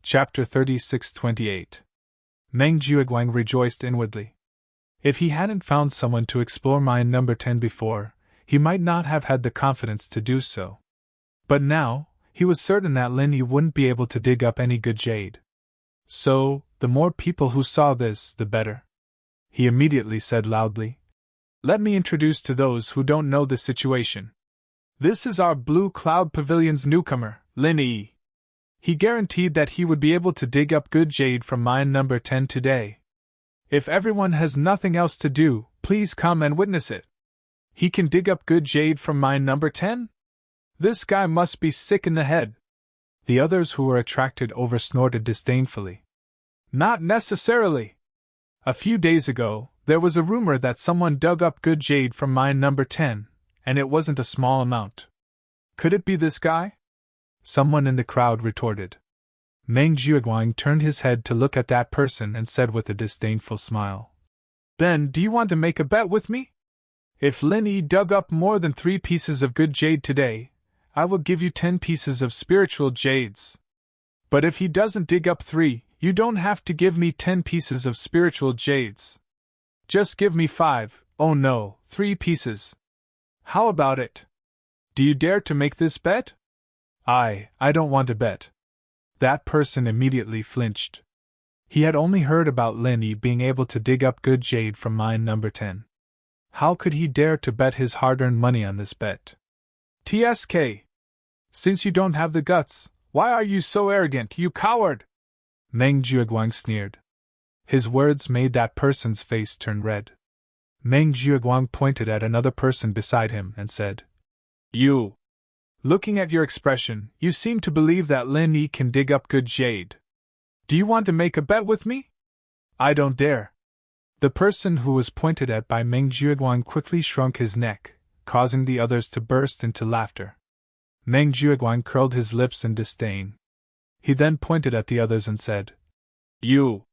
Chapter 36-28. Meng Jiuguang rejoiced inwardly. If he hadn't found someone to explore mine number 10 before, he might not have had the confidence to do so. But now, he was certain that Lin Yi wouldn't be able to dig up any good jade. So, the more people who saw this, the better. He immediately said loudly, "Let me introduce to those who don't know the situation. This is our Blue Cloud Pavilion's newcomer, Lin Yi. He guaranteed that he would be able to dig up good jade from mine number 10 today. If everyone has nothing else to do, please come and witness it. He can dig up good jade from mine number 10? This guy must be sick in the head." The others who were attracted over snorted disdainfully. "Not necessarily. A few days ago, there was a rumor that someone dug up good jade from mine number 10, and it wasn't a small amount. Could it be this guy?" Someone in the crowd retorted. Meng Jiuguang turned his head to look at that person and said with a disdainful smile, "Then do you want to make a bet with me? If Lin Yi dug up more than 3 pieces of good jade today, I will give you 10 pieces of spiritual jades. But if he doesn't dig up 3, you don't have to give me 10 pieces of spiritual jades. Just give me 5, oh no, 3 pieces. How about it? Do you dare to make this bet?" I don't want to bet." That person immediately flinched. He had only heard about Lin Yi being able to dig up good jade from mine number 10. How could he dare to bet his hard-earned money on this bet? "TSK. Since you don't have the guts, why are you so arrogant, you coward?" Meng Jiuguang sneered. His words made that person's face turn red. Meng Jiuguang pointed at another person beside him and said, "You. Looking at your expression, you seem to believe that Lin Yi can dig up good jade. Do you want to make a bet with me?" "I don't dare." The person who was pointed at by Meng Jiuguang quickly shrunk his neck, causing the others to burst into laughter. Meng Jiuguang curled his lips in disdain. He then pointed at the others and said, You,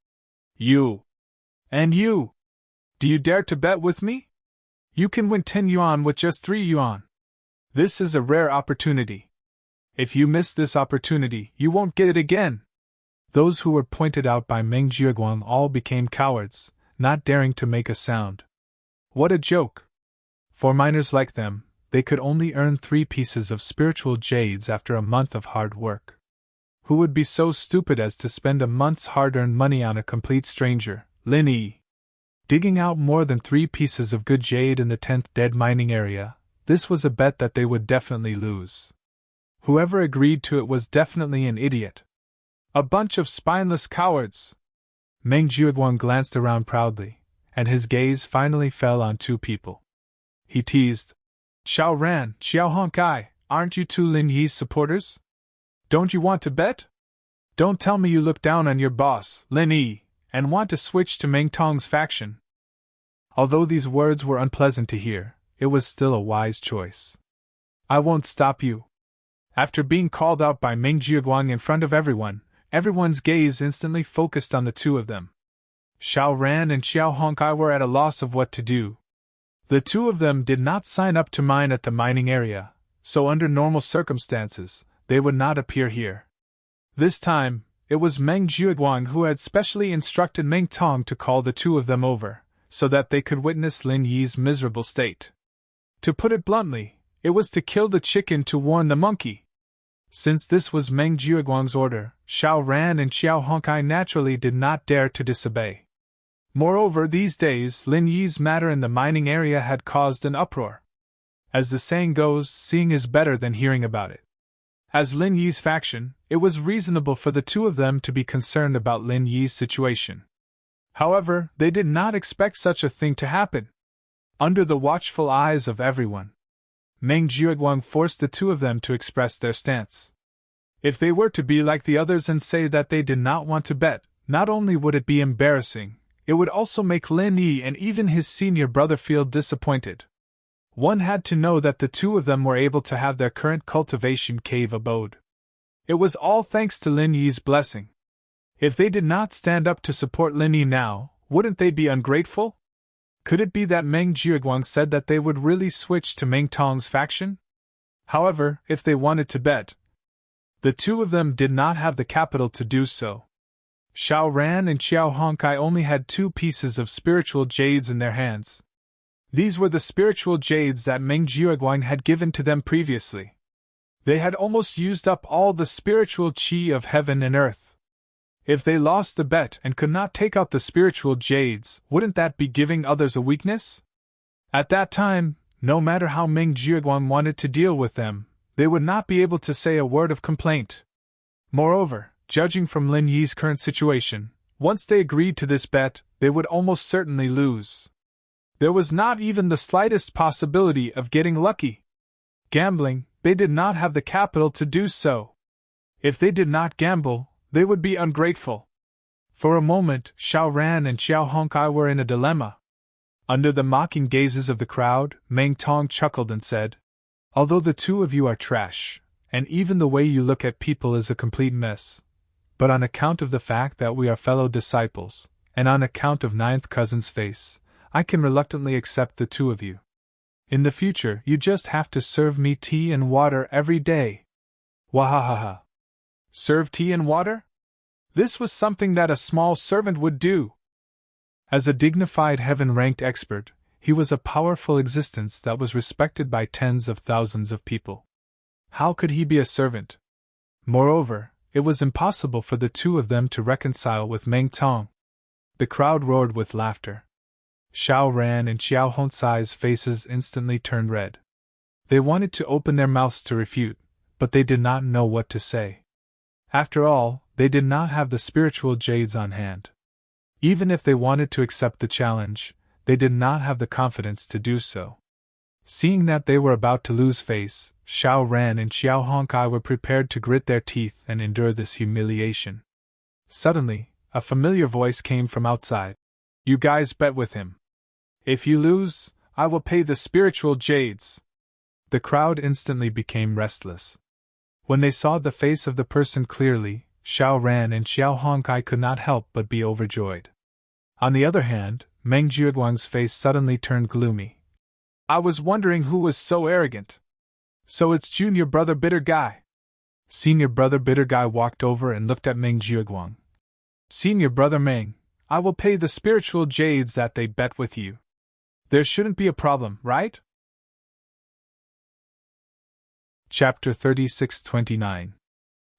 and you. Do you dare to bet with me? You can win 10 yuan with just 3 yuan. This is a rare opportunity. If you miss this opportunity, you won't get it again." Those who were pointed out by Meng Jiuguang all became cowards, not daring to make a sound. What a joke! For miners like them, they could only earn 3 pieces of spiritual jades after a month of hard work. Who would be so stupid as to spend a month's hard-earned money on a complete stranger, Lin Yi? Digging out more than 3 pieces of good jade in the 10th dead mining area, this was a bet that they would definitely lose. Whoever agreed to it was definitely an idiot. A bunch of spineless cowards! Meng Jiuguang glanced around proudly, and his gaze finally fell on 2 people. He teased, "Xiao Ran, Xiao Honkai, aren't you 2 Lin Yi's supporters? Don't you want to bet? Don't tell me you look down on your boss, Lin Yi, and want to switch to Meng Tong's faction." Although these words were unpleasant to hear, it was still a wise choice. "I won't stop you." After being called out by Meng Jiuguang in front of everyone's gaze instantly focused on the 2 of them. Xiao Ran and Xiao Honkai were at a loss of what to do. The 2 of them did not sign up to mine at the mining area, so under normal circumstances, they would not appear here. This time, it was Meng Jiuguang who had specially instructed Meng Tong to call the 2 of them over, so that they could witness Lin Yi's miserable state. To put it bluntly, it was to kill the chicken to warn the monkey. Since this was Meng Jiuguang's order, Xiao Ran and Xiao Honkai naturally did not dare to disobey. Moreover, these days, Lin Yi's matter in the mining area had caused an uproar. As the saying goes, seeing is better than hearing about it. As Lin Yi's faction, it was reasonable for the 2 of them to be concerned about Lin Yi's situation. However, they did not expect such a thing to happen. Under the watchful eyes of everyone, Meng Jiuguang forced the 2 of them to express their stance. If they were to be like the others and say that they did not want to bet, not only would it be embarrassing, it would also make Lin Yi and even his senior brother feel disappointed. One had to know that the 2 of them were able to have their current cultivation cave abode. It was all thanks to Lin Yi's blessing. If they did not stand up to support Lin Yi now, wouldn't they be ungrateful? Could it be that Meng Jiuguang said that they would really switch to Meng Tong's faction? However, if they wanted to bet, The two of them did not have the capital to do so. Xiao Ran and Xiao Hongkai only had 2 pieces of spiritual jades in their hands. These were the spiritual jades that Meng Jiuguang had given to them previously. They had almost used up all the spiritual qi of heaven and earth. If they lost the bet and could not take out the spiritual jades, wouldn't that be giving others a weakness? At that time, no matter how Meng Jiuguang wanted to deal with them, they would not be able to say a word of complaint. Moreover, judging from Lin Yi's current situation, once they agreed to this bet, they would almost certainly lose. There was not even the slightest possibility of getting lucky. Gambling, they did not have the capital to do so. If they did not gamble, they would be ungrateful. For a moment, Xiao Ran and Xiao Hongkai were in a dilemma. Under the mocking gazes of the crowd, Meng Tong chuckled and said, "Although the two of you are trash, and even the way you look at people is a complete mess, but on account of the fact that we are fellow disciples, and on account of Ninth Cousin's face, I can reluctantly accept the two of you. In the future, you just have to serve me tea and water every day." Wahahaha. Serve tea and water? This was something that a small servant would do. As a dignified heaven-ranked expert, he was a powerful existence that was respected by tens of thousands of people. How could he be a servant? Moreover, it was impossible for the two of them to reconcile with Meng Tong. The crowd roared with laughter. Xiao Ran and Xiao Hongcai's faces instantly turned red. They wanted to open their mouths to refute, but they did not know what to say. After all, they did not have the spiritual jades on hand. Even if they wanted to accept the challenge, they did not have the confidence to do so. Seeing that they were about to lose face, Xiao Ran and Xiao Hongkai were prepared to grit their teeth and endure this humiliation. Suddenly, a familiar voice came from outside. "You guys bet with him. If you lose, I will pay the spiritual jades." The crowd instantly became restless. When they saw the face of the person clearly, Xiao Ran and Xiao Hongkai could not help but be overjoyed. On the other hand, Meng Jiuguang's face suddenly turned gloomy. "I was wondering who was so arrogant. So it's Junior Brother Bitter Guy." Senior Brother Bitter Guy walked over and looked at Meng Jiuguang. "Senior Brother Meng, I will pay the spiritual jades that they bet with you. There shouldn't be a problem, right?" Chapter 36-29.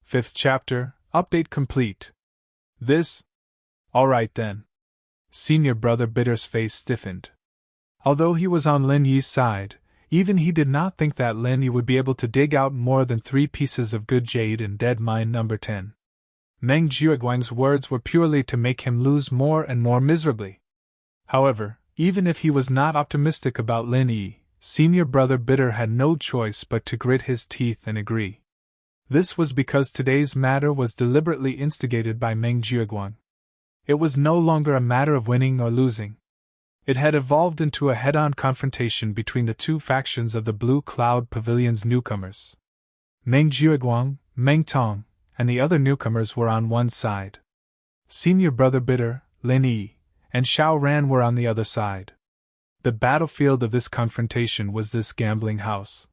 5th chapter, update complete. This? Alright then. Senior Brother Bitter's face stiffened. Although he was on Lin Yi's side, even he did not think that Lin Yi would be able to dig out more than 3 pieces of good jade in dead mine number 10. Meng Jiuguang's words were purely to make him lose more and more miserably. However, even if he was not optimistic about Lin Yi, Senior Brother Bitter had no choice but to grit his teeth and agree. This was because today's matter was deliberately instigated by Meng Jiuguang. It was no longer a matter of winning or losing. It had evolved into a head-on confrontation between the two factions of the Blue Cloud Pavilion's newcomers. Meng Jiuguang, Meng Tong, and the other newcomers were on one side. Senior Brother Bitter, Lin Yi, and Xiao Ran were on the other side. The battlefield of this confrontation was this gambling house.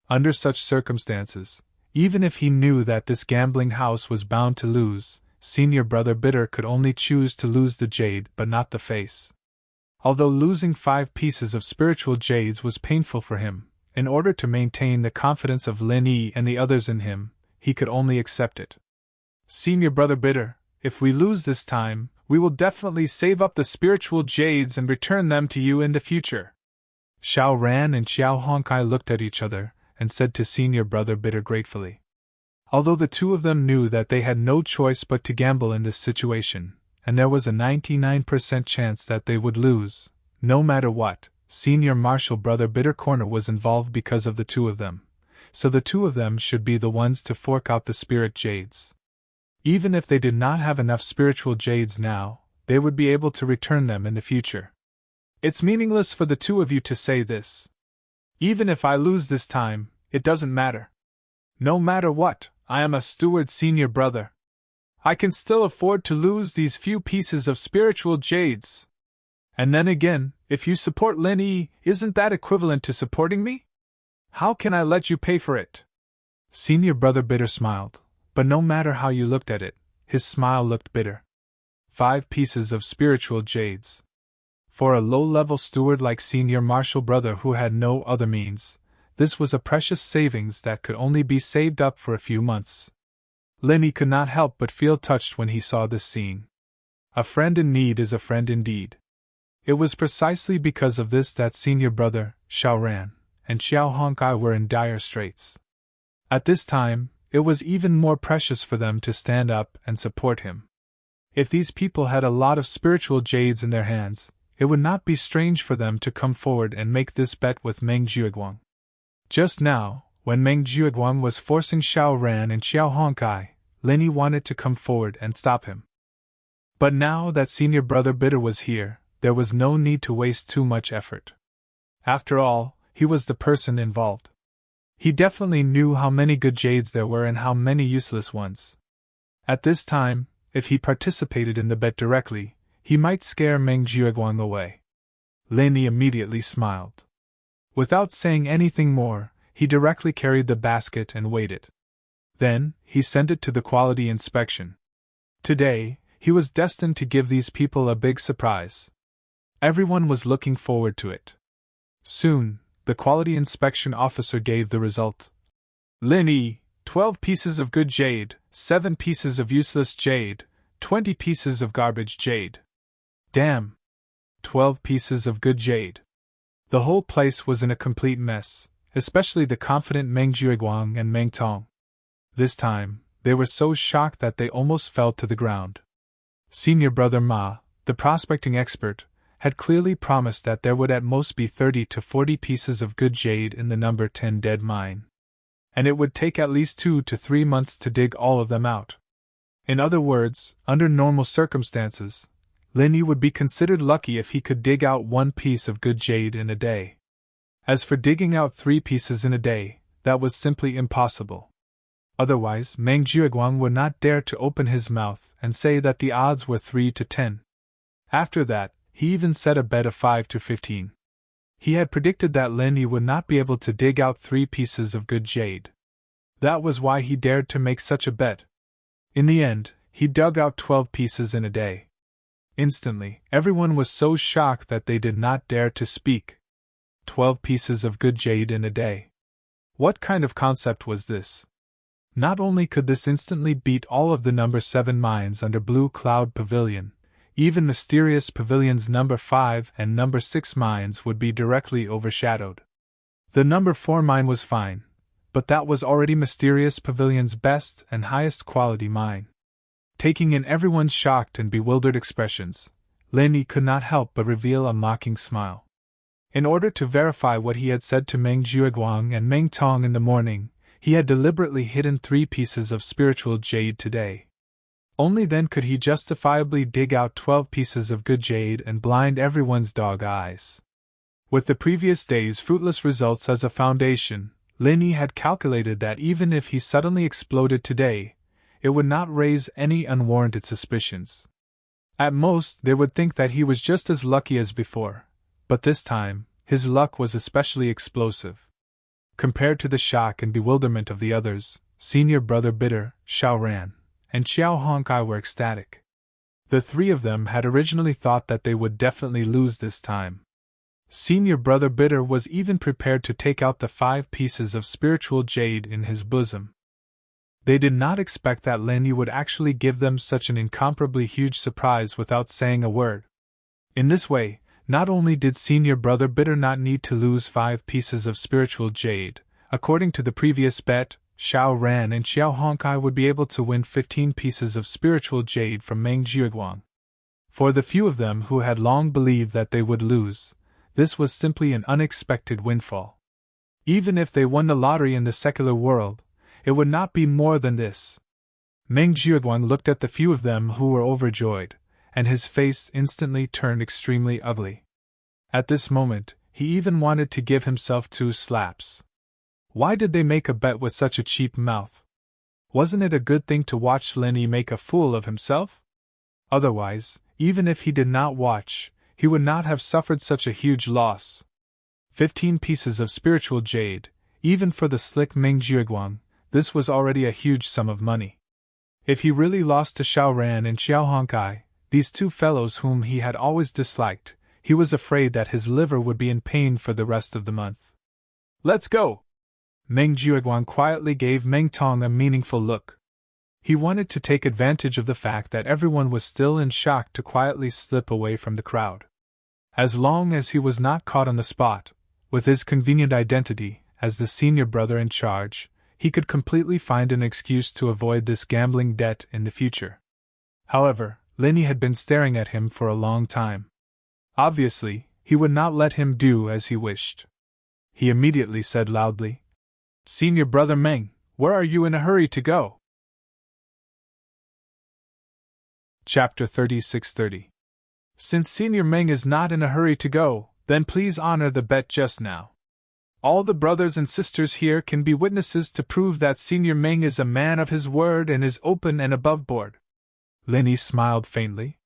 Under such circumstances, even if he knew that this gambling house was bound to lose, Senior Brother Bitter could only choose to lose the jade but not the face. Although losing 5 pieces of spiritual jades was painful for him, in order to maintain the confidence of Lin Yi and the others in him, he could only accept it. "Senior Brother Bitter, if we lose this time, we will definitely save up the spiritual jades and return them to you in the future." Xiao Ran and Xiao Hongkai looked at each other and said to Senior Brother Bitter gratefully. Although the two of them knew that they had no choice but to gamble in this situation, and there was a 99% chance that they would lose, no matter what, Senior Marshal Brother Bitter Corner was involved because of the two of them, so the two of them should be the ones to fork out the spirit jades. Even if they did not have enough spiritual jades now, they would be able to return them in the future. "It's meaningless for the two of you to say this. Even if I lose this time, it doesn't matter. No matter what, I am a steward senior brother. I can still afford to lose these few pieces of spiritual jades. And then again, if you support Lin Yi, isn't that equivalent to supporting me? How can I let you pay for it?" Senior brother Bitter smiled, but no matter how you looked at it, his smile looked bitter. 5 pieces of spiritual jades. For a low-level steward like Senior Marshal brother who had no other means, this was a precious savings that could only be saved up for a few months. Linny could not help but feel touched when he saw this scene. A friend in need is a friend indeed. It was precisely because of this that Senior brother, Xiao Ran, and Xiao Honkai were in dire straits. At this time, it was even more precious for them to stand up and support him. If these people had a lot of spiritual jades in their hands, it would not be strange for them to come forward and make this bet with Meng Jiuguang. Just now, when Meng Jiuguang was forcing Xiao Ran and Xiao Honkai, Linny wanted to come forward and stop him. But now that Senior brother Bitter was here, there was no need to waste too much effort. After all, he was the person involved. He definitely knew how many good jades there were and how many useless ones. At this time, if he participated in the bet directly, he might scare Meng Jiuguang away. Linny immediately smiled. Without saying anything more, he directly carried the basket and weighed it. Then, he sent it to the quality inspection. Today, he was destined to give these people a big surprise. Everyone was looking forward to it. Soon, the quality inspection officer gave the result. Linny, 12 pieces of good jade, 7 pieces of useless jade, 20 pieces of garbage jade. Damn! 12 pieces of good jade. The whole place was in a complete mess, especially the confident Meng Jiuguang and Meng Tong. This time, they were so shocked that they almost fell to the ground. Senior brother Ma, the prospecting expert, had clearly promised that there would at most be 30 to 40 pieces of good jade in the number 10 dead mine. And it would take at least 2 to 3 months to dig all of them out. In other words, under normal circumstances, Linny would be considered lucky if he could dig out 1 piece of good jade in a day. As for digging out 3 pieces in a day, that was simply impossible. Otherwise, Meng Jiuguang would not dare to open his mouth and say that the odds were 3 to 10. After that, he even set a bet of 5 to 15. He had predicted that Linny would not be able to dig out 3 pieces of good jade. That was why he dared to make such a bet. In the end, he dug out 12 pieces in a day. Instantly, everyone was so shocked that they did not dare to speak. 12 pieces of good jade in a day. What kind of concept was this? Not only could this instantly beat all of the number 7 mines under Blue Cloud Pavilion, even Mysterious Pavilion's number 5 and number 6 mines would be directly overshadowed. The number 4 mine was fine, but that was already Mysterious Pavilion's best and highest quality mine. Taking in everyone's shocked and bewildered expressions, Linny could not help but reveal a mocking smile. In order to verify what he had said to Meng Jiuguang and Meng Tong in the morning, he had deliberately hidden 3 pieces of spiritual jade today. Only then could he justifiably dig out 12 pieces of good jade and blind everyone's dog eyes. With the previous day's fruitless results as a foundation, Linny had calculated that even if he suddenly exploded today, it would not raise any unwarranted suspicions. At most, they would think that he was just as lucky as before, but this time, his luck was especially explosive. Compared to the shock and bewilderment of the others, Senior brother Bitter, Xiao Ran, and Xiao Honkai were ecstatic. The 3 of them had originally thought that they would definitely lose this time. Senior brother Bitter was even prepared to take out the 5 pieces of spiritual jade in his bosom. They did not expect that Linny would actually give them such an incomparably huge surprise without saying a word. In this way, not only did Senior brother Bitter not need to lose 5 pieces of spiritual jade, according to the previous bet, Xiao Ran and Xiao Honkai would be able to win 15 pieces of spiritual jade from Meng Jiuguang. For the few of them who had long believed that they would lose, this was simply an unexpected windfall. Even if they won the lottery in the secular world, it would not be more than this. Meng Jiuguang looked at the few of them who were overjoyed, and his face instantly turned extremely ugly. At this moment, he even wanted to give himself 2 slaps. Why did they make a bet with such a cheap mouth? Wasn't it a good thing to watch Linny make a fool of himself? Otherwise, even if he did not watch, he would not have suffered such a huge loss. 15 pieces of spiritual jade, even for the slick Meng Jiuguang, this was already a huge sum of money. If he really lost to Xiao Ran and Xiao Hongkai, these two fellows whom he had always disliked, he was afraid that his liver would be in pain for the rest of the month. "Let's go!" Meng Jiuguang quietly gave Meng Tong a meaningful look. He wanted to take advantage of the fact that everyone was still in shock to quietly slip away from the crowd. As long as he was not caught on the spot, with his convenient identity as the senior brother in charge, he could completely find an excuse to avoid this gambling debt in the future. However, Linny had been staring at him for a long time. Obviously, he would not let him do as he wished. He immediately said loudly, "Senior brother Meng, where are you in a hurry to go?" Chapter 3630. Since Senior Meng is not in a hurry to go, then please honor the bet just now. All the brothers and sisters here can be witnesses to prove that Senior Meng is a man of his word and is open and above board. Linny smiled faintly.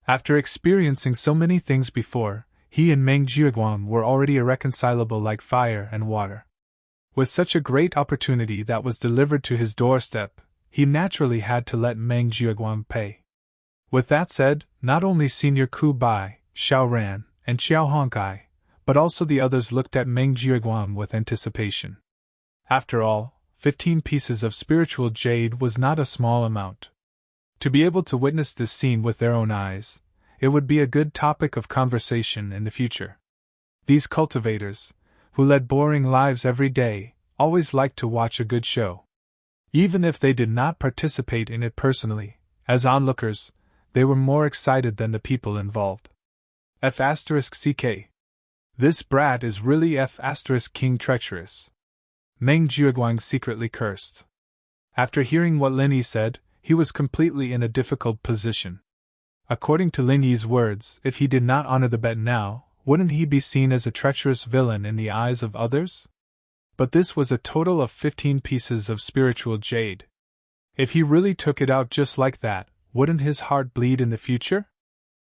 After experiencing so many things before, he and Meng Jiuguang were already irreconcilable like fire and water. With such a great opportunity that was delivered to his doorstep, he naturally had to let Meng Jiuguang pay. With that said, not only Senior Ku Bai, Xiao Ran, and Xiao Hongkai, but also the others looked at Meng Jiuguang with anticipation. After all, 15 pieces of spiritual jade was not a small amount. To be able to witness this scene with their own eyes, it would be a good topic of conversation in the future. These cultivators, who led boring lives every day, always liked to watch a good show. Even if they did not participate in it personally, as onlookers, they were more excited than the people involved. F***CK. This brat is really F***King treacherous. Meng Jiuguang secretly cursed. After hearing what Linny said, he was completely in a difficult position. According to Linny's words, if he did not honor the bet now, wouldn't he be seen as a treacherous villain in the eyes of others? But this was a total of 15 pieces of spiritual jade. If he really took it out just like that, wouldn't his heart bleed in the future?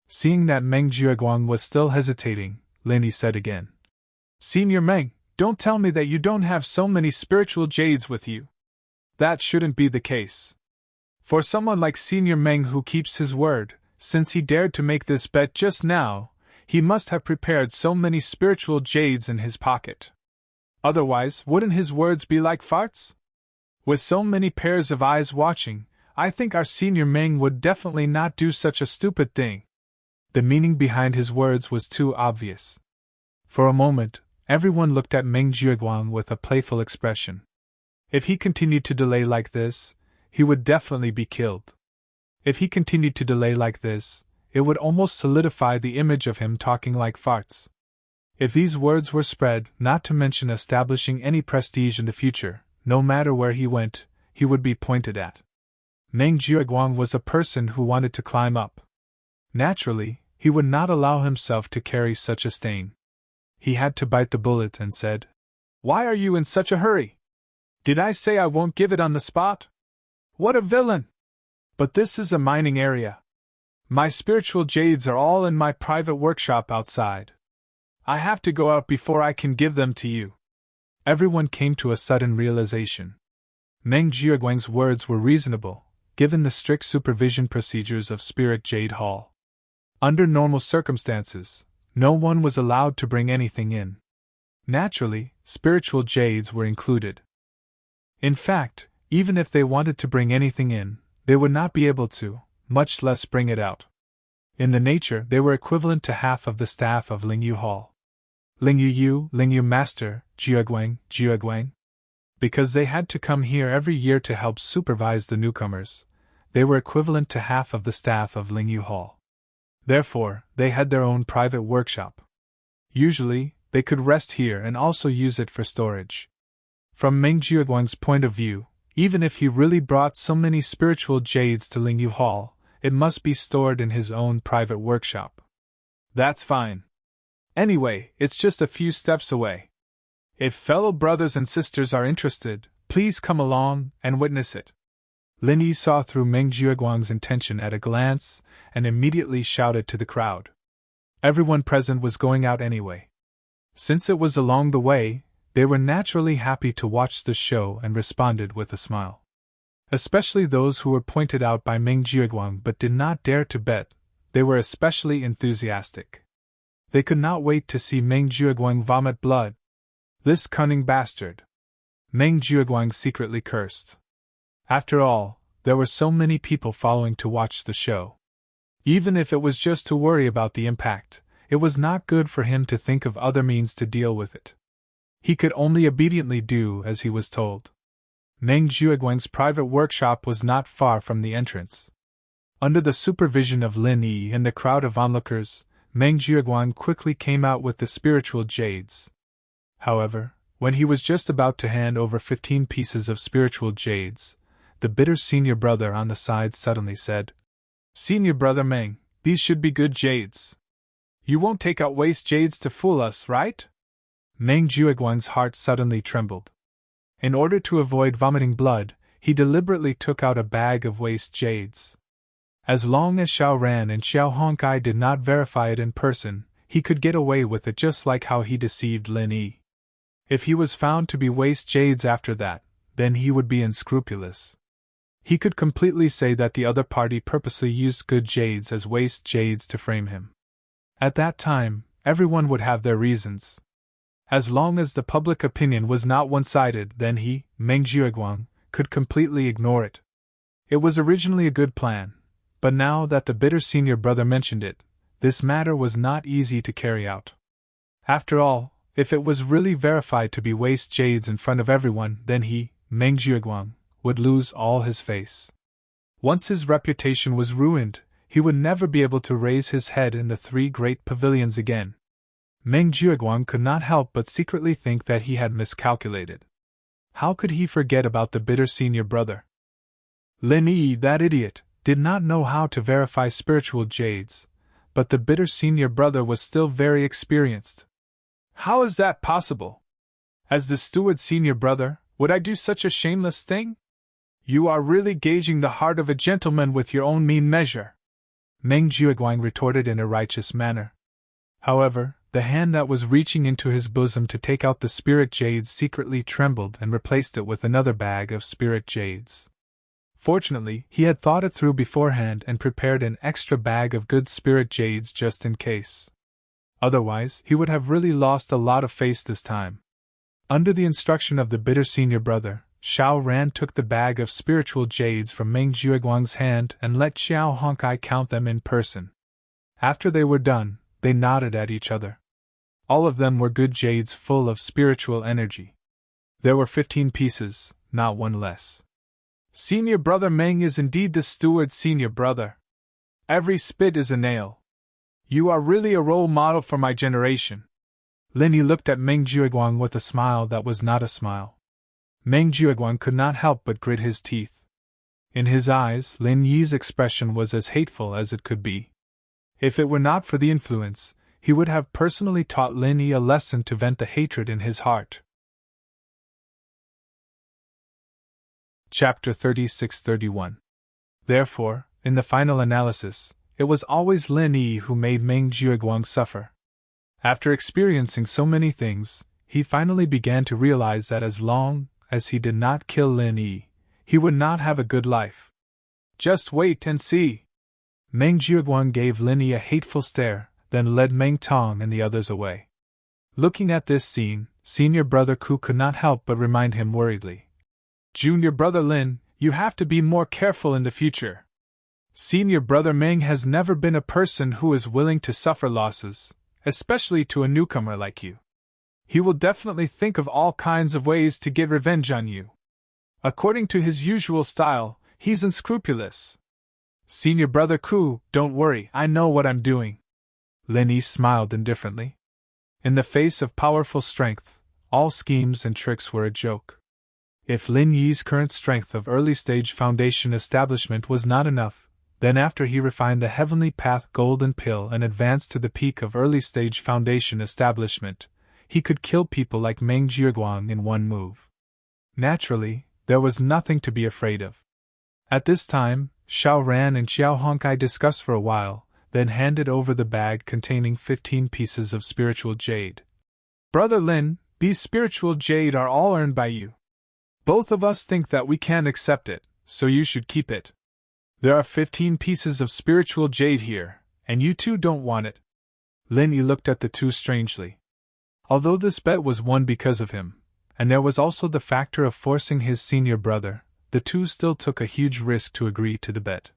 Seeing that Meng Jiuguang was still hesitating, Linny said again, "Senior Meng, don't tell me that you don't have so many spiritual jades with you. That shouldn't be the case. For someone like Senior Meng who keeps his word, since he dared to make this bet just now, he must have prepared so many spiritual jades in his pocket. Otherwise, wouldn't his words be like farts? With so many pairs of eyes watching, I think our Senior Meng would definitely not do such a stupid thing." The meaning behind his words was too obvious. For a moment, everyone looked at Meng Jiuguang with a playful expression. If he continued to delay like this, he would definitely be killed. If he continued to delay like this, it would almost solidify the image of him talking like farts. If these words were spread, not to mention establishing any prestige in the future, no matter where he went, he would be pointed at. Meng Jiuguang was a person who wanted to climb up. Naturally, he would not allow himself to carry such a stain. He had to bite the bullet and said, "Why are you in such a hurry? Did I say I won't give it on the spot? What a villain! But this is a mining area. My spiritual jades are all in my private workshop outside. I have to go out before I can give them to you." Everyone came to a sudden realization. Meng Jiuguang's words were reasonable, given the strict supervision procedures of Spirit Jade Hall. Under normal circumstances, no one was allowed to bring anything in. Naturally, spiritual jades were included. In fact, even if they wanted to bring anything in, they would not be able to, much less bring it out. In the nature, they were equivalent to half of the staff of Lingyu Hall. Lingyu Master, Jiuguang. Because they had to come here every year to help supervise the newcomers, they were equivalent to half of the staff of Lingyu Hall. Therefore, they had their own private workshop. Usually, they could rest here and also use it for storage. From Meng Jiuguang's point of view, even if he really brought so many spiritual jades to Lingyu Hall, it must be stored in his own private workshop. That's fine. Anyway, it's just a few steps away. If fellow brothers and sisters are interested, please come along and witness it. Lin Yi saw through Meng Jiuguang's intention at a glance and immediately shouted to the crowd. Everyone present was going out anyway. Since it was along the way, They were naturally happy to watch the show and responded with a smile. Especially those who were pointed out by Meng Jiuguang but did not dare to bet, they were especially enthusiastic. They could not wait to see Meng Jiuguang vomit blood. This cunning bastard! Meng Jiuguang secretly cursed. After all, there were so many people following to watch the show. Even if it was just to worry about the impact, it was not good for him to think of other means to deal with it. He could only obediently do as he was told. Meng Jiuguang's private workshop was not far from the entrance. Under the supervision of Lin Yi and the crowd of onlookers, Meng Jiuguang quickly came out with the spiritual jades. However, when he was just about to hand over 15 pieces of spiritual jades, the bitter senior brother on the side suddenly said, "Senior brother Meng, these should be good jades. You won't take out waste jades to fool us, right?" Meng Jiuguang's heart suddenly trembled. In order to avoid vomiting blood, he deliberately took out a bag of waste jades. As long as Xiao Ran and Xiao Honkai did not verify it in person, he could get away with it just like how he deceived Lin Yi. If he was found to be waste jades after that, then he would be unscrupulous. He could completely say that the other party purposely used good jades as waste jades to frame him. At that time, everyone would have their reasons. As long as the public opinion was not one-sided, then he, Meng Jiuguang, could completely ignore it. It was originally a good plan, but now that the bitter senior brother mentioned it, this matter was not easy to carry out. After all, if it was really verified to be waste jades in front of everyone, then he, Meng Jiuguang, would lose all his face. Once his reputation was ruined, he would never be able to raise his head in the three great pavilions again. Meng Jiuguang could not help but secretly think that he had miscalculated. How could he forget about the bitter senior brother? Lin Yi, that idiot, did not know how to verify spiritual jades, but the bitter senior brother was still very experienced. How is that possible? As the steward senior brother, would I do such a shameless thing? You are really gauging the heart of a gentleman with your own mean measure, Meng Jiuguang retorted in a righteous manner. However, the hand that was reaching into his bosom to take out the spirit jades secretly trembled and replaced it with another bag of spirit jades. Fortunately, he had thought it through beforehand and prepared an extra bag of good spirit jades just in case. Otherwise, he would have really lost a lot of face this time. Under the instruction of the bitter senior brother, Xiao Ran took the bag of spiritual jades from Meng Jiuguang's hand and let Xiao Honkai count them in person. After they were done, they nodded at each other. All of them were good jades full of spiritual energy. There were 15 pieces, not one less. Senior brother Meng is indeed the steward senior brother. Every spit is a nail. You are really a role model for my generation. Lin Yi looked at Meng Jiuguang with a smile that was not a smile. Meng Jiuguang could not help but grit his teeth. In his eyes, Lin Yi's expression was as hateful as it could be. If it were not for the influence, he would have personally taught Lin Yi a lesson to vent the hatred in his heart. Chapter 36-31. Therefore, in the final analysis, it was always Lin Yi who made Meng Jiuguang suffer. After experiencing so many things, he finally began to realize that as long as he did not kill Lin Yi, he would not have a good life. Just wait and see. Meng Jiuguang gave Lin Yi a hateful stare, then led Meng Tong and the others away. Looking at this scene, senior brother Ku could not help but remind him worriedly. Junior brother Lin, you have to be more careful in the future. Senior brother Meng has never been a person who is willing to suffer losses, especially to a newcomer like you. He will definitely think of all kinds of ways to get revenge on you. According to his usual style, he's unscrupulous. Senior brother Ku, don't worry, I know what I'm doing. Lin Yi smiled indifferently. In the face of powerful strength, all schemes and tricks were a joke. If Lin Yi's current strength of early-stage foundation establishment was not enough, then after he refined the Heavenly Path Golden Pill and advanced to the peak of early-stage foundation establishment, he could kill people like Meng Jiuguang in one move. Naturally, there was nothing to be afraid of. At this time, Xiao Ran and Xiao Honkai discussed for a while, then handed over the bag containing 15 pieces of spiritual jade. Brother Lin, These spiritual jade are all earned by you. Both of us think that we can't accept it, so you should keep it. There are 15 pieces of spiritual jade here, and you two don't want it." Lin Yi looked at the two strangely. Although this bet was won because of him, and there was also the factor of forcing his senior brother, the two still took a huge risk to agree to the bet.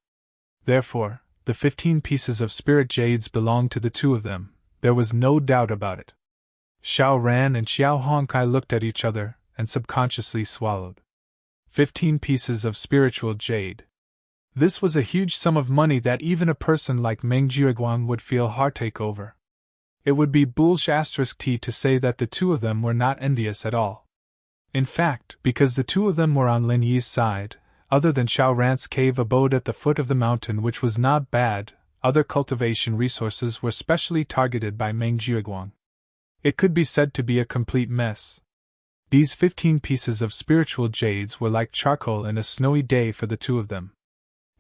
Therefore, the 15 pieces of spirit jades belonged to the two of them, there was no doubt about it. Xiao Ran and Xiao Hongkai looked at each other and subconsciously swallowed. 15 pieces of spiritual jade. This was a huge sum of money that even a person like Meng Jiuguang would feel heartache over. It would be *T to say that the two of them were not envious at all. In fact, because the two of them were on Lin Yi's side, other than Xiao Ran's cave abode at the foot of the mountain, which was not bad, other cultivation resources were specially targeted by Meng Jiuguang. It could be said to be a complete mess. These 15 pieces of spiritual jades were like charcoal in a snowy day for the two of them.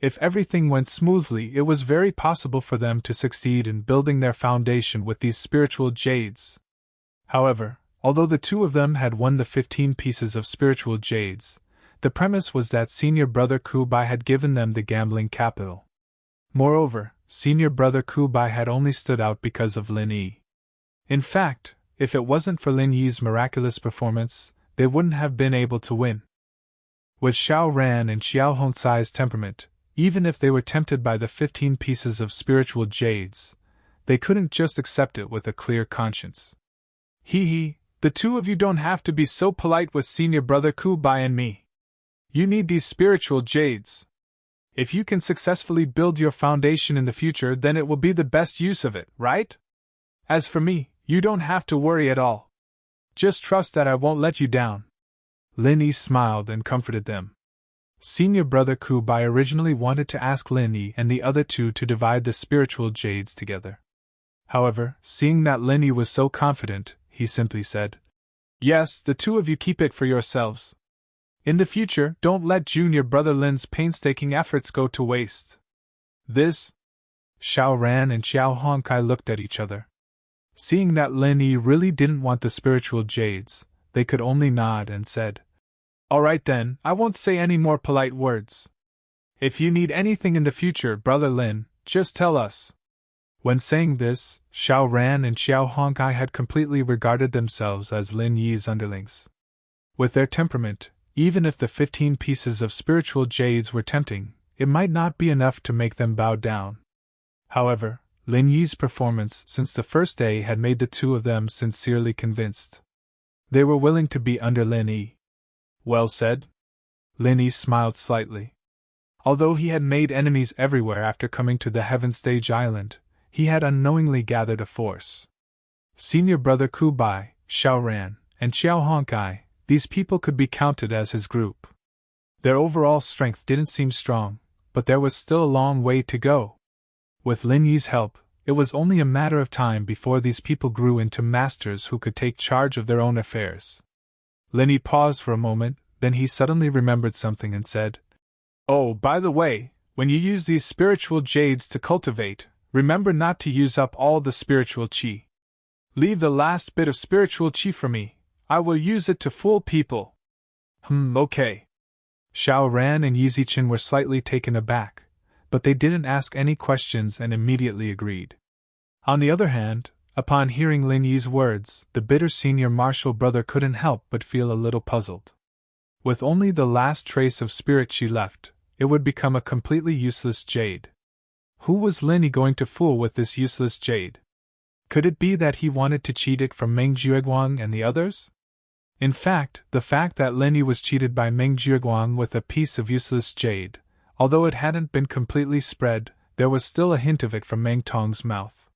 If everything went smoothly, it was very possible for them to succeed in building their foundation with these spiritual jades. However, although the two of them had won the 15 pieces of spiritual jades, the premise was that senior brother Ku Bai had given them the gambling capital. Moreover, senior brother Ku Bai had only stood out because of Lin Yi. In fact, if it wasn't for Lin Yi's miraculous performance, they wouldn't have been able to win. With Xiao Ran and Xiao Hongcai's temperament, even if they were tempted by the 15 pieces of spiritual jades, they couldn't just accept it with a clear conscience. "Hee, the two of you don't have to be so polite with senior brother Ku Bai and me. You need these spiritual jades. If you can successfully build your foundation in the future, then it will be the best use of it, right? As for me, you don't have to worry at all. Just trust that I won't let you down." Lin Yi smiled and comforted them. Senior brother Ku Bai originally wanted to ask Lin Yi and the other two to divide the spiritual jades together. However, seeing that Lin Yi was so confident, he simply said, "Yes, the two of you keep it for yourselves. In the future, don't let junior brother Lin's painstaking efforts go to waste." This? Xiao Ran and Xiao Hongkai looked at each other. Seeing that Lin Yi really didn't want the spiritual jades, they could only nod and said, "All right then, I won't say any more polite words. If you need anything in the future, brother Lin, just tell us." When saying this, Xiao Ran and Xiao Hongkai had completely regarded themselves as Lin Yi's underlings. With their temperament, even if the 15 pieces of spiritual jades were tempting, it might not be enough to make them bow down. However, Lin Yi's performance since the first day had made the two of them sincerely convinced. They were willing to be under Lin Yi. "Well said." Lin Yi smiled slightly. Although he had made enemies everywhere after coming to the Heaven Stage Island, he had unknowingly gathered a force. Senior brother Ku Bai, Xiao Ran, and Xiao Hongkai, these people could be counted as his group. Their overall strength didn't seem strong, but there was still a long way to go. With Lin Yi's help, it was only a matter of time before these people grew into masters who could take charge of their own affairs. Lin Yi paused for a moment, then he suddenly remembered something and said, "Oh, by the way, when you use these spiritual jades to cultivate, remember not to use up all the spiritual qi. Leave the last bit of spiritual qi for me, I will use it to fool people." Okay. Xiao Ran and Yi Zichen were slightly taken aback, but they didn't ask any questions and immediately agreed. On the other hand, upon hearing Lin Yi's words, the bitter senior martial brother couldn't help but feel a little puzzled. With only the last trace of spirit qi left, it would become a completely useless jade. Who was Lin Yi going to fool with this useless jade? Could it be that he wanted to cheat it from Meng Jiuguang and the others? In fact, the fact that Lin Yi was cheated by Meng Jiuguang with a piece of useless jade, although it hadn't been completely spread, there was still a hint of it from Meng Tong's mouth.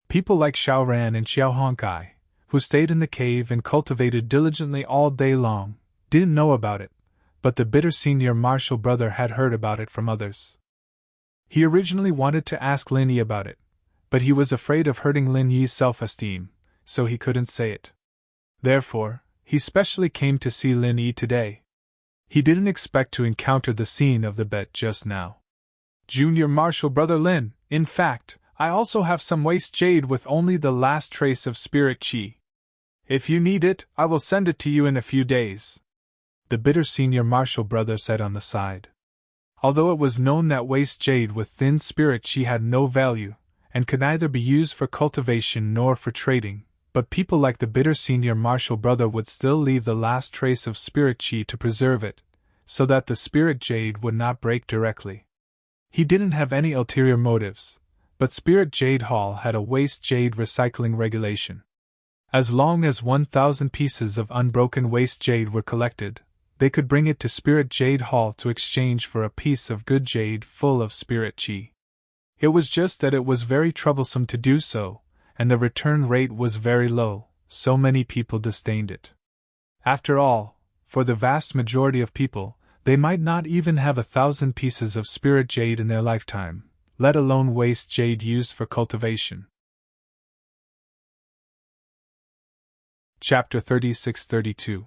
People like Xiao Ran and Xiao Hongkai, who stayed in the cave and cultivated diligently all day long, didn't know about it, but the bitter senior martial brother had heard about it from others. He originally wanted to ask Lin Yi about it, but he was afraid of hurting Lin Yi's self-esteem, so he couldn't say it. Therefore, he specially came to see Lin Yi today. He didn't expect to encounter the scene of the bet just now. "Junior martial brother Lin, in fact, I also have some waste jade with only the last trace of spirit qi. If you need it, I will send it to you in a few days, the bitter senior marshal brother said on the side. Although it was known that waste jade with thin spirit chi had no value, and could neither be used for cultivation nor for trading, but people like the bitter senior marshal brother would still leave the last trace of spirit chi to preserve it, so that the spirit jade would not break directly. He didn't have any ulterior motives, but Spirit Jade Hall had a waste jade recycling regulation. As long as 1,000 pieces of unbroken waste jade were collected, they could bring it to Spirit Jade Hall to exchange for a piece of good jade full of spirit chi. It was just that it was very troublesome to do so, and the return rate was very low, so many people disdained it. After all, for the vast majority of people, they might not even have 1,000 pieces of spirit jade in their lifetime, let alone waste jade used for cultivation. Chapter 36-32.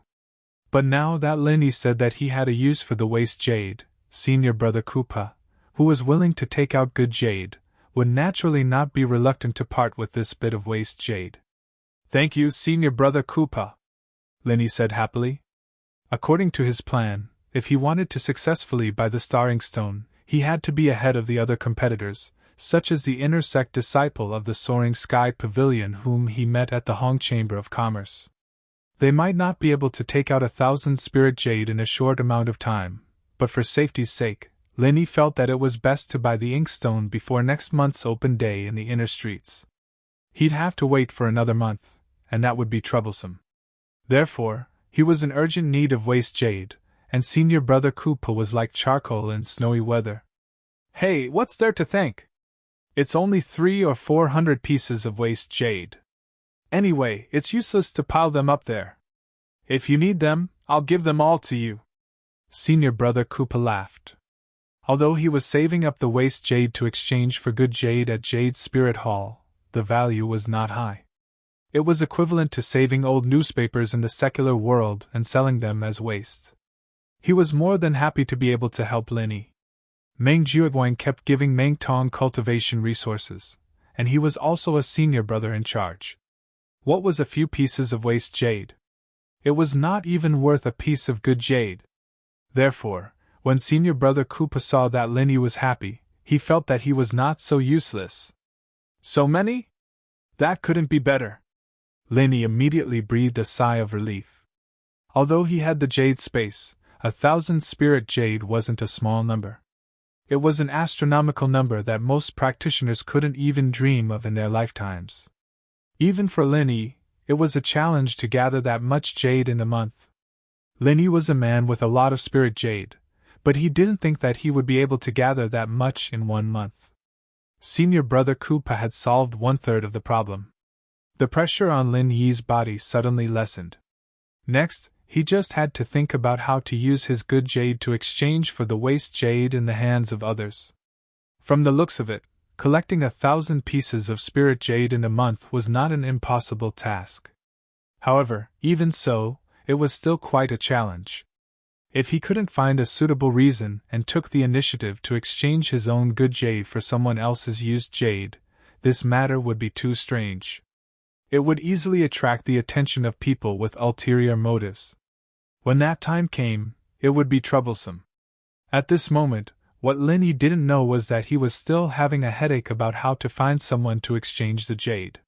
But now that Linny said that he had a use for the waste jade, senior brother Koopa, who was willing to take out good jade, would naturally not be reluctant to part with this bit of waste jade. Thank you, senior brother Koopa, Linny said happily. According to his plan, if he wanted to successfully buy the Starring Stone, he had to be ahead of the other competitors, such as the inner sect disciple of the Soaring Sky Pavilion whom he met at the Hong Chamber of Commerce. They might not be able to take out 1,000 spirit jade in a short amount of time, but for safety's sake, Linny felt that it was best to buy the inkstone before next month's open day in the inner streets. He'd have to wait for another month, and that would be troublesome. Therefore, he was in urgent need of waste jade, and senior brother Koopa was like charcoal in snowy weather. Hey, what's there to think? It's only 300 or 400 pieces of waste jade. Anyway, it's useless to pile them up there. If you need them, I'll give them all to you. Senior brother Koopa laughed. Although he was saving up the waste jade to exchange for good jade at Jade's Spirit Hall, the value was not high. It was equivalent to saving old newspapers in the secular world and selling them as waste. He was more than happy to be able to help Linny. Meng Jiuguang kept giving Meng Tong cultivation resources, and he was also a senior brother in charge. What was a few pieces of waste jade? It was not even worth a piece of good jade. Therefore, when senior brother Koopa saw that Linny was happy, he felt that he was not so useless. So many? That couldn't be better. Linny immediately breathed a sigh of relief. Although he had the jade space, 1,000 spirit jade wasn't a small number. It was an astronomical number that most practitioners couldn't even dream of in their lifetimes. Even for Linny, it was a challenge to gather that much jade in a month. Linny was a man with a lot of spirit jade, but he didn't think that he would be able to gather that much in 1 month. Senior brother Koopa had solved 1/3 of the problem. The pressure on Lin Yi's body suddenly lessened. Next, he just had to think about how to use his good jade to exchange for the waste jade in the hands of others. From the looks of it, collecting 1,000 pieces of spirit jade in a month was not an impossible task. However, even so, it was still quite a challenge. If he couldn't find a suitable reason and took the initiative to exchange his own good jade for someone else's used jade, this matter would be too strange. It would easily attract the attention of people with ulterior motives. When that time came, it would be troublesome. At this moment, what Linny didn't know was that he was still having a headache about how to find someone to exchange the jade.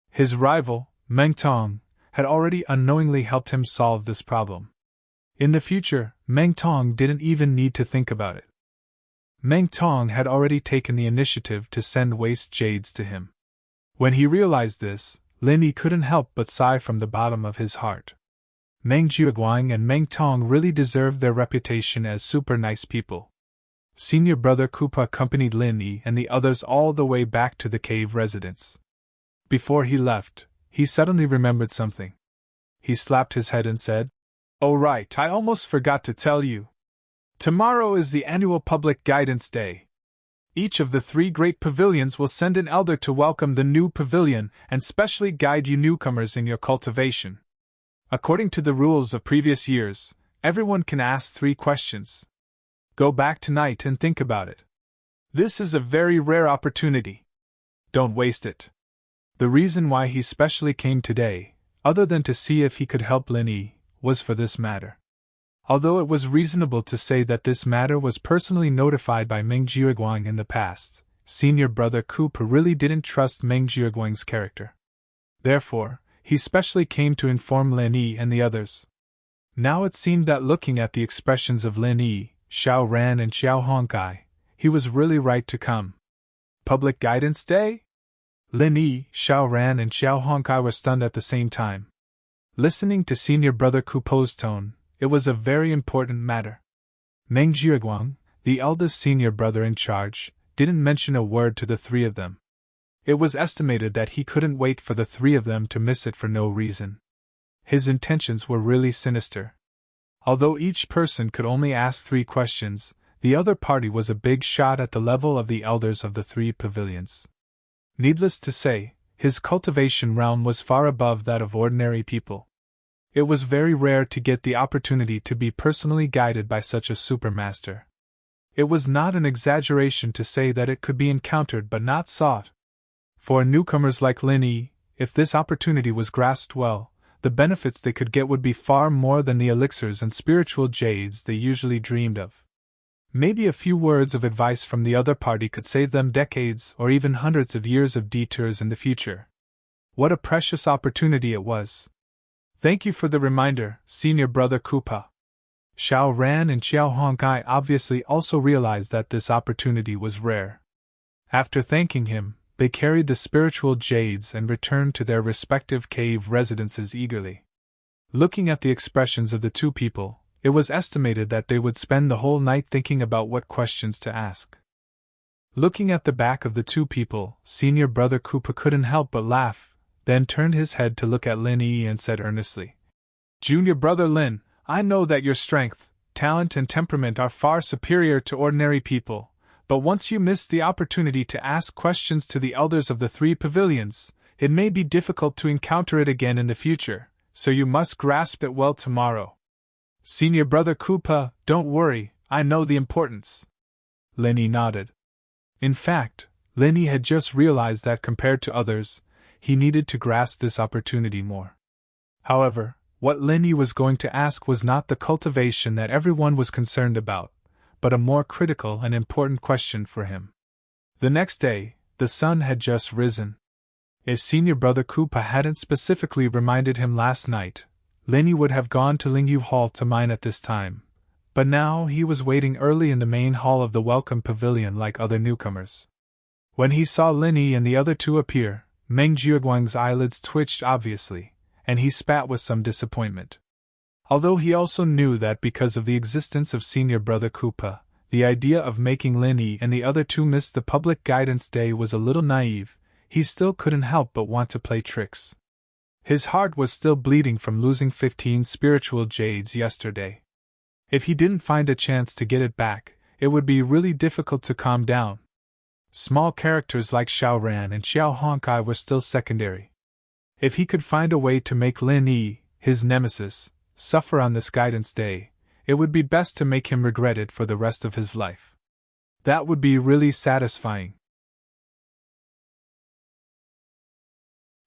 His rival, Meng Tong, had already unknowingly helped him solve this problem. In the future, Meng Tong didn't even need to think about it. Meng Tong had already taken the initiative to send waste jades to him. When he realized this, Linny couldn't help but sigh from the bottom of his heart. Meng Jiuguang and Meng Tong really deserved their reputation as super nice people. Senior brother Koopa accompanied Linny and the others all the way back to the cave residence. Before he left, he suddenly remembered something. He slapped his head and said, "Oh right, I almost forgot to tell you. Tomorrow is the annual Public Guidance Day. Each of the 3 great pavilions will send an elder to welcome the new pavilion and specially guide you newcomers in your cultivation. According to the rules of previous years, everyone can ask 3 questions. Go back tonight and think about it. This is a very rare opportunity. Don't waste it." The reason why he specially came today, other than to see if he could help Lin Yi, was for this matter. Although it was reasonable to say that this matter was personally notified by Meng Jiuguang in the past, senior brother Cooper really didn't trust Meng Jiuguang's character. Therefore, he specially came to inform Lin Yi and the others. Now it seemed that looking at the expressions of Lin Yi, Xiao Ran and Xiao Hongkai, he was really right to come. Public Guidance Day? Lin Yi, Xiao Ran and Xiao Hongkai were stunned at the same time. Listening to senior brother Kupo's tone, it was a very important matter. Meng Jiuguang, the eldest senior brother in charge, didn't mention a word to the three of them. It was estimated that he couldn't wait for the three of them to miss it for no reason. His intentions were really sinister. Although each person could only ask 3 questions, the other party was a big shot at the level of the elders of the 3 pavilions. Needless to say, his cultivation realm was far above that of ordinary people. It was very rare to get the opportunity to be personally guided by such a supermaster. It was not an exaggeration to say that it could be encountered but not sought. For newcomers like Lin Yi, if this opportunity was grasped well, the benefits they could get would be far more than the elixirs and spiritual jades they usually dreamed of. Maybe a few words of advice from the other party could save them decades or even hundreds of years of detours in the future. What a precious opportunity it was. Thank you for the reminder, senior brother Kupa. Xiao Ran and Xiao Hongkai obviously also realized that this opportunity was rare. After thanking him, they carried the spiritual jades and returned to their respective cave residences eagerly. Looking at the expressions of the 2 people, it was estimated that they would spend the whole night thinking about what questions to ask. Looking at the back of the 2 people, senior brother Kupa couldn't help but laugh, then turned his head to look at Lin Yi and said earnestly, "Junior brother Lin, I know that your strength, talent and temperament are far superior to ordinary people, but once you miss the opportunity to ask questions to the elders of the 3 pavilions, it may be difficult to encounter it again in the future, so you must grasp it well tomorrow." "Senior brother Kupa, don't worry, I know the importance." Lin Yi nodded. In fact, Lin Yi had just realized that compared to others, he needed to grasp this opportunity more. However, what Lin Yi was going to ask was not the cultivation that everyone was concerned about, but a more critical and important question for him. The next day, the sun had just risen. If senior brother Kupa hadn't specifically reminded him last night, Lin Yi would have gone to Lingyu Hall to mine at this time, but now he was waiting early in the main hall of the Welcome Pavilion like other newcomers. When he saw Lin Yi and the other 2 appear, Meng Jiuguang's eyelids twitched obviously, and he spat with some disappointment. Although he also knew that because of the existence of senior brother Kupa, the idea of making Lin Yi and the other 2 miss the public guidance day was a little naive, he still couldn't help but want to play tricks. His heart was still bleeding from losing 15 spiritual jades yesterday. If he didn't find a chance to get it back, it would be really difficult to calm down. Small characters like Xiao Ran and Xiao Hongkai were still secondary. If he could find a way to make Lin Yi, his nemesis, suffer on this guidance day, it would be best to make him regret it for the rest of his life. That would be really satisfying.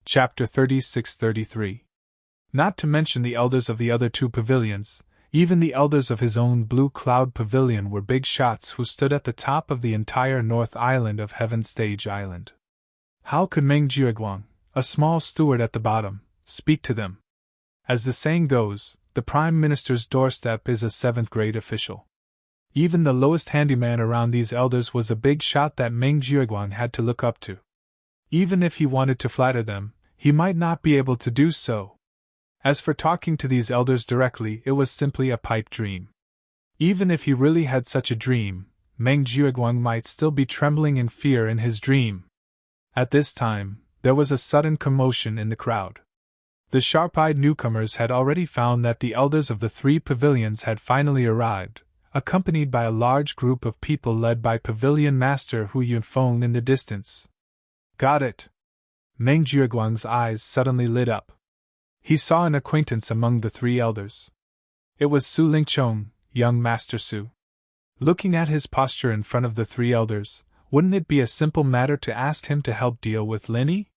Chapter 36-33. Not to mention the elders of the other 2 pavilions, even the elders of his own Blue Cloud Pavilion were big shots who stood at the top of the entire North Island of Heaven Stage Island. How could Meng Jiuguang, a small steward at the bottom, speak to them? As the saying goes, the Prime Minister's doorstep is a 7th-grade official. Even the lowest handyman around these elders was a big shot that Meng Jiuguang had to look up to. Even if he wanted to flatter them, he might not be able to do so. As for talking to these elders directly, it was simply a pipe dream. Even if he really had such a dream, Meng Jiuguang might still be trembling in fear in his dream. At this time, there was a sudden commotion in the crowd. The sharp-eyed newcomers had already found that the elders of the 3 pavilions had finally arrived, accompanied by a large group of people led by Pavilion Master Hu Yunfeng in the distance. Got it! Meng Jiuguang's eyes suddenly lit up. He saw an acquaintance among the 3 elders. It was Su Lingchong, young Master Su. Looking at his posture in front of the 3 elders, wouldn't it be a simple matter to ask him to help deal with Lin Yi?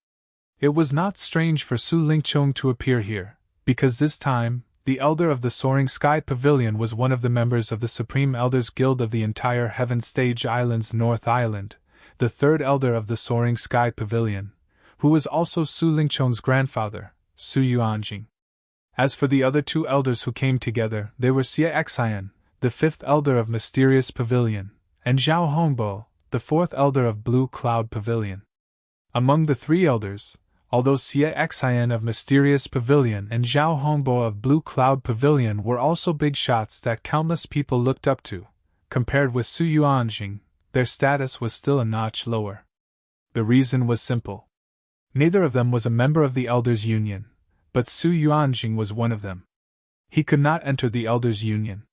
It was not strange for Su Lingchong to appear here, because this time, the Elder of the Soaring Sky Pavilion was one of the members of the Supreme Elders Guild of the entire Heaven Stage Island's North Island, the third Elder of the Soaring Sky Pavilion, who was also Su Lingchong's grandfather, Su Yuanjing. As for the other two elders who came together, they were Xie Xian, the fifth Elder of Mysterious Pavilion, and Zhao Hongbo, the fourth Elder of Blue Cloud Pavilion. Among the three elders, although Xie Xian of Mysterious Pavilion and Zhao Hongbo of Blue Cloud Pavilion were also big shots that countless people looked up to, compared with Su Yuanjing, their status was still a notch lower. The reason was simple. Neither of them was a member of the Elders' Union, but Su Yuanjing was one of them. He could not enter the Elders' Union.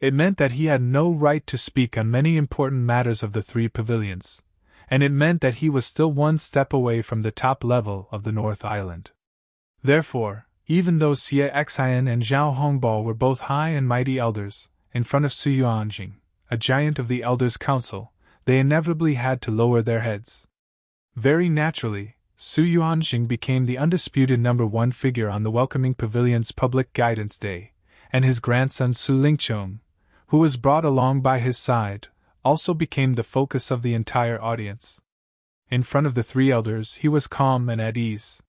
It meant that he had no right to speak on many important matters of the three pavilions, and it meant that he was still one step away from the top level of the North Island. Therefore, even though Xie Xian and Zhao Hongbo were both high and mighty elders, in front of Su Yuanjing, a giant of the Elders' Council, they inevitably had to lower their heads. Very naturally, Su Yuanjing became the undisputed number one figure on the Welcoming Pavilion's Public Guidance Day, and his grandson Su Lingchong, who was brought along by his side, also became the focus of the entire audience. In front of the three elders he was calm and at ease.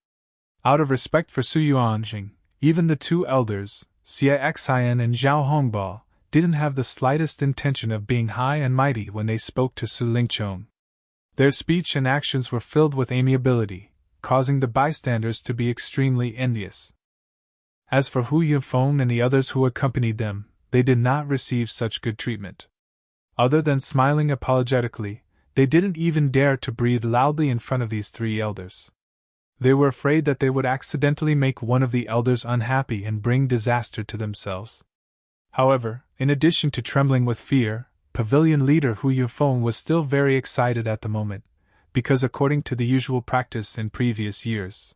Out of respect for Su Yuanjing, even the two elders, Xie Xian and Zhao Hongbo, didn't have the slightest intention of being high and mighty when they spoke to Su Lingchong. Their speech and actions were filled with amiability, causing the bystanders to be extremely envious. As for Hu Yunfeng and the others who accompanied them, they did not receive such good treatment. Other than smiling apologetically, they didn't even dare to breathe loudly in front of these three elders. They were afraid that they would accidentally make one of the elders unhappy and bring disaster to themselves. However, in addition to trembling with fear, Pavilion leader Hu Yunfeng was still very excited at the moment, because according to the usual practice in previous years,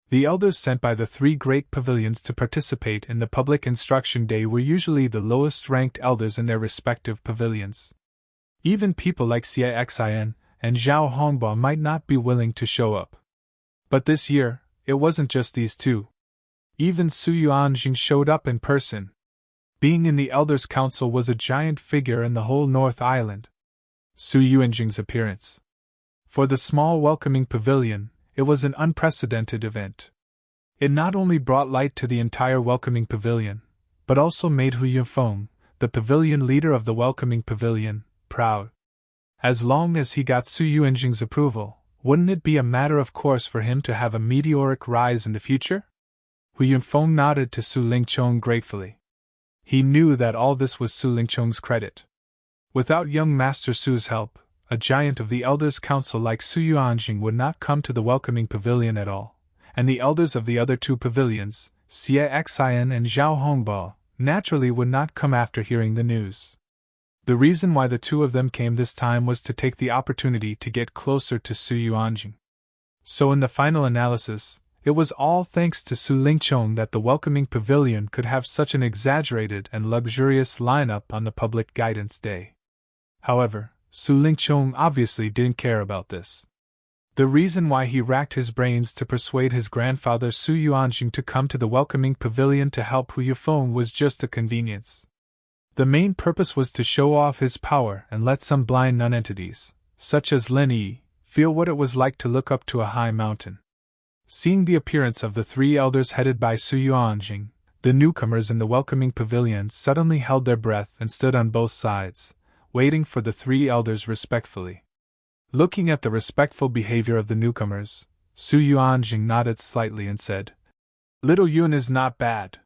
the elders sent by the three great pavilions to participate in the public instruction day were usually the lowest-ranked elders in their respective pavilions. Even people like Xie Xian and Zhao Hongbo might not be willing to show up. But this year, it wasn't just these two. Even Su Yuanjing showed up in person. Being in the Elders' Council was a giant figure in the whole North Island. Su Yuanjing's appearance. For the small welcoming pavilion, it was an unprecedented event. It not only brought light to the entire welcoming pavilion, but also made Hu Yunfeng, the pavilion leader of the welcoming pavilion, proud. As long as he got Su Yuanjing's approval, wouldn't it be a matter of course for him to have a meteoric rise in the future? Hu Yunfeng nodded to Su Lingchong gratefully. He knew that all this was Su Lingchong's credit. Without young Master Su's help, a giant of the Elders' Council like Su Yuanjing would not come to the welcoming pavilion at all, and the elders of the other two pavilions, Xie Xian and Zhao Hongbo, naturally would not come after hearing the news. The reason why the two of them came this time was to take the opportunity to get closer to Su Yuanjing. So in the final analysis, it was all thanks to Su Lingchong that the welcoming pavilion could have such an exaggerated and luxurious lineup on the public guidance day. However, Su Lingchong obviously didn't care about this. The reason why he racked his brains to persuade his grandfather Su Yuanjing to come to the welcoming pavilion to help Hu Yunfeng was just a convenience. The main purpose was to show off his power and let some blind nonentities, such as Lin Yi, feel what it was like to look up to a high mountain. Seeing the appearance of the three elders headed by Su Yuanjing, the newcomers in the welcoming pavilion suddenly held their breath and stood on both sides, waiting for the three elders respectfully. Looking at the respectful behavior of the newcomers, Su Yuanjing nodded slightly and said, "Little Yun is not bad."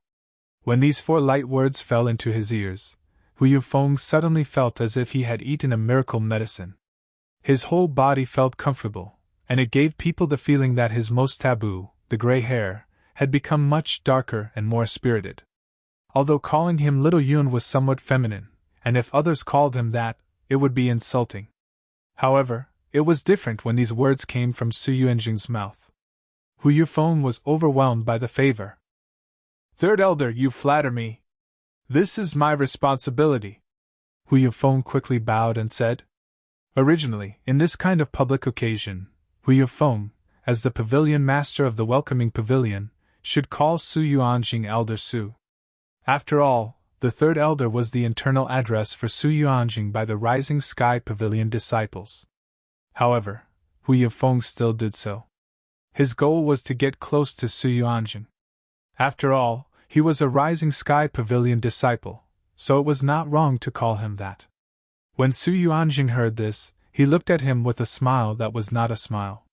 When these four light words fell into his ears, Hu Yunfeng suddenly felt as if he had eaten a miracle medicine. His whole body felt comfortable, and it gave people the feeling that his most taboo, the gray hair, had become much darker and more spirited. Although calling him Little Yun was somewhat feminine, and if others called him that, it would be insulting. However, it was different when these words came from Su Yuanjing's mouth. Hu Yunfeng was overwhelmed by the favor. "Third elder, you flatter me. This is my responsibility." Hu Yunfeng quickly bowed and said. Originally, in this kind of public occasion, Hu Yunfeng, as the pavilion master of the welcoming pavilion, should call Su Yuanjing Elder Su. After all, the third elder was the internal address for Su Yuanjing by the Rising Sky Pavilion disciples. However, Hu Yifeng still did so. His goal was to get close to Su Yuanjing. After all, he was a Rising Sky Pavilion disciple, so it was not wrong to call him that. When Su Yuanjing heard this, he looked at him with a smile that was not a smile.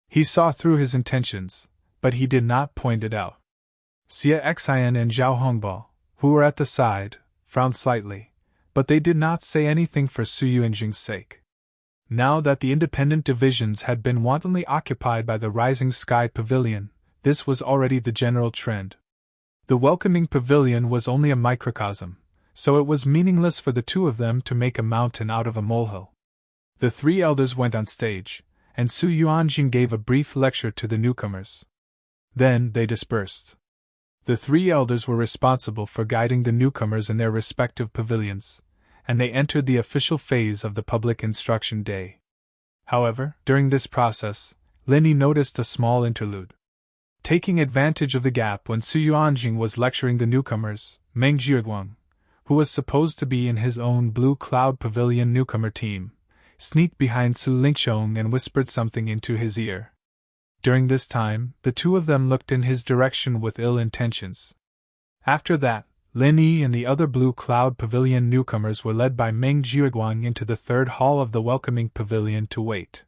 He saw through his intentions, but he did not point it out. Xie Xian and Zhao Hongbo, who were at the side, frowned slightly, but they did not say anything for Su Yuanjing's sake. Now that the independent divisions had been wantonly occupied by the Rising Sky Pavilion, this was already the general trend. The welcoming pavilion was only a microcosm, so it was meaningless for the two of them to make a mountain out of a molehill. The three elders went on stage, and Su Yuanjing gave a brief lecture to the newcomers. Then they dispersed. The three elders were responsible for guiding the newcomers in their respective pavilions, and they entered the official phase of the public instruction day. However, during this process, Linny noticed a small interlude. Taking advantage of the gap when Su Yuanjing was lecturing the newcomers, Meng Jiuguang, who was supposed to be in his own Blue Cloud Pavilion newcomer team, sneaked behind Su Lingqiong and whispered something into his ear. During this time, the two of them looked in his direction with ill intentions. After that, Lin Yi and the other Blue Cloud Pavilion newcomers were led by Meng Jiuguang into the third hall of the welcoming pavilion to wait.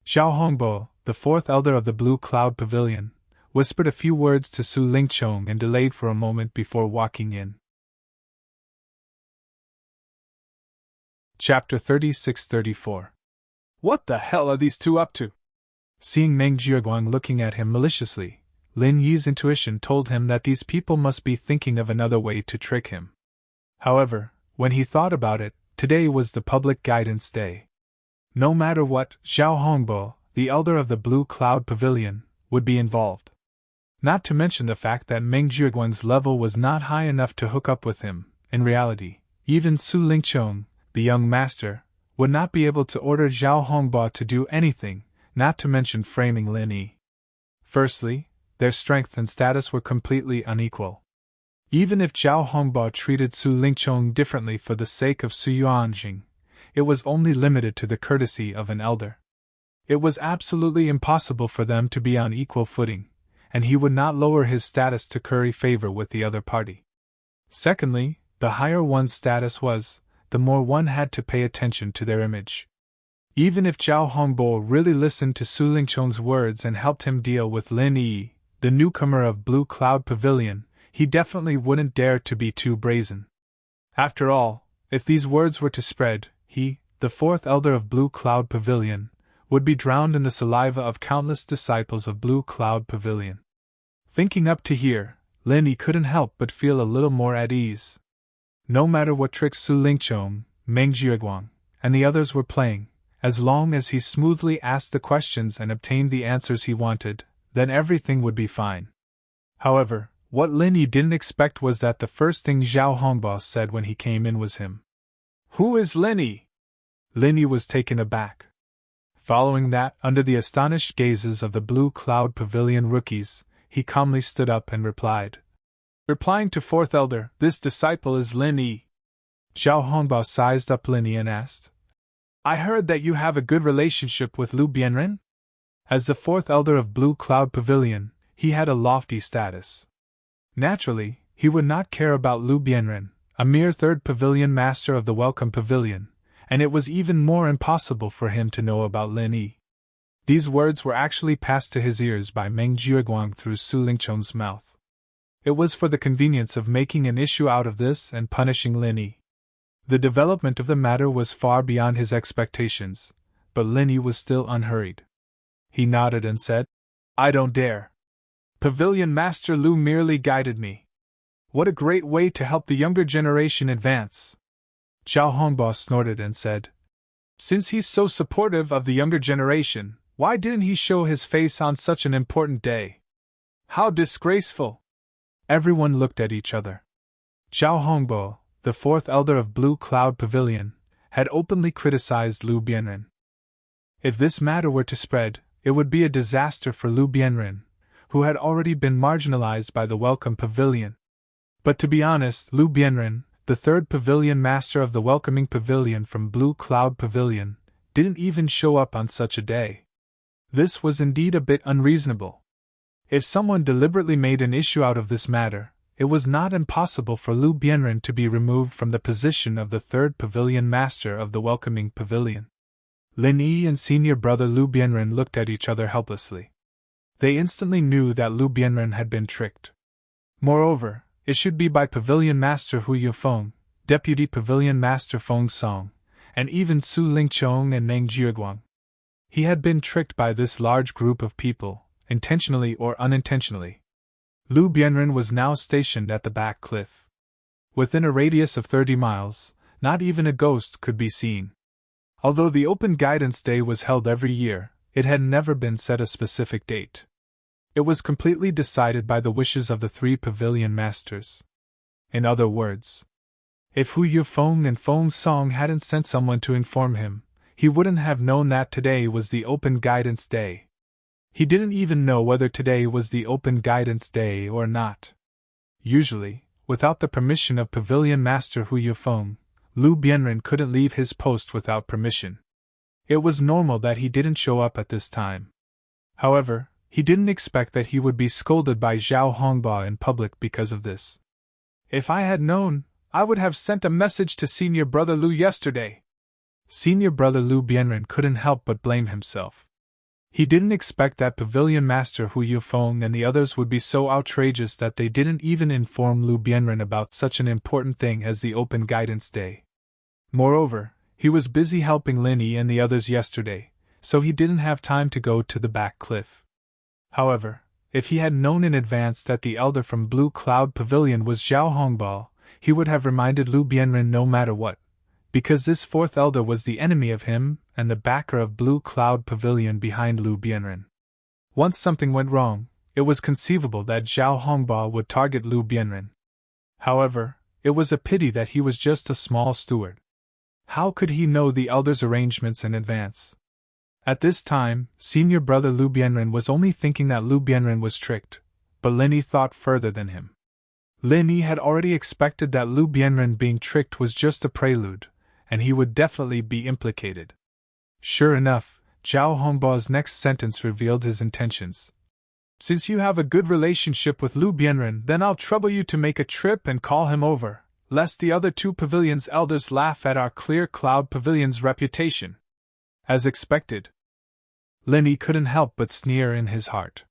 Zhao Hongbo, the fourth elder of the Blue Cloud Pavilion, whispered a few words to Su Lingqiong and delayed for a moment before walking in. Chapter 36-34. What the hell are these two up to? Seeing Meng Jiuguang looking at him maliciously, Lin Yi's intuition told him that these people must be thinking of another way to trick him. However, when he thought about it, today was the public guidance day. No matter what, Zhao Hongbo, the elder of the Blue Cloud Pavilion, would be involved. Not to mention the fact that Meng Jiuguang's level was not high enough to hook up with him. In reality, even Su Lingqiong, the young master, would not be able to order Zhao Hongbo to do anything, not to mention framing Lin Yi. Firstly, their strength and status were completely unequal. Even if Zhao Hongbo treated Su Lingqiong differently for the sake of Su Yuanjing, it was only limited to the courtesy of an elder. It was absolutely impossible for them to be on equal footing, and he would not lower his status to curry favor with the other party. Secondly, the higher one's status was, the more one had to pay attention to their image. Even if Zhao Hongbo really listened to Su Lingqiong's words and helped him deal with Lin Yi, the newcomer of Blue Cloud Pavilion, he definitely wouldn't dare to be too brazen. After all, if these words were to spread, he, the fourth elder of Blue Cloud Pavilion, would be drowned in the saliva of countless disciples of Blue Cloud Pavilion. Thinking up to here, Lin Yi couldn't help but feel a little more at ease. No matter what tricks Su Lingqiong, Meng Jiuguang, and the others were playing, as long as he smoothly asked the questions and obtained the answers he wanted, then everything would be fine. However, what Lin Yi didn't expect was that the first thing Zhao Hongbo said when he came in was him. "Who is Lin Yi?" Lin Yi was taken aback. Following that, under the astonished gazes of the Blue Cloud Pavilion rookies, he calmly stood up and replied. Replying to fourth elder, "This disciple is Lin Yi." Zhao Hongbo sized up Lin Yi and asked, "I heard that you have a good relationship with Lu Bianren?" As the fourth elder of Blue Cloud Pavilion, he had a lofty status. Naturally, he would not care about Lu Bianren, a mere third pavilion master of the Welcome Pavilion, and it was even more impossible for him to know about Lin Yi. These words were actually passed to his ears by Meng Jiuguang through Su Lingqiong's mouth. It was for the convenience of making an issue out of this and punishing Lin Yi. The development of the matter was far beyond his expectations, but Lin Yi was still unhurried. He nodded and said, "I don't dare. Pavilion Master Lu merely guided me. What a great way to help the younger generation advance." Zhao Hongbo snorted and said, "Since he's so supportive of the younger generation, why didn't he show his face on such an important day? How disgraceful!" Everyone looked at each other. Zhao Hongbo, the fourth elder of Blue Cloud Pavilion, had openly criticized Lu Bianren. If this matter were to spread, it would be a disaster for Lu Bianren, who had already been marginalized by the Welcome Pavilion. But to be honest, Lu Bianren, the third pavilion master of the Welcoming Pavilion from Blue Cloud Pavilion, didn't even show up on such a day. This was indeed a bit unreasonable. If someone deliberately made an issue out of this matter, it was not impossible for Lu Bianren to be removed from the position of the third pavilion master of the Welcoming Pavilion. Lin Yi and senior brother Lu Bianren looked at each other helplessly. They instantly knew that Lu Bianren had been tricked. Moreover, it should be by Pavilion Master Hu Yufeng, Deputy Pavilion Master Feng Song, and even Su Lingchong and Meng Jiuguang. He had been tricked by this large group of people, intentionally or unintentionally. Lu Bianren was now stationed at the back cliff. Within a radius of 30 miles, not even a ghost could be seen. Although the Open Guidance Day was held every year, it had never been set a specific date. It was completely decided by the wishes of the three pavilion masters. In other words, if Hu Yufeng and Feng Song hadn't sent someone to inform him, he wouldn't have known that today was the Open Guidance Day. He didn't even know whether today was the Open Guidance Day or not. Usually, without the permission of Pavilion Master Hu Yufeng, Lu Bianren couldn't leave his post without permission. It was normal that he didn't show up at this time. However, he didn't expect that he would be scolded by Zhao Hongba in public because of this. If I had known, I would have sent a message to senior brother Lu yesterday. Senior brother Lu Bianren couldn't help but blame himself. He didn't expect that Pavilion Master Hu Yufeng and the others would be so outrageous that they didn't even inform Lu Bianren about such an important thing as the Open Guidance Day. Moreover, he was busy helping Lin Yi and the others yesterday, so he didn't have time to go to the back cliff. However, if he had known in advance that the elder from Blue Cloud Pavilion was Zhao Hongbao, he would have reminded Lu Bianren no matter what, because this fourth elder was the enemy of him and the backer of Blue Cloud Pavilion behind Lu Bianren. Once something went wrong, it was conceivable that Zhao Hongbao would target Lu Bianren. However, it was a pity that he was just a small steward. How could he know the elder's arrangements in advance? At this time, senior brother Lu Bianren was only thinking that Lu Bianren was tricked, but Lin Yi thought further than him. Lin Yi had already expected that Lu Bianren being tricked was just a prelude, and he would definitely be implicated. Sure enough, Zhao Hongbao's next sentence revealed his intentions. Since you have a good relationship with Lu Bianren, then I'll trouble you to make a trip and call him over, lest the other two pavilions' elders laugh at our Clear Cloud Pavilion's reputation. As expected, Lin Yi couldn't help but sneer in his heart.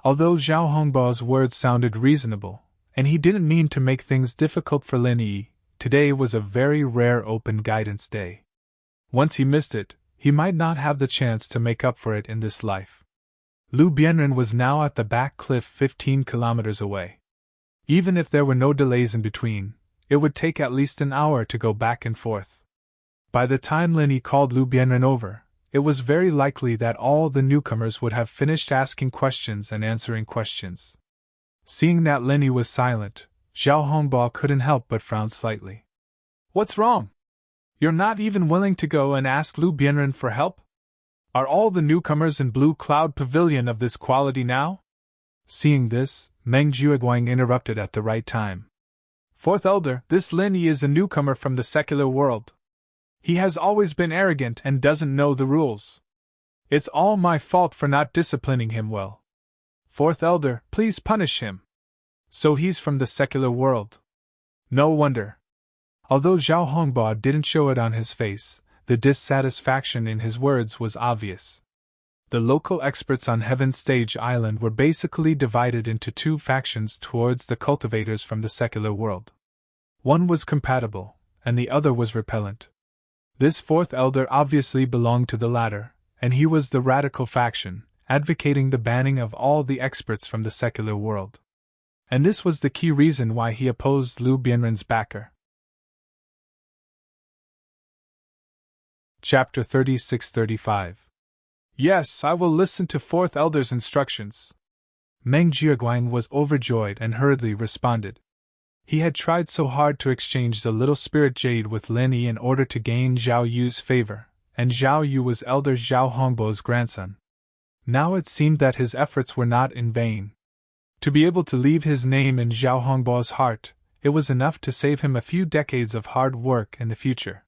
Although Zhao Hongbao's words sounded reasonable, and he didn't mean to make things difficult for Lin Yi, today was a very rare Open Guidance Day. Once he missed it, he might not have the chance to make up for it in this life. Lu Bianren was now at the back cliff 15 kilometers away. Even if there were no delays in between, it would take at least an hour to go back and forth. By the time Lin Yi called Lu Bianren over, it was very likely that all the newcomers would have finished asking questions and answering questions. Seeing that Lin Yi was silent, Zhao Hongbao couldn't help but frown slightly. What's wrong? You're not even willing to go and ask Lu Bianren for help? Are all the newcomers in Blue Cloud Pavilion of this quality now? Seeing this, Meng Jiuguang interrupted at the right time. Fourth elder, this Lin Yi is a newcomer from the secular world. He has always been arrogant and doesn't know the rules. It's all my fault for not disciplining him well. Fourth elder, please punish him. So he's from the secular world. No wonder. Although Zhao Hongbao didn't show it on his face, the dissatisfaction in his words was obvious. The local experts on Heaven's Stage Island were basically divided into two factions towards the cultivators from the secular world. One was compatible, and the other was repellent. This fourth elder obviously belonged to the latter, and he was the radical faction, advocating the banning of all the experts from the secular world. And this was the key reason why he opposed Lu Bianren's backer. Chapter 36-35. Yes, I will listen to fourth elder's instructions. Meng Jiuguang was overjoyed and hurriedly responded. He had tried so hard to exchange the little spirit jade with Lin Yi in order to gain Zhao Yu's favor, and Zhao Yu was elder Zhao Hongbao's grandson. Now it seemed that his efforts were not in vain. To be able to leave his name in Zhao Hongbao's heart, it was enough to save him a few decades of hard work in the future.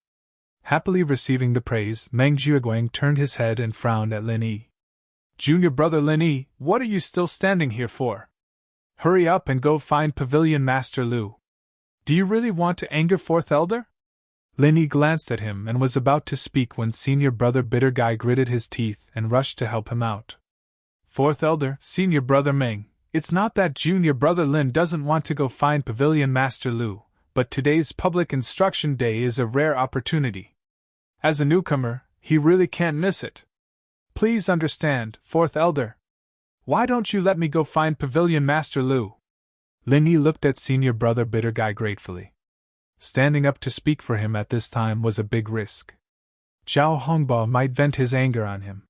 Happily receiving the praise, Meng Jiuguang turned his head and frowned at Lin Yi. Junior brother Lin Yi, what are you still standing here for? Hurry up and go find Pavilion Master Lu. Do you really want to anger Fourth Elder? Lin Yi glanced at him and was about to speak when senior brother Bitter Guy gritted his teeth and rushed to help him out. Fourth Elder, senior brother Meng, it's not that junior brother Lin doesn't want to go find Pavilion Master Lu, but today's public instruction day is a rare opportunity. As a newcomer, he really can't miss it. Please understand, Fourth Elder. Why don't you let me go find Pavilion Master Lu? Lin Yi looked at senior brother Bitter Guy gratefully. Standing up to speak for him at this time was a big risk. Zhao Hongbao might vent his anger on him.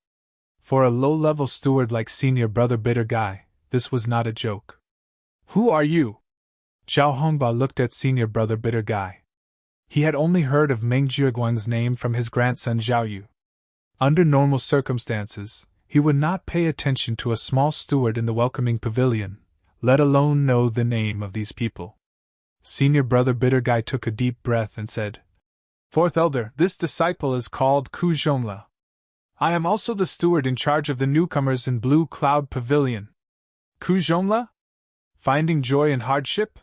For a low-level steward like senior brother Bitter Guy, this was not a joke. Who are you? Zhao Hongbao looked at senior brother Bitter Guy. He had only heard of Meng Jiuguang's name from his grandson Zhao Yu. Under normal circumstances, he would not pay attention to a small steward in the welcoming pavilion, let alone know the name of these people. Senior brother Bitter Guy took a deep breath and said, Fourth Elder, this disciple is called Ku Zhongla. I am also the steward in charge of the newcomers in Blue Cloud Pavilion. Ku Zhongla? Finding joy in hardship?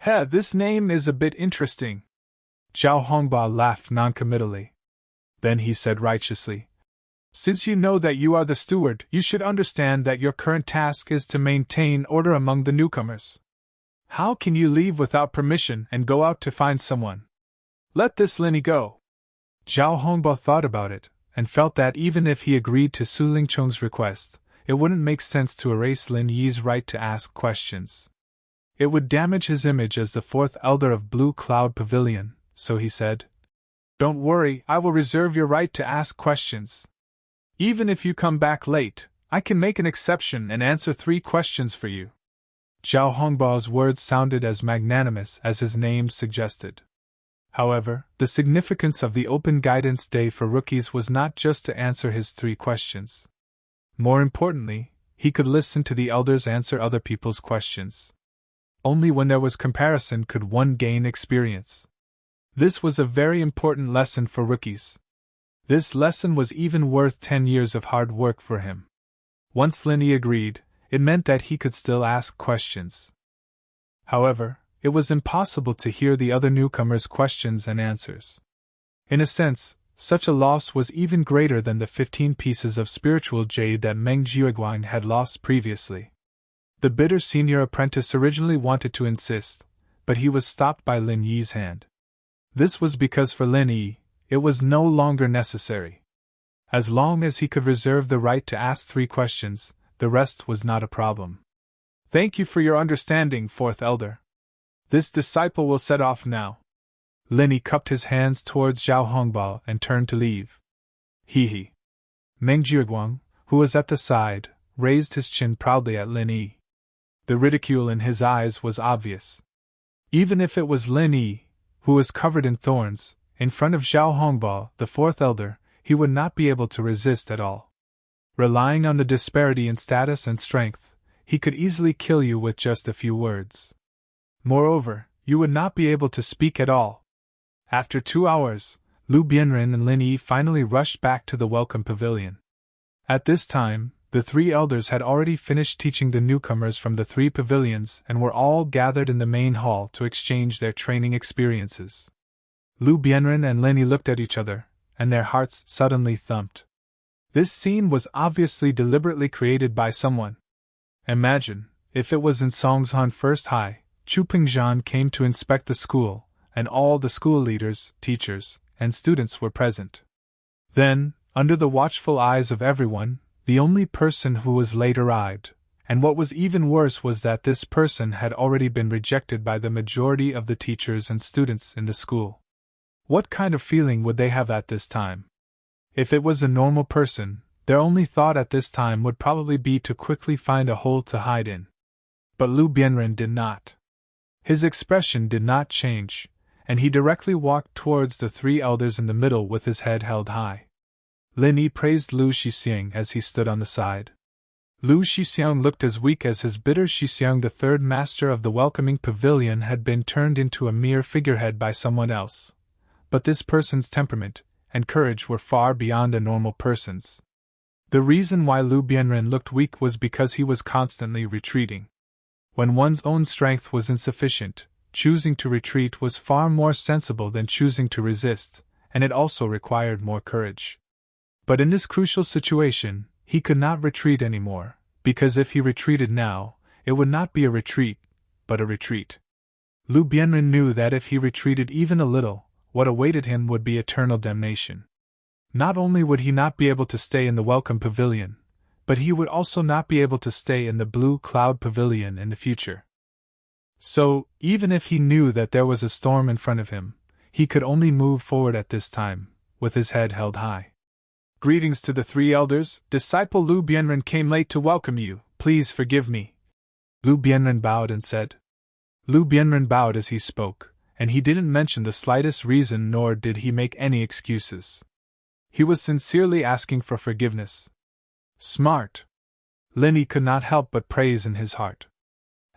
This name is a bit interesting. Zhao Hongbao laughed noncommittally. Then he said righteously, Since you know that you are the steward, you should understand that your current task is to maintain order among the newcomers. How can you leave without permission and go out to find someone? Let this Lin Yi go. Zhao Hongbao thought about it, and felt that even if he agreed to Su Lingchong's request, it wouldn't make sense to erase Lin Yi's right to ask questions. It would damage his image as the fourth elder of Blue Cloud Pavilion, so he said, Don't worry, I will reserve your right to ask questions. Even if you come back late, I can make an exception and answer 3 questions for you. Zhao Hongbao's words sounded as magnanimous as his name suggested. However, the significance of the Open Guidance Day for rookies was not just to answer his 3 questions. More importantly, he could listen to the elders answer other people's questions. Only when there was comparison could one gain experience. This was a very important lesson for rookies. This lesson was even worth 10 years of hard work for him. Once Lin Yi agreed, it meant that he could still ask questions. However, it was impossible to hear the other newcomers' questions and answers. In a sense, such a loss was even greater than the 15 pieces of spiritual jade that Meng Jiuguang had lost previously. The bitter senior apprentice originally wanted to insist, but he was stopped by Lin Yi's hand. This was because for Lin Yi, it was no longer necessary. As long as he could reserve the right to ask 3 questions, the rest was not a problem. Thank you for your understanding, Fourth Elder. This disciple will set off now. Lin Yi cupped his hands towards Zhao Hongbao and turned to leave. He. Meng Jiuguang, who was at the side, raised his chin proudly at Lin Yi. The ridicule in his eyes was obvious. Even if it was Lin Yi, who was covered in thorns, in front of Zhao Hongbao, the fourth elder, he would not be able to resist at all. Relying on the disparity in status and strength, he could easily kill you with just a few words. Moreover, you would not be able to speak at all. After 2 hours, Lu Bianren and Lin Yi finally rushed back to the welcome pavilion. At this time, the 3 elders had already finished teaching the newcomers from the 3 pavilions and were all gathered in the main hall to exchange their training experiences. Lu Bianren and Lin Yi looked at each other, and their hearts suddenly thumped. This scene was obviously deliberately created by someone. Imagine, if it was in Songzhan First High, Chu Pingzhan came to inspect the school, and all the school leaders, teachers, and students were present. Then, under the watchful eyes of everyone, the only person who was late arrived, and what was even worse was that this person had already been rejected by the majority of the teachers and students in the school. What kind of feeling would they have at this time? If it was a normal person, their only thought at this time would probably be to quickly find a hole to hide in. But Lu Bianren did not. His expression did not change, and he directly walked towards the 3 elders in the middle with his head held high. Lin Yi praised Lu Shixiang as he stood on the side. Lu Shixiang looked as weak as his bitter. Shixiang, the third master of the welcoming pavilion, had been turned into a mere figurehead by someone else. But this person's temperament and courage were far beyond a normal person's. The reason why Lu Bianren looked weak was because he was constantly retreating. When one's own strength was insufficient, choosing to retreat was far more sensible than choosing to resist, and it also required more courage. But in this crucial situation, he could not retreat anymore, because if he retreated now, it would not be a retreat, but a retreat. Lu Bianren knew that if he retreated even a little, what awaited him would be eternal damnation. Not only would he not be able to stay in the welcome pavilion, but he would also not be able to stay in the blue cloud pavilion in the future. So, even if he knew that there was a storm in front of him, he could only move forward at this time, with his head held high. Greetings to the three elders. Disciple Lu Bianren came late to welcome you. Please forgive me. Lu Bianren bowed and said. Lu Bianren bowed as he spoke, and he didn't mention the slightest reason nor did he make any excuses. He was sincerely asking for forgiveness. Smart. Lin Yi could not help but praise in his heart.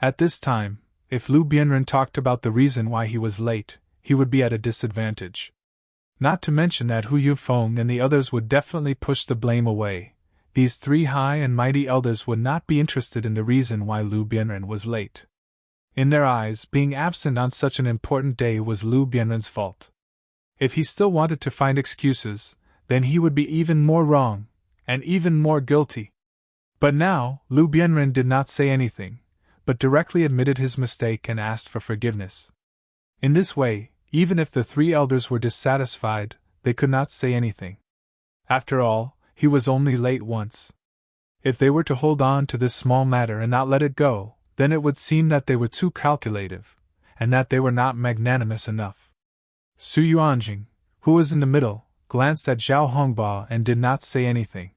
At this time, if Lu Bianren talked about the reason why he was late, he would be at a disadvantage. Not to mention that Hu Yufeng and the others would definitely push the blame away. These three high and mighty elders would not be interested in the reason why Lu Bianren was late. In their eyes, being absent on such an important day was Lu Bianren's fault. If he still wanted to find excuses, then he would be even more wrong, and even more guilty. But now, Lu Bianren did not say anything, but directly admitted his mistake and asked for forgiveness. In this way, even if the three elders were dissatisfied, they could not say anything. After all, he was only late once. If they were to hold on to this small matter and not let it go, then it would seem that they were too calculative, and that they were not magnanimous enough. Su Yuanjing, who was in the middle, glanced at Zhao Hongba and did not say anything.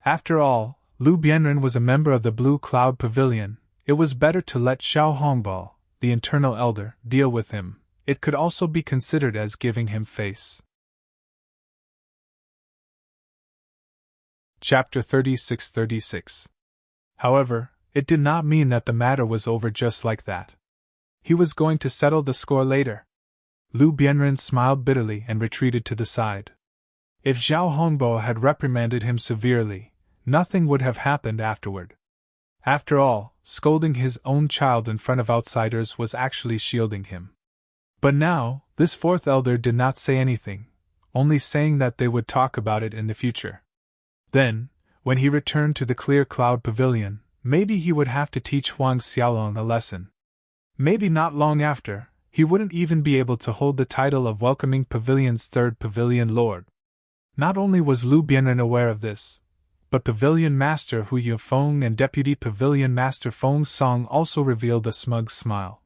After all, Lu Bianren was a member of the Blue Cloud Pavilion. It was better to let Zhao Hongba, the internal elder, deal with him. It could also be considered as giving him face. Chapter 36-36. However, it did not mean that the matter was over just like that. He was going to settle the score later. Lu Bianren smiled bitterly and retreated to the side. If Zhao Hongbo had reprimanded him severely, nothing would have happened afterward. After all, scolding his own child in front of outsiders was actually shielding him. But now, this fourth elder did not say anything, only saying that they would talk about it in the future. Then, when he returned to the Clear Cloud Pavilion, maybe he would have to teach Huang Xiaolong a lesson. Maybe not long after, he wouldn't even be able to hold the title of Welcoming Pavilion's third Pavilion Lord. Not only was Lu Bianren aware of this, but Pavilion Master Hu Yufeng and Deputy Pavilion Master Feng Song also revealed a smug smile.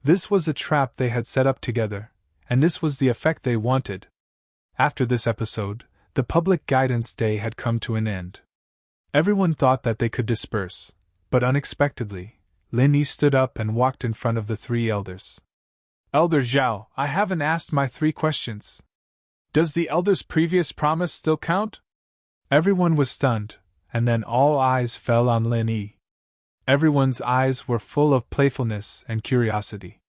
This was a trap they had set up together, and this was the effect they wanted. After this episode, the public guidance day had come to an end. Everyone thought that they could disperse, but unexpectedly, Lin Yi stood up and walked in front of the three elders. Elder Zhao, I haven't asked my 3 questions. Does the elder's previous promise still count? Everyone was stunned, and then all eyes fell on Lin Yi. Everyone's eyes were full of playfulness and curiosity.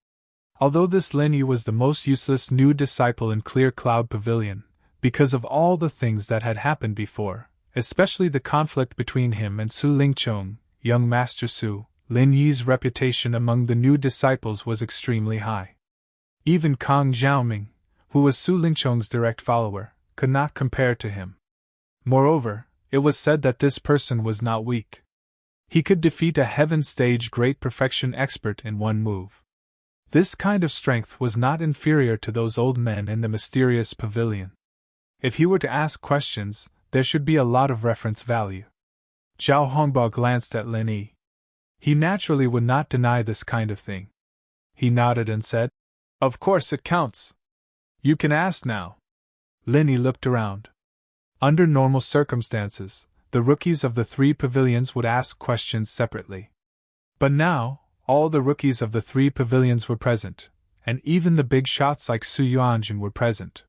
Although this Lin Yi was the most useless new disciple in Clear Cloud Pavilion, because of all the things that had happened before, especially the conflict between him and Su Lingchong, young Master Su, Lin Yi's reputation among the new disciples was extremely high. Even Kang Xiaoming, who was Su Lingchong's direct follower, could not compare to him. Moreover, it was said that this person was not weak. He could defeat a heaven-stage great perfection expert in one move. This kind of strength was not inferior to those old men in the mysterious pavilion. If he were to ask questions, there should be a lot of reference value. Zhao Hongba glanced at Lin Yi. He naturally would not deny this kind of thing. He nodded and said, Of course it counts. You can ask now. Lin Yi looked around. Under normal circumstances, the rookies of the 3 pavilions would ask questions separately. But now, all the rookies of the 3 pavilions were present, and even the big shots like Su Yuanjing were present.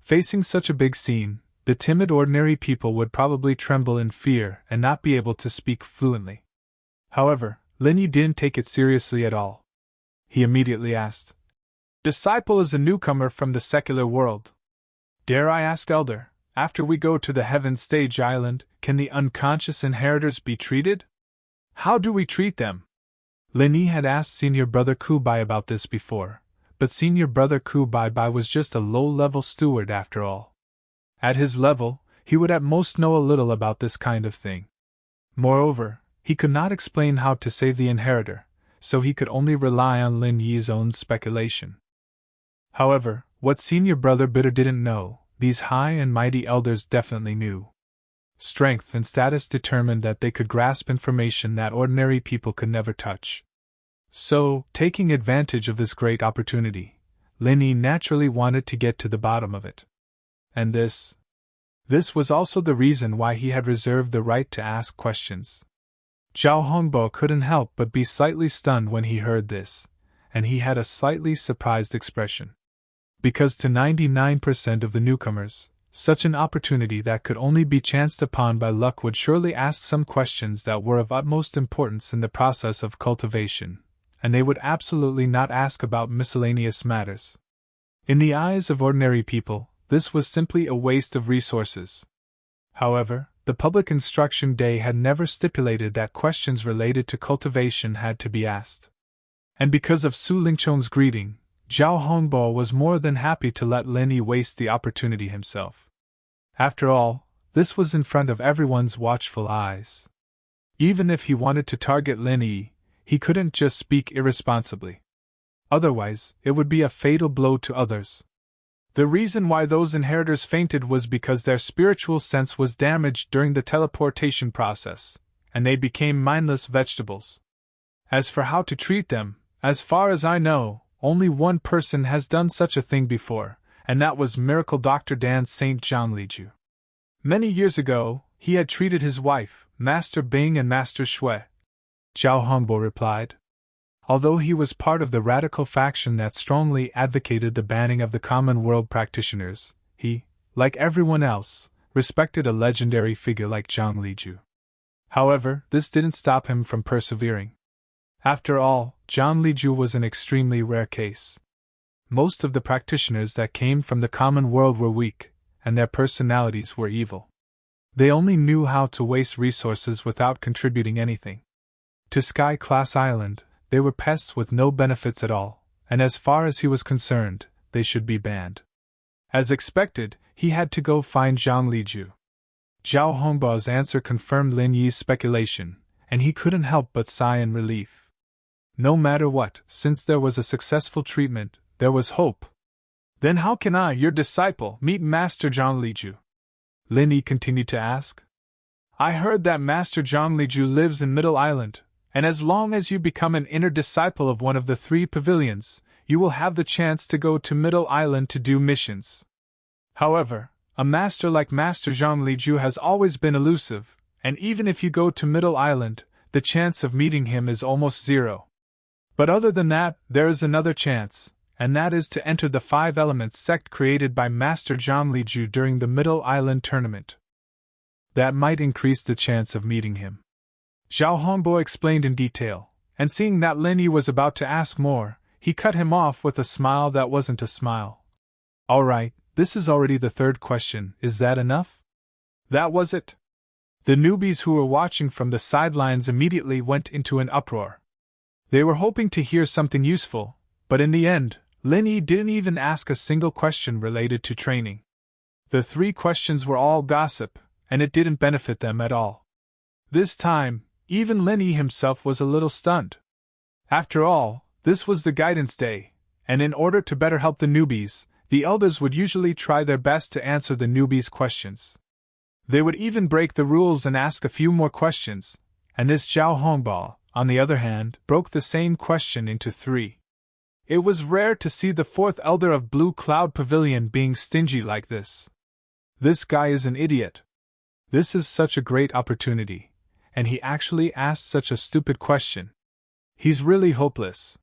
Facing such a big scene, the timid ordinary people would probably tremble in fear and not be able to speak fluently. However, Lin Yi didn't take it seriously at all. He immediately asked, "Disciple is a newcomer from the secular world. Dare I ask, Elder, after we go to the Heaven Stage Island, can the unconscious inheritors be treated? How do we treat them?" Lin Yi had asked Senior Brother Kubai about this before, but Senior Brother Kubai was just a low-level steward after all. At his level, he would at most know a little about this kind of thing. Moreover, he could not explain how to save the inheritor, so he could only rely on Lin Yi's own speculation. However, what Senior Brother Bitter didn't know, these high and mighty elders definitely knew. Strength and status determined that they could grasp information that ordinary people could never touch. So, taking advantage of this great opportunity, Lin Yi naturally wanted to get to the bottom of it. And this was also the reason why he had reserved the right to ask questions. Zhao Hongbo couldn't help but be slightly stunned when he heard this, and he had a slightly surprised expression. Because to 99% of the newcomers, such an opportunity that could only be chanced upon by luck would surely ask some questions that were of utmost importance in the process of cultivation, and they would absolutely not ask about miscellaneous matters. In the eyes of ordinary people, this was simply a waste of resources. However, the public instruction day had never stipulated that questions related to cultivation had to be asked. And because of Su Lingchong's greeting, Zhao Hongbo was more than happy to let Lin Yi waste the opportunity himself. After all, this was in front of everyone's watchful eyes. Even if he wanted to target Lin Yi, he couldn't just speak irresponsibly. Otherwise, it would be a fatal blow to others. The reason why those inheritors fainted was because their spiritual sense was damaged during the teleportation process, and they became mindless vegetables. As for how to treat them, as far as I know, only one person has done such a thing before, and that was Miracle Dr. Dan St. John Liju. Many years ago, he had treated his wife, Master Bing and Master Shui. Zhao Hongbo replied. Although he was part of the radical faction that strongly advocated the banning of the common world practitioners, he, like everyone else, respected a legendary figure like Zhang Liju. However, this didn't stop him from persevering. After all, Zhang Liju was an extremely rare case. Most of the practitioners that came from the common world were weak, and their personalities were evil. They only knew how to waste resources without contributing anything. To Sky Class Island, they were pests with no benefits at all, and as far as he was concerned, they should be banned. As expected, he had to go find Zhang Liju. Zhao Hongbao's answer confirmed Lin Yi's speculation, and he couldn't help but sigh in relief. No matter what, since there was a successful treatment, there was hope. Then how can I, your disciple, meet Master Zhang Liju? Lin Yi continued to ask. I heard that Master Zhang Liju lives in Middle Island, and as long as you become an inner disciple of one of the 3 pavilions, you will have the chance to go to Middle Island to do missions. However, a master like Master Zhang Liju has always been elusive, and even if you go to Middle Island, the chance of meeting him is almost 0. But other than that, there is another chance, and that is to enter the 5 Elements sect created by Master Zhang Liju during the Middle Island tournament. That might increase the chance of meeting him. Zhao Hongbo explained in detail, and seeing that Lin Yi was about to ask more, he cut him off with a smile that wasn't a smile. All right, this is already the 3rd question, is that enough? That was it. The newbies who were watching from the sidelines immediately went into an uproar. They were hoping to hear something useful, but in the end, Lin Yi didn't even ask a single question related to training. The 3 questions were all gossip, and it didn't benefit them at all. This time, even Lin Yi himself was a little stunned. After all, this was the guidance day, and in order to better help the newbies, the elders would usually try their best to answer the newbies' questions. They would even break the rules and ask a few more questions, and this Zhao Hongbo, on the other hand, broke the same question into 3. It was rare to see the 4th elder of Blue Cloud Pavilion being stingy like this. This guy is an idiot. This is such a great opportunity, and he actually asked such a stupid question. He's really hopeless.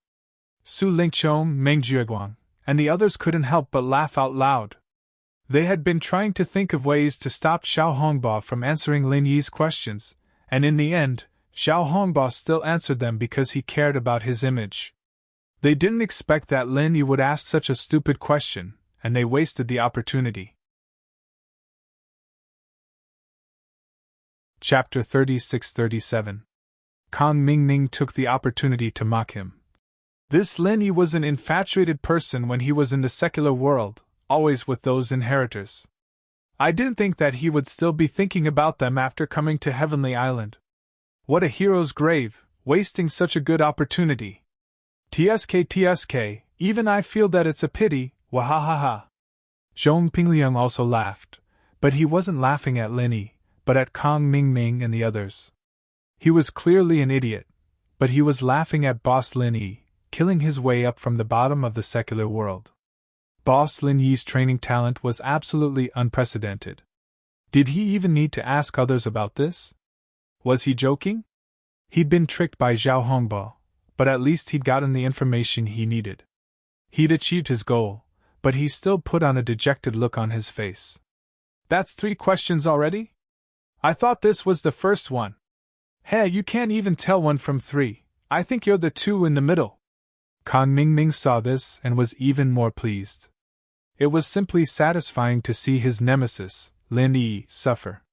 Su Lingchong, Meng Jueguang, and the others couldn't help but laugh out loud. They had been trying to think of ways to stop Xiao Hongbo from answering Lin Yi's questions, and in the end, Xiao Hongbo still answered them because he cared about his image. They didn't expect that Lin Yi would ask such a stupid question, and they wasted the opportunity. Chapter 36-37. Kang Mingning took the opportunity to mock him. This Lin Yi was an infatuated person when he was in the secular world, always with those inheritors. I didn't think that he would still be thinking about them after coming to Heavenly Island. What a hero's grave, wasting such a good opportunity. TSK, even I feel that it's a pity, wahahaha. Zhong Pingliang also laughed, but he wasn't laughing at Lin Yi, but at Kang Mingming and the others. He was clearly an idiot, but he was laughing at Boss Lin Yi, killing his way up from the bottom of the secular world. Boss Lin Yi's training talent was absolutely unprecedented. Did he even need to ask others about this? Was he joking? He'd been tricked by Xiao Hongbo, but at least he'd gotten the information he needed. He'd achieved his goal, but he still put on a dejected look on his face. That's 3 questions already? I thought this was the first one. Hey, you can't even tell 1 from 3. I think you're the 2 in the middle. Kang Mingming saw this and was even more pleased. It was simply satisfying to see his nemesis, Lin Yi, suffer.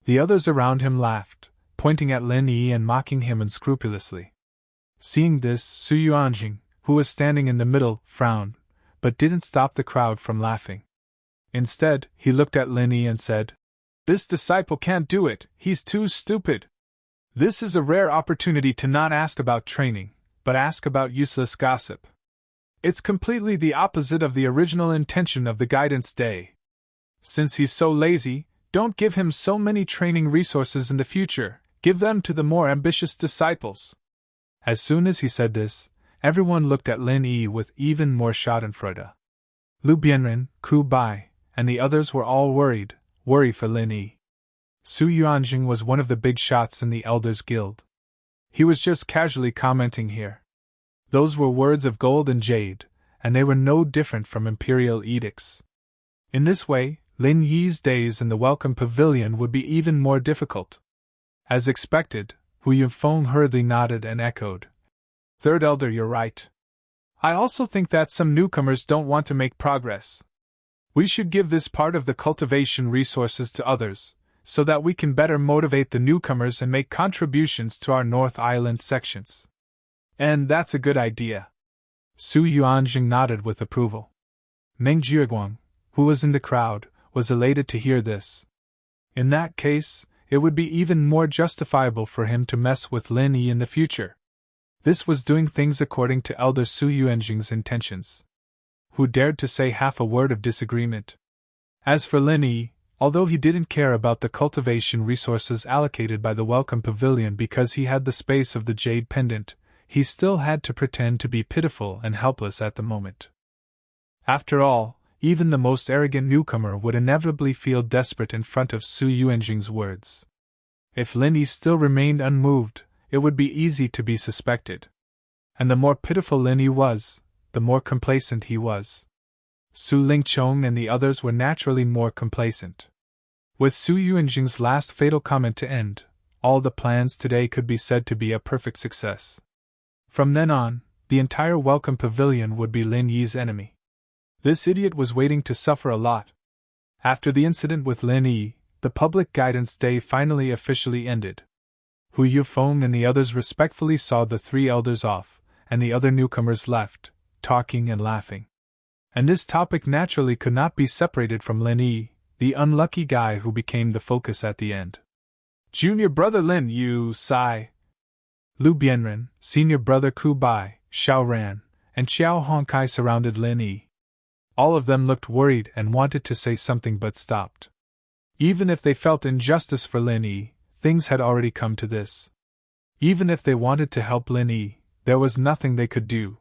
The others around him laughed, pointing at Lin Yi and mocking him unscrupulously. Seeing this, Su Yuanjing, who was standing in the middle, frowned, but didn't stop the crowd from laughing. Instead, he looked at Lin Yi and said, "This disciple can't do it, he's too stupid. This is a rare opportunity to not ask about training, but ask about useless gossip. It's completely the opposite of the original intention of the guidance day. Since he's so lazy, don't give him so many training resources in the future, give them to the more ambitious disciples." As soon as he said this, everyone looked at Lin Yi with even more schadenfreude. Lu Bianren, Ku Bai, and the others were all worry for Lin Yi. Su Yuanjing was one of the big shots in the Elders Guild. He was just casually commenting here. Those were words of gold and jade, and they were no different from imperial edicts. In this way, Lin Yi's days in the Welcome Pavilion would be even more difficult. As expected, Hu Yunfeng hurriedly nodded and echoed. "Third Elder, you're right. I also think that some newcomers don't want to make progress. We should give this part of the cultivation resources to others, so that we can better motivate the newcomers and make contributions to our North Island sections." "And that's a good idea." Su Yuanjing nodded with approval. Meng Jiaguang, who was in the crowd, was elated to hear this. In that case, it would be even more justifiable for him to mess with Lin Yi in the future. This was doing things according to Elder Su Yuanjing's intentions. Who dared to say half a word of disagreement? As for Lin Yi, although he didn't care about the cultivation resources allocated by the Welcome Pavilion because he had the space of the Jade Pendant, he still had to pretend to be pitiful and helpless at the moment. After all, even the most arrogant newcomer would inevitably feel desperate in front of Su Yuanjing's words. If Lin Yi still remained unmoved, it would be easy to be suspected. And the more pitiful Lin Yi was, the more complacent he was. Su Lingchong and the others were naturally more complacent. With Su Yuanjing's last fatal comment to end, all the plans today could be said to be a perfect success. From then on, the entire Welcome Pavilion would be Lin Yi's enemy. This idiot was waiting to suffer a lot. After the incident with Lin Yi, the public guidance day finally officially ended. Hu Yufeng and the others respectfully saw the 3 elders off, and the other newcomers left, talking and laughing. And this topic naturally could not be separated from Lin Yi, the unlucky guy who became the focus at the end. "Junior brother Lin, you sigh." Lu Bianren, senior brother Ku Bai, Xiao Ran, and Xiao Hongkai surrounded Lin Yi. All of them looked worried and wanted to say something but stopped. Even if they felt injustice for Lin Yi, things had already come to this. Even if they wanted to help Lin Yi, there was nothing they could do.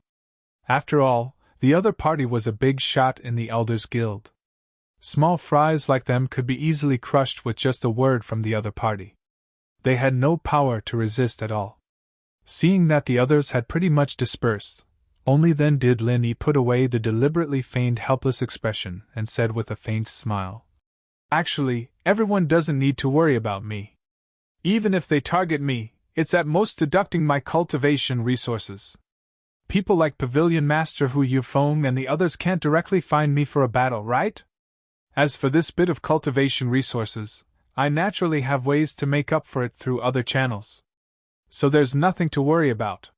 After all, the other party was a big shot in the Elders Guild. Small fries like them could be easily crushed with just a word from the other party. They had no power to resist at all. Seeing that the others had pretty much dispersed, Only then did Lin Yi put away the deliberately feigned helpless expression and said with a faint smile, "Actually, everyone doesn't need to worry about me. Even if they target me, it's at most deducting my cultivation resources. People like Pavilion Master Hu Yufeng and the others can't directly find me for a battle, right? As for this bit of cultivation resources, I naturally have ways to make up for it through other channels. So there's nothing to worry about."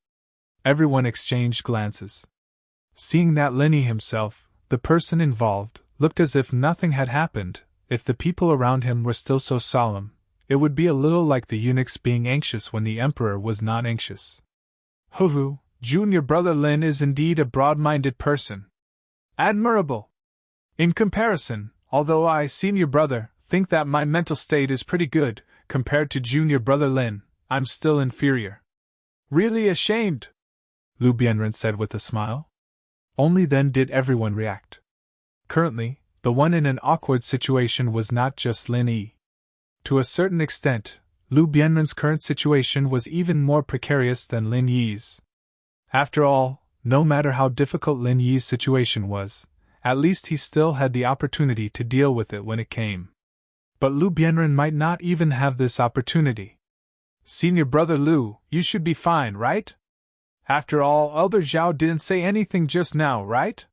Everyone exchanged glances. Seeing that Lin Yi himself, the person involved, looked as if nothing had happened, if the people around him were still so solemn, it would be a little like the eunuchs being anxious when the emperor was not anxious. "Hu, Junior Brother Lin is indeed a broad-minded person. Admirable. In comparison, although I, Senior Brother, think that my mental state is pretty good, compared to Junior Brother Lin, I'm still inferior." "Really ashamed," Lu Bianren said with a smile. Only then did everyone react. Currently, the one in an awkward situation was not just Lin Yi. To a certain extent, Lu Bianren's current situation was even more precarious than Lin Yi's. After all, no matter how difficult Lin Yi's situation was, at least he still had the opportunity to deal with it when it came. But Lu Bianren might not even have this opportunity. "Senior Brother Lu, you should be fine, right? After all, Elder Zhao didn't say anything just now, right?"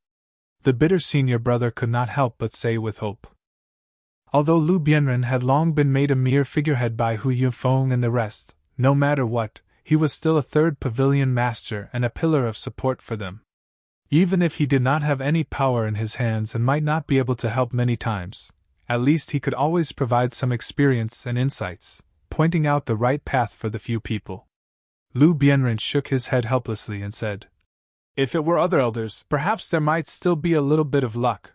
The bitter senior brother could not help but say with hope. Although Lu Bianren had long been made a mere figurehead by Hu Yufeng and the rest, no matter what, he was still a third pavilion master and a pillar of support for them. Even if he did not have any power in his hands and might not be able to help many times, at least he could always provide some experience and insights, pointing out the right path for the few people. Lu Bianren shook his head helplessly and said, "If it were other elders, perhaps there might still be a little bit of luck.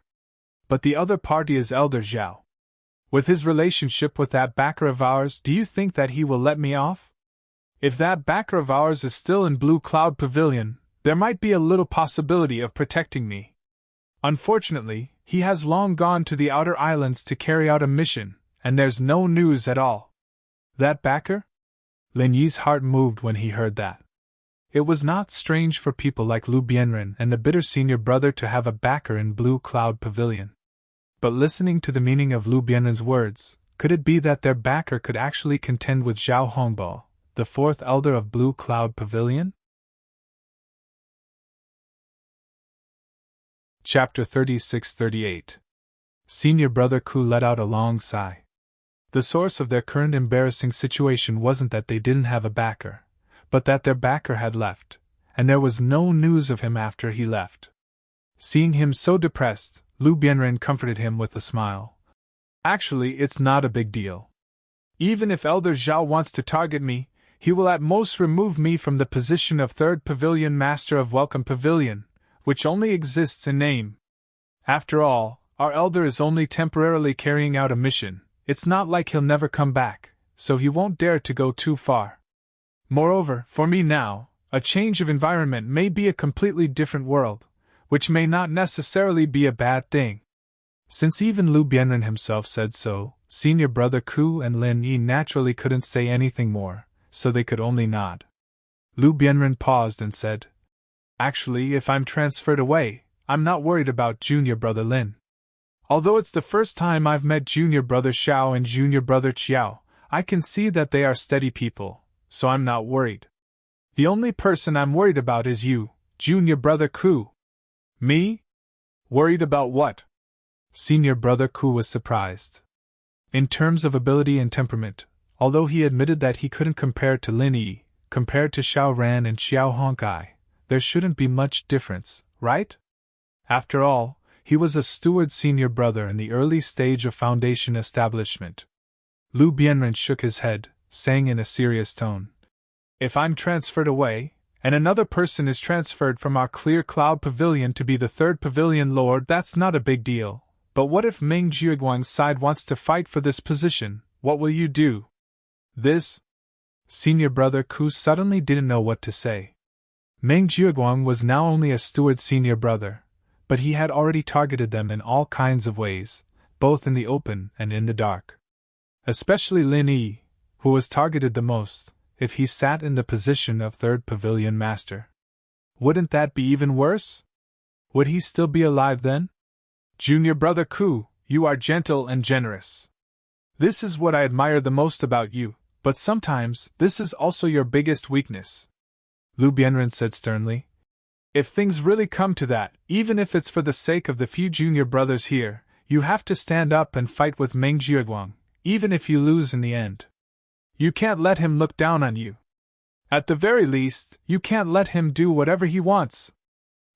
But the other party is Elder Zhao. With his relationship with that backer of ours, do you think that he will let me off? If that backer of ours is still in Blue Cloud Pavilion, there might be a little possibility of protecting me. Unfortunately, he has long gone to the outer islands to carry out a mission, and there's no news at all." "That backer?" Lin Yi's heart moved when he heard that. It was not strange for people like Lu Bianren and the bitter senior brother to have a backer in Blue Cloud Pavilion. But listening to the meaning of Lu Bianren's words, could it be that their backer could actually contend with Zhao Hongbo, the fourth elder of Blue Cloud Pavilion? Chapter 36-38. Senior Brother Ku let out a long sigh. The source of their current embarrassing situation wasn't that they didn't have a backer, but that their backer had left, and there was no news of him after he left. Seeing him so depressed, Lu Bianren comforted him with a smile. "Actually, it's not a big deal. Even if Elder Zhao wants to target me, he will at most remove me from the position of Third Pavilion Master of Welcome Pavilion, which only exists in name. After all, our elder is only temporarily carrying out a mission. It's not like he'll never come back, so he won't dare to go too far. Moreover, for me now, a change of environment may be a completely different world, which may not necessarily be a bad thing." Since even Lu Bianren himself said so, Senior Brother Ku and Lin Yi naturally couldn't say anything more, so they could only nod. Lu Bianren paused and said, "Actually, if I'm transferred away, I'm not worried about Junior Brother Lin. Although it's the first time I've met Junior Brother Xiao and Junior Brother Qiao, I can see that they are steady people, so I'm not worried. The only person I'm worried about is you, Junior Brother Ku." "Me? Worried about what?" Senior Brother Ku was surprised. In terms of ability and temperament, although he admitted that he couldn't compare to Lin Yi, compared to Xiao Ran and Xiao Honkai, there shouldn't be much difference, right? After all, he was a steward senior brother in the early stage of foundation establishment. Lu Bianren shook his head, saying in a serious tone, "If I'm transferred away, and another person is transferred from our Clear Cloud Pavilion to be the third pavilion lord, that's not a big deal. But what if Meng Jiuguang's side wants to fight for this position? What will you do?" "This?" Senior Brother Ku suddenly didn't know what to say. Meng Jiuguang was now only a steward senior brother, but he had already targeted them in all kinds of ways, both in the open and in the dark. Especially Lin Yi, who was targeted the most, if he sat in the position of third pavilion master. Wouldn't that be even worse? Would he still be alive then? Junior brother Ku, you are gentle and generous. This is what I admire the most about you, but sometimes this is also your biggest weakness. Lu Bianren said sternly. If things really come to that, even if it's for the sake of the few junior brothers here, you have to stand up and fight with Meng Jiuguang, even if you lose in the end. You can't let him look down on you. At the very least, you can't let him do whatever he wants.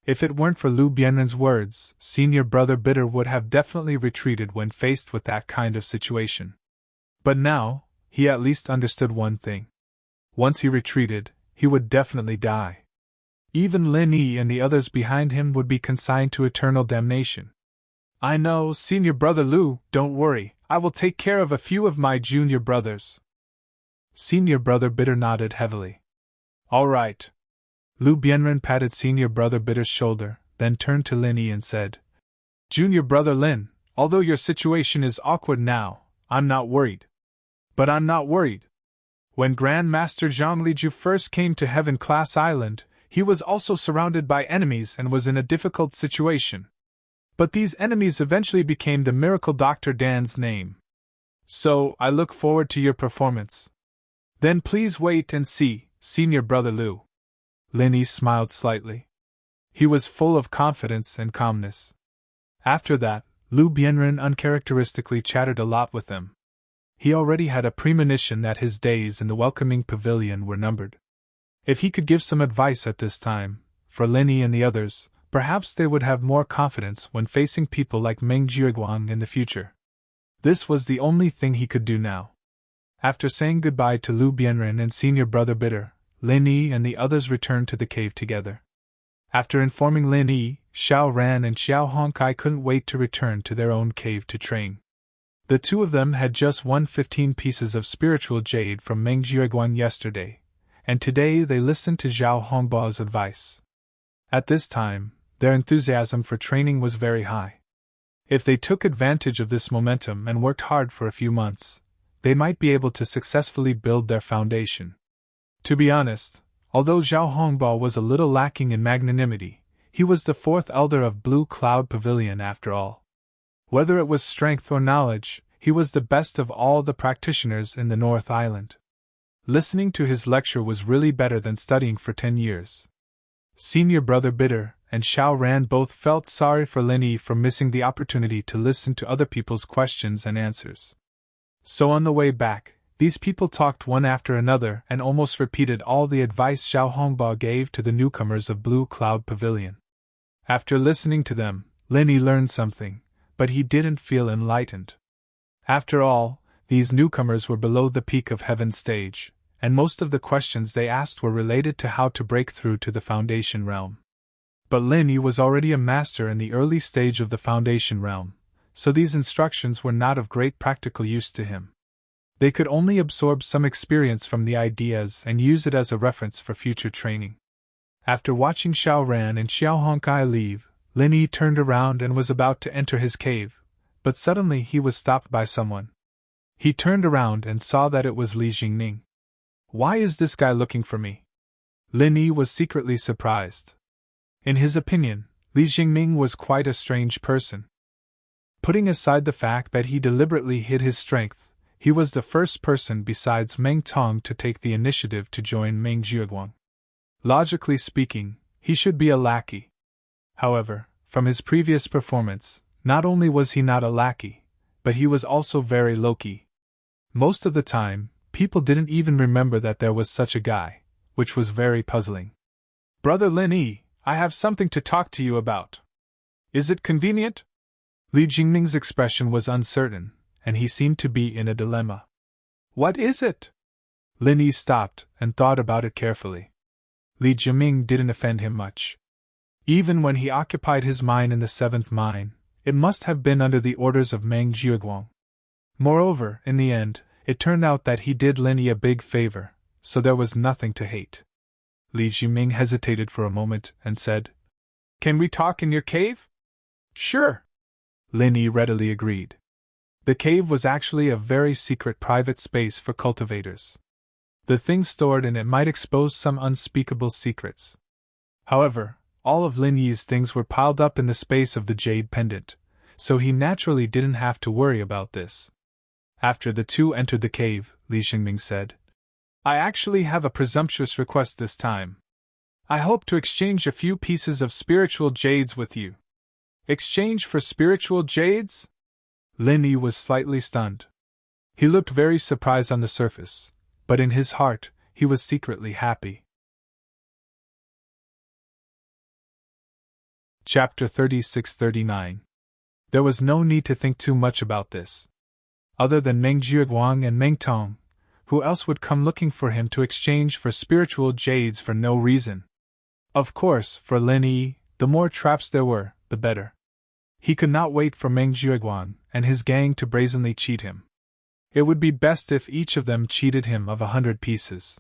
If it weren't for Lu Bianren's words, Senior Brother Bitter would have definitely retreated when faced with that kind of situation. But now, he at least understood one thing. Once he retreated, he would definitely die. Even Lin Yi and the others behind him would be consigned to eternal damnation. I know, Senior Brother Lu, don't worry, I will take care of a few of my junior brothers. Senior Brother Bitter nodded heavily. All right. Lu Bianren patted Senior Brother Bitter's shoulder, then turned to Lin Yi and said, Junior Brother Lin, although your situation is awkward now, I'm not worried. But I'm not worried. When Grand Master Zhang Liju first came to Heaven Class Island, he was also surrounded by enemies and was in a difficult situation. But these enemies eventually became the Miracle Dr. Dan's name. So, I look forward to your performance. Then please wait and see, Senior Brother Lu. Lin Yi smiled slightly. He was full of confidence and calmness. After that, Lu Bianren uncharacteristically chattered a lot with them. He already had a premonition that his days in the welcoming pavilion were numbered. If he could give some advice at this time, for Lin Yi and the others, perhaps they would have more confidence when facing people like Meng Jiuguang in the future. This was the only thing he could do now. After saying goodbye to Lu Bianren and Senior Brother Bitter, Lin Yi and the others returned to the cave together. After informing Lin Yi, Xiao Ran and Xiao Hongkai couldn't wait to return to their own cave to train. The two of them had just won 15 pieces of spiritual jade from Meng Jiuguang yesterday, and today they listened to Zhao Hongbao's advice. At this time, their enthusiasm for training was very high. If they took advantage of this momentum and worked hard for a few months, they might be able to successfully build their foundation. To be honest, although Zhao Hongbao was a little lacking in magnanimity, he was the fourth elder of Blue Cloud Pavilion after all. Whether it was strength or knowledge, he was the best of all the practitioners in the North Island. Listening to his lecture was really better than studying for 10 years. Senior Brother Bitter and Xiao Ran both felt sorry for Lin Yi for missing the opportunity to listen to other people's questions and answers. So on the way back, these people talked one after another and almost repeated all the advice Zhao Hongbao gave to the newcomers of Blue Cloud Pavilion. After listening to them, Lin Yi learned something, but he didn't feel enlightened. After all, these newcomers were below the peak of Heaven's stage, and most of the questions they asked were related to how to break through to the Foundation Realm. But Lin Yi was already a master in the early stage of the Foundation Realm, so these instructions were not of great practical use to him. They could only absorb some experience from the ideas and use it as a reference for future training. After watching Xiao Ran and Xiao Hongkai leave, Lin Yi turned around and was about to enter his cave, but suddenly he was stopped by someone. He turned around and saw that it was Li Jingming. Why is this guy looking for me? Lin Yi was secretly surprised. In his opinion, Li Jingming was quite a strange person. Putting aside the fact that he deliberately hid his strength, he was the first person besides Meng Tong to take the initiative to join Meng Jiuguang. Logically speaking, he should be a lackey. However, from his previous performance, not only was he not a lackey, but he was also very low-key. Most of the time, people didn't even remember that there was such a guy, which was very puzzling. Brother Lin Yi, I have something to talk to you about. Is it convenient? Li Jingming's expression was uncertain, and he seemed to be in a dilemma. What is it? Lin Yi stopped and thought about it carefully. Li Jingming didn't offend him much. Even when he occupied his mine in the 7th mine, it must have been under the orders of Meng Jiuguang. Moreover, in the end, it turned out that he did Lin Yi a big favor, so there was nothing to hate. Li Jingming hesitated for a moment and said, Can we talk in your cave? Sure. Lin Yi readily agreed. The cave was actually a very secret private space for cultivators. The things stored in it might expose some unspeakable secrets. However, all of Lin Yi's things were piled up in the space of the jade pendant, so he naturally didn't have to worry about this. After the two entered the cave, Li Xingming said, "I actually have a presumptuous request this time. I hope to exchange a few pieces of spiritual jades with you." "Exchange for spiritual jades?" Lin Yi was slightly stunned. He looked very surprised on the surface, but in his heart, he was secretly happy. Chapter 36-39. There was no need to think too much about this. Other than Meng Jiuguang and Meng Tong, who else would come looking for him to exchange for spiritual jades for no reason? Of course, for Lin Yi, the more traps there were, the better. He could not wait for Meng Jiuguang and his gang to brazenly cheat him. It would be best if each of them cheated him of 100 pieces.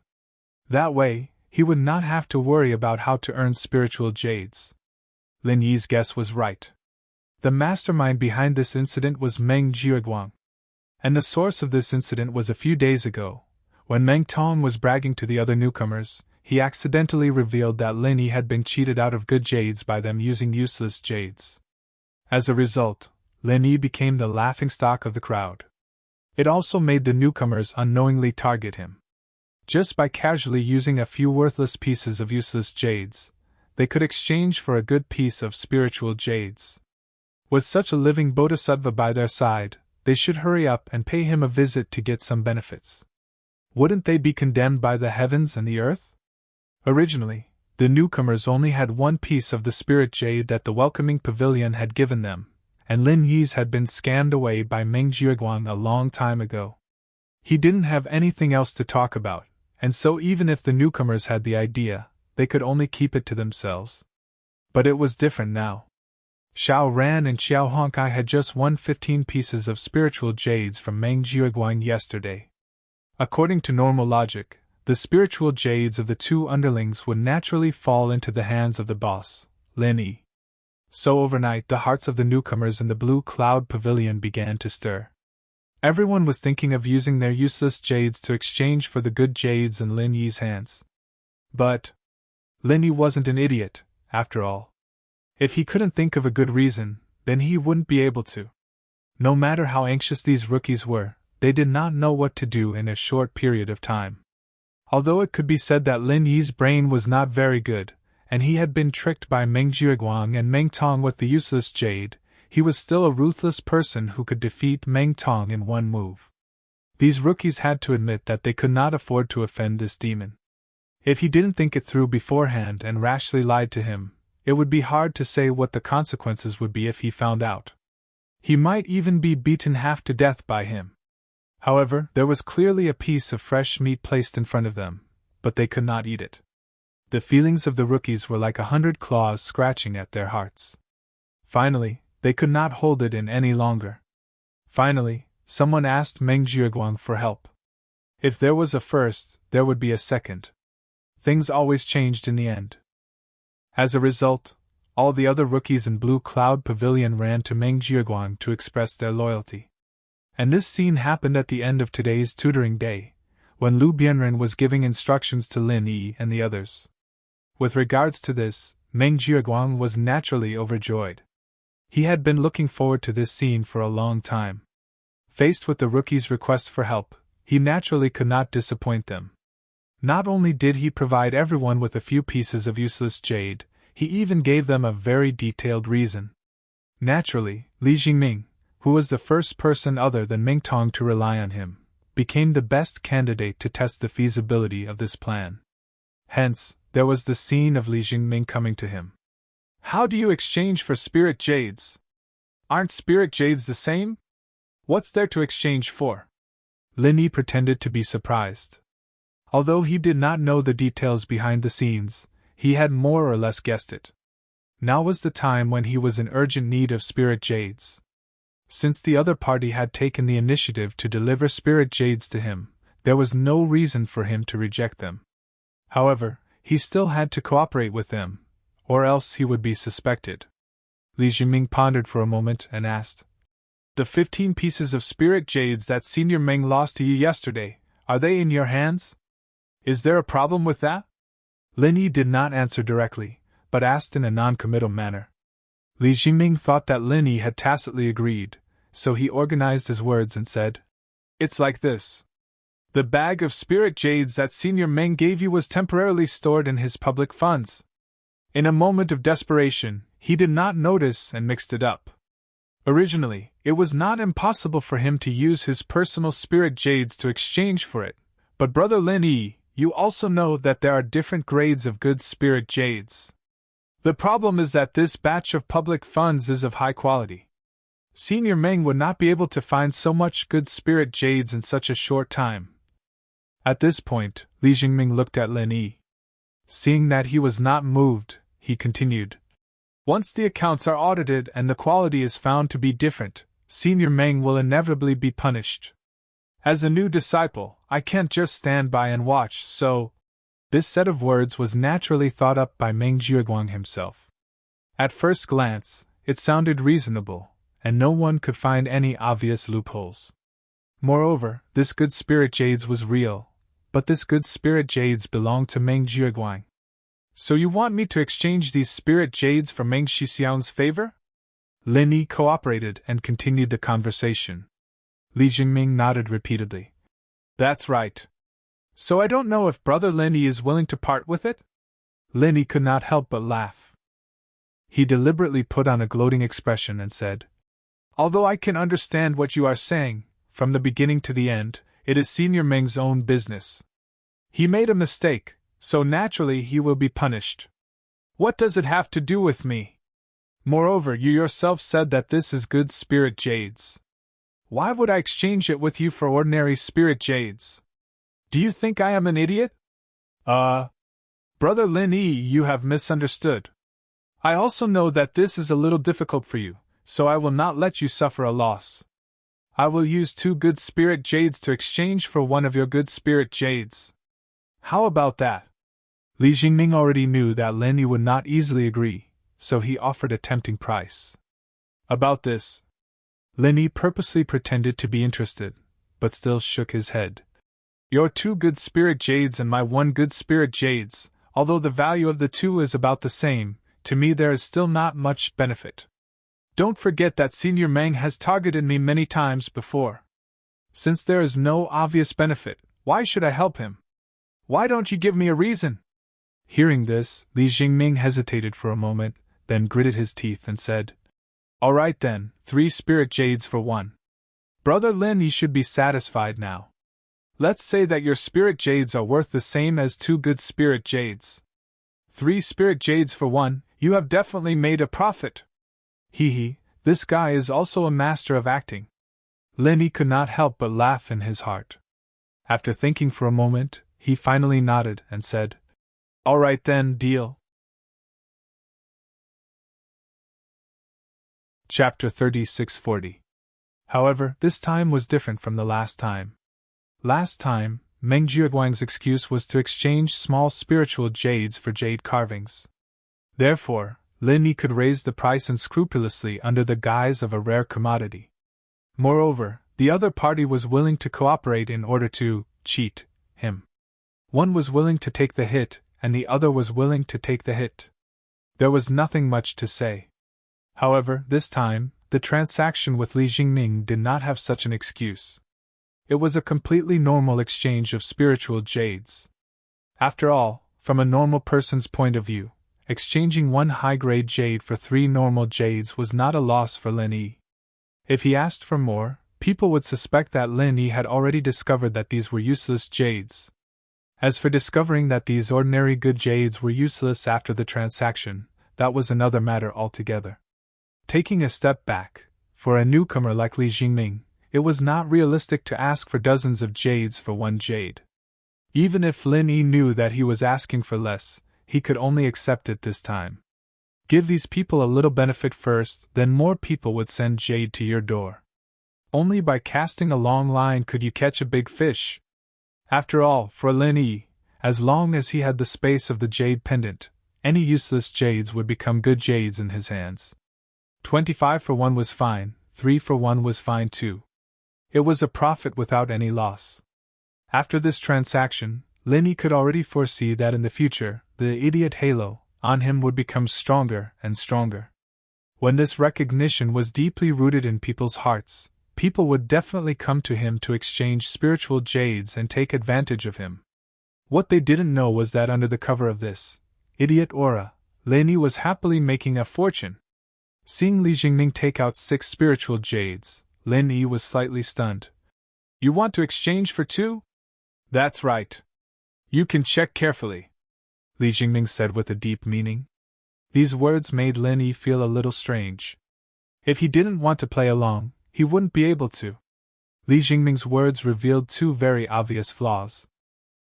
That way, he would not have to worry about how to earn spiritual jades. Lin Yi's guess was right. The mastermind behind this incident was Meng Jiuguang. And the source of this incident was a few days ago, when Meng Tong was bragging to the other newcomers. He accidentally revealed that Lin Yi had been cheated out of good jades by them using useless jades. As a result, Lin Yi became the laughingstock of the crowd. It also made the newcomers unknowingly target him. Just by casually using a few worthless pieces of useless jades, they could exchange for a good piece of spiritual jades. With such a living bodhisattva by their side, they should hurry up and pay him a visit to get some benefits. Wouldn't they be condemned by the heavens and the earth? Originally, the newcomers only had one piece of the spirit jade that the welcoming pavilion had given them, and Lin Yi's had been scammed away by Meng Jiuguang a long time ago. He didn't have anything else to talk about, and so even if the newcomers had the idea, they could only keep it to themselves. But it was different now. Xiao Ran and Xiao Honkai had just won 15 pieces of spiritual jades from Meng Jiuguang yesterday. According to normal logic, the spiritual jades of the two underlings would naturally fall into the hands of the boss, Lin Yi. So overnight the hearts of the newcomers in the Blue Cloud Pavilion began to stir. Everyone was thinking of using their useless jades to exchange for the good jades in Lin Yi's hands. But Lin Yi wasn't an idiot, after all. If he couldn't think of a good reason, then he wouldn't be able to. No matter how anxious these rookies were, they did not know what to do in a short period of time. Although it could be said that Lin Yi's brain was not very good, and he had been tricked by Meng Jiuguang and Meng Tong with the useless jade, he was still a ruthless person who could defeat Meng Tong in one move. These rookies had to admit that they could not afford to offend this demon. If he didn't think it through beforehand and rashly lied to him, it would be hard to say what the consequences would be if he found out. He might even be beaten half to death by him. However, there was clearly a piece of fresh meat placed in front of them, but they could not eat it. The feelings of the rookies were like 100 claws scratching at their hearts. Finally, they could not hold it in any longer. Finally, someone asked Meng Jiuguang for help. If there was a first, there would be a second. Things always changed in the end. As a result, all the other rookies in Blue Cloud Pavilion ran to Meng Jiuguang to express their loyalty. And this scene happened at the end of today's tutoring day, when Lu Bianren was giving instructions to Lin Yi and the others. With regards to this, Meng Jiuguang was naturally overjoyed. He had been looking forward to this scene for a long time. Faced with the rookies' request for help, he naturally could not disappoint them. Not only did he provide everyone with a few pieces of useless jade, he even gave them a very detailed reason. Naturally, Li Xingming, who was the first person other than Meng Tong to rely on him, became the best candidate to test the feasibility of this plan. Hence, there was the scene of Li Xingming coming to him. "How do you exchange for spirit jades? Aren't spirit jades the same? What's there to exchange for?" Lin Yi pretended to be surprised. Although he did not know the details behind the scenes, he had more or less guessed it. Now was the time when he was in urgent need of spirit jades. Since the other party had taken the initiative to deliver spirit jades to him, there was no reason for him to reject them. However, he still had to cooperate with them, or else he would be suspected. Li Xingming pondered for a moment and asked, "The 15 pieces of spirit jades that Senior Meng lost to you yesterday, are they in your hands? Is there a problem with that?" Lin Yi did not answer directly, but asked in a non-committal manner. Li Jingming thought that Lin Yi had tacitly agreed, so he organized his words and said, "It's like this. The bag of spirit jades that Senior Meng gave you was temporarily stored in his public funds. In a moment of desperation, he did not notice and mixed it up. Originally, it was not impossible for him to use his personal spirit jades to exchange for it, but Brother Lin Yi, you also know that there are different grades of good spirit jades. The problem is that this batch of public funds is of high quality. Senior Meng would not be able to find so much good spirit jades in such a short time." At this point, Li Jingming looked at Lin Yi. Seeing that he was not moved, he continued, "Once the accounts are audited and the quality is found to be different, Senior Meng will inevitably be punished. As a new disciple, I can't just stand by and watch, so—" This set of words was naturally thought up by Meng Jiuguang himself. At first glance, it sounded reasonable, and no one could find any obvious loopholes. Moreover, this good spirit jades was real, but this good spirit jades belonged to Meng Jiuguang. "So you want me to exchange these spirit jades for Meng Shixiang's favor?" Lin Yi cooperated and continued the conversation. Li Jingming nodded repeatedly. "That's right. So I don't know if Brother Lin Yi is willing to part with it?" Lin Yi could not help but laugh. He deliberately put on a gloating expression and said, "Although I can understand what you are saying, from the beginning to the end, it is Senior Meng's own business. He made a mistake, so naturally he will be punished. What does it have to do with me? Moreover, you yourself said that this is good spirit jades. Why would I exchange it with you for ordinary spirit jades? Do you think I am an idiot?" Brother Lin Yi, you have misunderstood. I also know that this is a little difficult for you, so I will not let you suffer a loss. I will use 2 good spirit jades to exchange for 1 of your good spirit jades. How about that?" Li Jingming already knew that Lin Yi would not easily agree, so he offered a tempting price. About this, Lin Yi purposely pretended to be interested, but still shook his head. "Your 2 good spirit jades and my 1 good spirit jades, although the value of the 2 is about the same, to me there is still not much benefit. Don't forget that Senior Meng has targeted me many times before. Since there is no obvious benefit, why should I help him? Why don't you give me a reason?" Hearing this, Li Jingming hesitated for a moment, then gritted his teeth and said, "All right then, 3 spirit jades for 1. Brother Lin, you should be satisfied now. Let's say that your spirit jades are worth the same as 2 good spirit jades. 3 spirit jades for 1, you have definitely made a profit. Hee, this guy is also a master of acting." Lin Yi could not help but laugh in his heart. After thinking for a moment, he finally nodded and said, "All right then, deal." Chapter 3640. However, this time was different from the last time. Last time, Meng Jiuguang's excuse was to exchange small spiritual jades for jade carvings. Therefore, Lin Yi could raise the price unscrupulously under the guise of a rare commodity. Moreover, the other party was willing to cooperate in order to cheat him. One was willing to take the hit, and the other was willing to take the hit. There was nothing much to say. However, this time, the transaction with Li Jingming did not have such an excuse. It was a completely normal exchange of spiritual jades. After all, from a normal person's point of view, exchanging 1 high-grade jade for 3 normal jades was not a loss for Lin Yi. If he asked for more, people would suspect that Lin Yi had already discovered that these were useless jades. As for discovering that these ordinary good jades were useless after the transaction, that was another matter altogether. Taking a step back, for a newcomer like Li Jingming, it was not realistic to ask for dozens of jades for 1 jade. Even if Lin Yi knew that he was asking for less, he could only accept it this time. Give these people a little benefit first, then more people would send jade to your door. Only by casting a long line could you catch a big fish. After all, for Lin Yi, as long as he had the space of the jade pendant, any useless jades would become good jades in his hands. 25 for 1 was fine, 3 for 1 was fine too. It was a profit without any loss. After this transaction, Lin Yi could already foresee that in the future, the idiot Halo, on him would become stronger and stronger. When this recognition was deeply rooted in people's hearts, people would definitely come to him to exchange spiritual jades and take advantage of him. What they didn't know was that under the cover of this idiot aura, Lin Yi was happily making a fortune. Seeing Li Jingming take out 6 spiritual jades, Lin Yi was slightly stunned. You want to exchange for 2? That's right. You can check carefully, Li Jingming said with a deep meaning. These words made Lin Yi feel a little strange. If he didn't want to play along, he wouldn't be able to. Li Jingming's words revealed 2 very obvious flaws.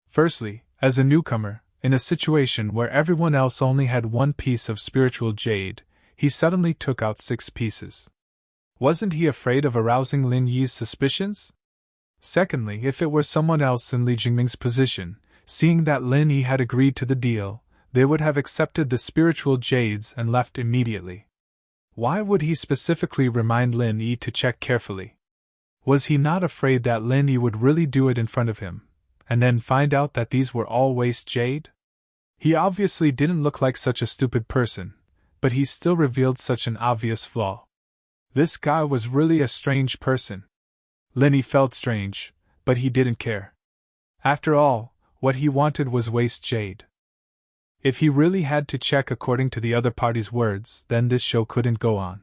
Firstly, as a newcomer, in a situation where everyone else only had 1 piece of spiritual jade, he suddenly took out 6 pieces. Wasn't he afraid of arousing Lin Yi's suspicions? Secondly, if it were someone else in Li Jingming's position, seeing that Lin Yi had agreed to the deal, they would have accepted the spiritual jades and left immediately. Why would he specifically remind Lin Yi to check carefully? Was he not afraid that Lin Yi would really do it in front of him, and then find out that these were all waste jade? He obviously didn't look like such a stupid person, but he still revealed such an obvious flaw. This guy was really a strange person. Lin Yi felt strange, but he didn't care. After all, what he wanted was waste jade. If he really had to check according to the other party's words, then this show couldn't go on.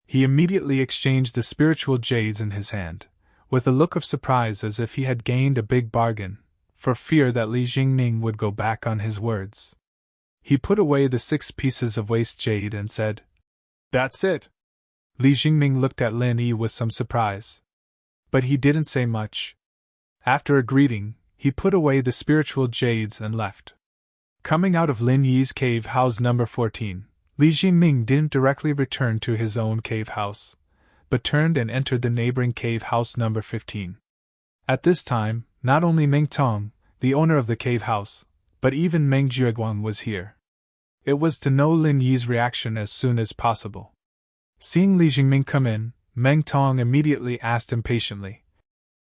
He immediately exchanged the spiritual jades in his hand, with a look of surprise as if he had gained a big bargain, for fear that Li Jingming would go back on his words. He put away the 6 pieces of waste jade and said, "That's it." Li Jingming looked at Lin Yi with some surprise. But he didn't say much. After a greeting, he put away the spiritual jades and left. Coming out of Lin Yi's cave house number 14, Li Jingming didn't directly return to his own cave house, but turned and entered the neighboring cave house number 15. At this time, not only Meng Tong, the owner of the cave house, but even Meng Jueguang was here. It was to know Lin Yi's reaction as soon as possible. Seeing Li Jingming come in, Meng Tong immediately asked impatiently,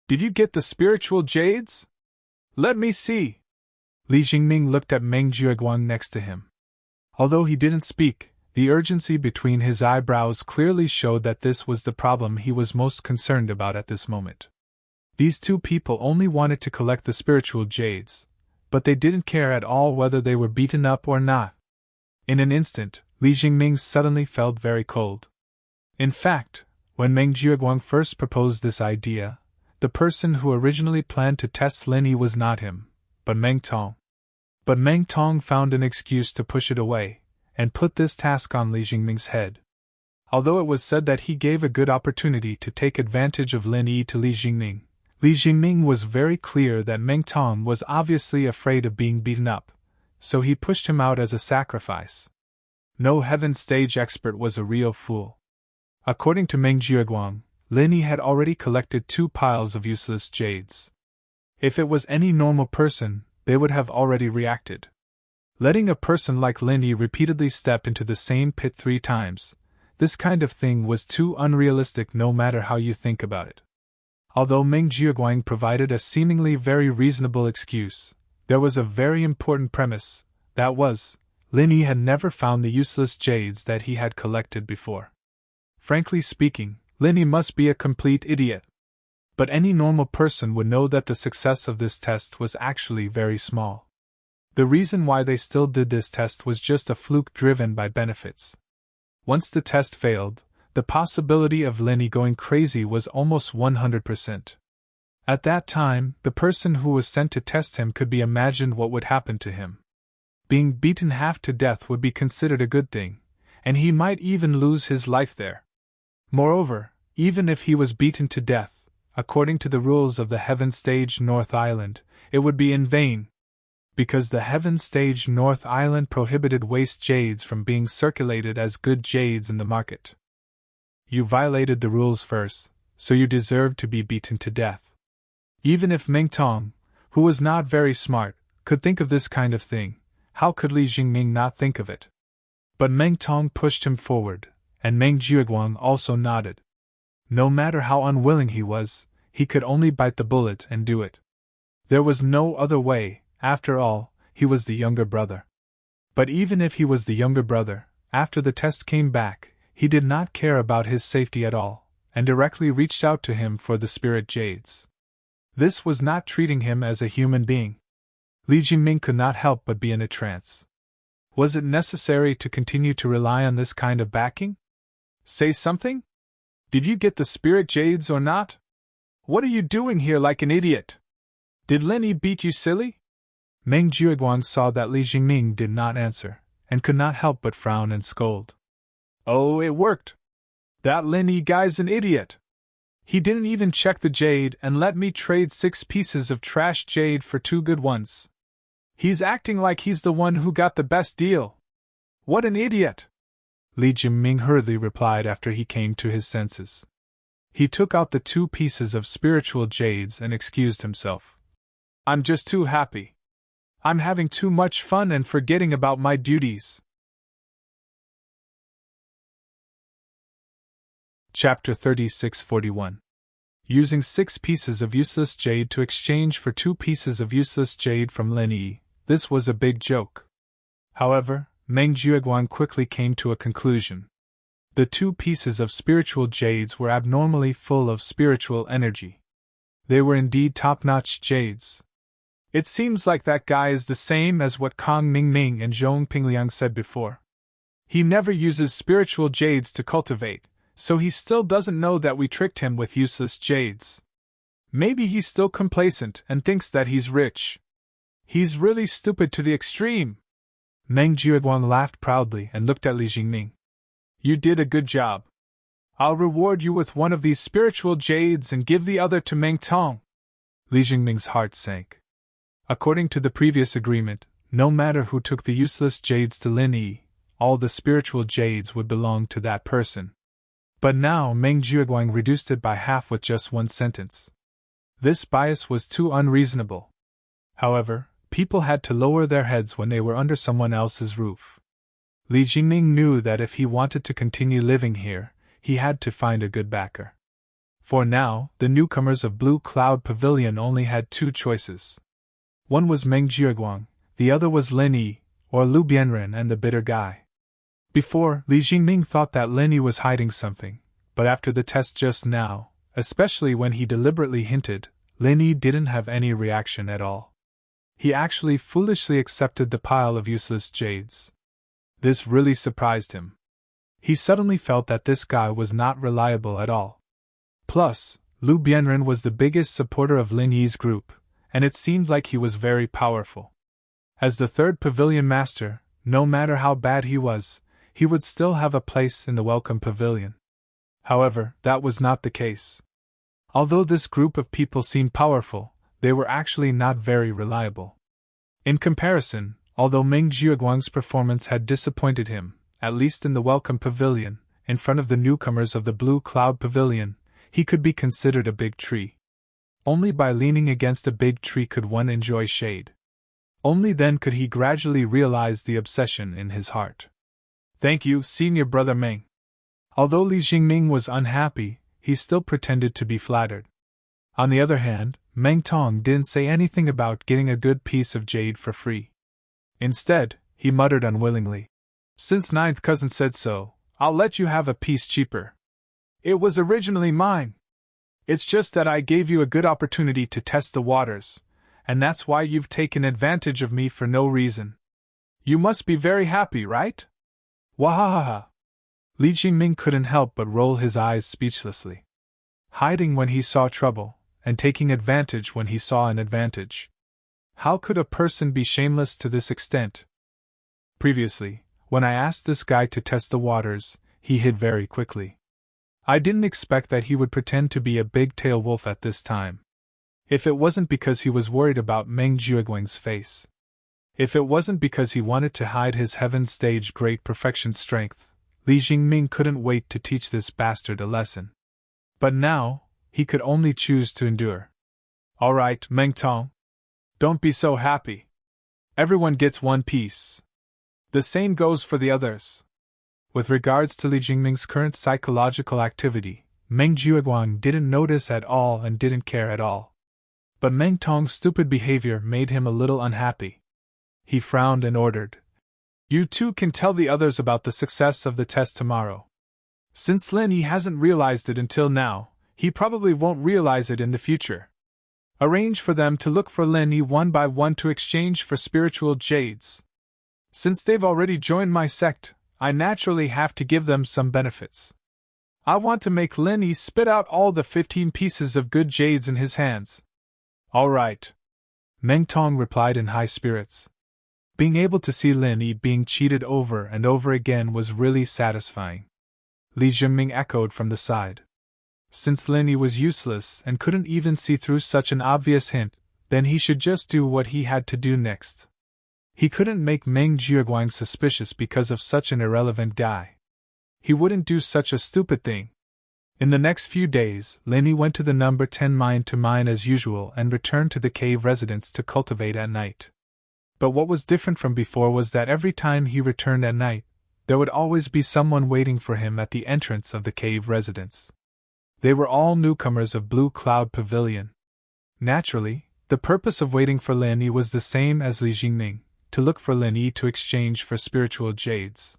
"Did you get the spiritual jades? Let me see." Li Jingming looked at Meng Jueguang next to him. Although he didn't speak, the urgency between his eyebrows clearly showed that this was the problem he was most concerned about at this moment. These 2 people only wanted to collect the spiritual jades, but they didn't care at all whether they were beaten up or not. In an instant, Li Jingming suddenly felt very cold. In fact, when Meng Jueguang first proposed this idea, the person who originally planned to test Lin Yi was not him, but Meng Tong. But Meng Tong found an excuse to push it away, and put this task on Li Jingming's head. Although it was said that he gave a good opportunity to take advantage of Lin Yi to Li Jingming was very clear that Meng Tong was obviously afraid of being beaten up, so he pushed him out as a sacrifice. No heaven stage expert was a real fool. According to Meng Jueguang, Lin Yi had already collected 2 piles of useless jades. If it was any normal person, they would have already reacted. Letting a person like Lin Yi repeatedly step into the same pit 3 times, this kind of thing was too unrealistic no matter how you think about it. Although Meng Jueguang provided a seemingly very reasonable excuse, there was a very important premise, that was, Lin Yi had never found the useless jades that he had collected before. Frankly speaking, Lin Yi must be a complete idiot. But any normal person would know that the success of this test was actually very small. The reason why they still did this test was just a fluke driven by benefits. Once the test failed, the possibility of Lin Yi going crazy was almost 100%. At that time, the person who was sent to test him could be imagined what would happen to him. Being beaten half to death would be considered a good thing, and he might even lose his life there. Moreover, even if he was beaten to death, according to the rules of the Heaven Stage North Island, it would be in vain, because the Heaven Stage North Island prohibited waste jades from being circulated as good jades in the market. You violated the rules first, so you deserved to be beaten to death. Even if Meng Tong, who was not very smart, could think of this kind of thing, how could Li Jingming not think of it? But Meng Tong pushed him forward, and Meng Jueguang also nodded. No matter how unwilling he was, he could only bite the bullet and do it. There was no other way, after all, he was the younger brother. But even if he was the younger brother, after the test came back, he did not care about his safety at all, and directly reached out to him for the spirit jades. This was not treating him as a human being. Li Jingming could not help but be in a trance. Was it necessary to continue to rely on this kind of backing? Say something? Did you get the spirit jades or not? What are you doing here like an idiot? Did Lin Yi beat you silly? Meng Jueguang saw that Li Jingming did not answer, and could not help but frown and scold. Oh, it worked! That Lin Yi guy's an idiot! He didn't even check the jade and let me trade 6 pieces of trash jade for 2 good ones. He's acting like he's the one who got the best deal. What an idiot! Li Jingming hurriedly replied after he came to his senses. He took out the 2 pieces of spiritual jades and excused himself. I'm just too happy. I'm having too much fun and forgetting about my duties. Chapter 36:41. Using 6 pieces of useless jade to exchange for 2 pieces of useless jade from Lin Yi, this was a big joke. However, Meng Jueguang quickly came to a conclusion. The 2 pieces of spiritual jades were abnormally full of spiritual energy. They were indeed top-notch jades. It seems like that guy is the same as what Kong Mingming and Zhong Pingliang said before. He never uses spiritual jades to cultivate, so he still doesn't know that we tricked him with useless jades. Maybe he's still complacent and thinks that he's rich. He's really stupid to the extreme. Meng Jueguang laughed proudly and looked at Li Jingming. You did a good job. I'll reward you with one of these spiritual jades and give the other to Meng Tong. Li Jingming's heart sank. According to the previous agreement, no matter who took the useless jades to Lin Yi, all the spiritual jades would belong to that person. But now Meng Jueguang reduced it by half with just 1 sentence. This bias was too unreasonable. However, people had to lower their heads when they were under someone else's roof. Li Jingming knew that if he wanted to continue living here, he had to find a good backer. For now, the newcomers of Blue Cloud Pavilion only had 2 choices. One was Meng Jueguang, the other was Lin Yi, or Lu Bianren and the bitter guy. Before, Li Jingming thought that Lin Yi was hiding something, but after the test just now, especially when he deliberately hinted, Lin Yi didn't have any reaction at all. He actually foolishly accepted the pile of useless jades. This really surprised him. He suddenly felt that this guy was not reliable at all. Plus, Lu Bianren was the biggest supporter of Lin Yi's group, and it seemed like he was very powerful. As the 3rd pavilion master, no matter how bad he would still have a place in the welcome pavilion. However, that was not the case. Although this group of people seemed powerful, they were actually not very reliable. In comparison, although Meng Jueguang's performance had disappointed him, at least in the welcome pavilion, in front of the newcomers of the Blue Cloud Pavilion, he could be considered a big tree. Only by leaning against a big tree could one enjoy shade. Only then could he gradually realize the obsession in his heart. Thank you, senior brother Meng. Although Li Jingming was unhappy, he still pretended to be flattered. On the other hand, Meng Tong didn't say anything about getting a good piece of jade for free. Instead, he muttered unwillingly, Since 9th cousin said so, I'll let you have a piece cheaper. It was originally mine. It's just that I gave you a good opportunity to test the waters, and that's why you've taken advantage of me for no reason. You must be very happy, right? Wahahaha. Li Jingming couldn't help but roll his eyes speechlessly. Hiding when he saw trouble, and taking advantage when he saw an advantage. How could a person be shameless to this extent? Previously, when I asked this guy to test the waters, he hid very quickly. I didn't expect that he would pretend to be a big-tail wolf at this time. If it wasn't because he was worried about Meng Jueguang's face. If it wasn't because he wanted to hide his heaven stage great perfection strength, Li Jingming couldn't wait to teach this bastard a lesson. But now, he could only choose to endure. All right, Meng Tong. Don't be so happy. Everyone gets 1 piece. The same goes for the others. With regards to Li Jingming's current psychological activity, Meng Jueguang didn't notice at all and didn't care at all. But Meng Tong's stupid behavior made him a little unhappy. He frowned and ordered, You two can tell the others about the success of the test tomorrow. Since Lin Yi hasn't realized it until now, he probably won't realize it in the future. Arrange for them to look for Lin Yi one by one to exchange for spiritual jades. Since they've already joined my sect, I naturally have to give them some benefits. I want to make Lin Yi spit out all the 15 pieces of good jades in his hands. All right. Meng Tong replied in high spirits. Being able to see Lin Yi being cheated over and over again was really satisfying. Li Jinming echoed from the side. Since Lin Yi was useless and couldn't even see through such an obvious hint, then he should just do what he had to do next. He couldn't make Meng Jiuguang suspicious because of such an irrelevant guy. He wouldn't do such a stupid thing. In the next few days, Lin Yi went to the number 10 mine to mine as usual and returned to the cave residence to cultivate at night. But what was different from before was that every time he returned at night, there would always be someone waiting for him at the entrance of the cave residence. They were all newcomers of Blue Cloud Pavilion. Naturally, the purpose of waiting for Lin Yi was the same as Li Jingning, to look for Lin Yi to exchange for spiritual jades.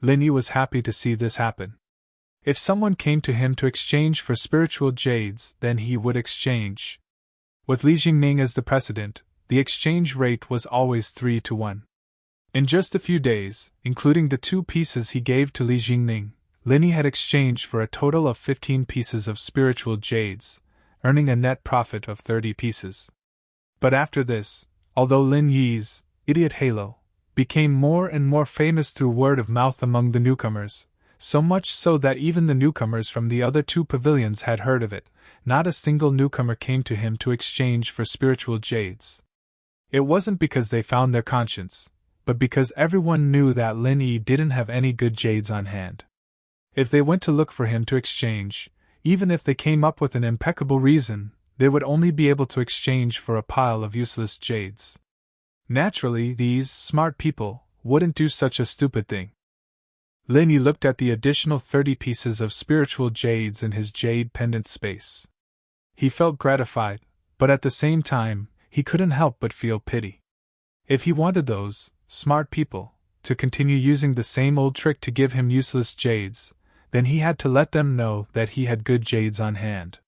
Lin Yi was happy to see this happen. If someone came to him to exchange for spiritual jades, then he would exchange. With Li Jingning as the precedent, the exchange rate was always 3 to 1. In just a few days, including the 2 pieces he gave to Li Jingning, Lin Yi had exchanged for a total of 15 pieces of spiritual jades, earning a net profit of 30 pieces. But after this, although Lin Yi's idiot halo became more and more famous through word of mouth among the newcomers, so much so that even the newcomers from the other 2 pavilions had heard of it, not a single newcomer came to him to exchange for spiritual jades. It wasn't because they found their conscience, but because everyone knew that Lin Yi didn't have any good jades on hand. If they went to look for him to exchange, even if they came up with an impeccable reason, they would only be able to exchange for a pile of useless jades. Naturally, these smart people wouldn't do such a stupid thing. Lin Yi looked at the additional 30 pieces of spiritual jades in his jade pendant space. He felt gratified, but at the same time, he couldn't help but feel pity. If he wanted those smart people to continue using the same old trick to give him useless jades, then he had to let them know that he had good jades on hand.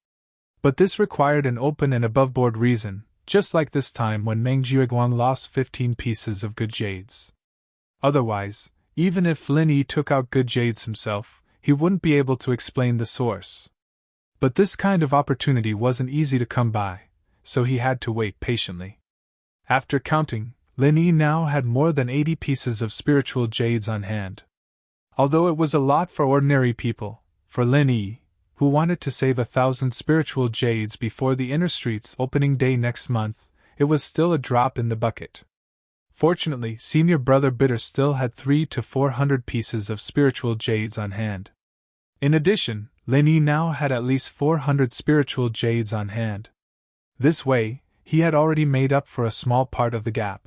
But this required an open and above-board reason, just like this time when Meng Jiuguang lost 15 pieces of good jades. Otherwise, even if Lin Yi took out good jades himself, he wouldn't be able to explain the source. But this kind of opportunity wasn't easy to come by, so he had to wait patiently. After counting, Lin Yi now had more than 80 pieces of spiritual jades on hand. Although it was a lot for ordinary people, for Lin Yi, who wanted to save 1,000 spiritual jades before the Inner Street's opening day next month, it was still a drop in the bucket. Fortunately, senior brother Bitter still had 300 to 400 pieces of spiritual jades on hand. In addition, Lin Yi now had at least 400 spiritual jades on hand. This way, he had already made up for a small part of the gap.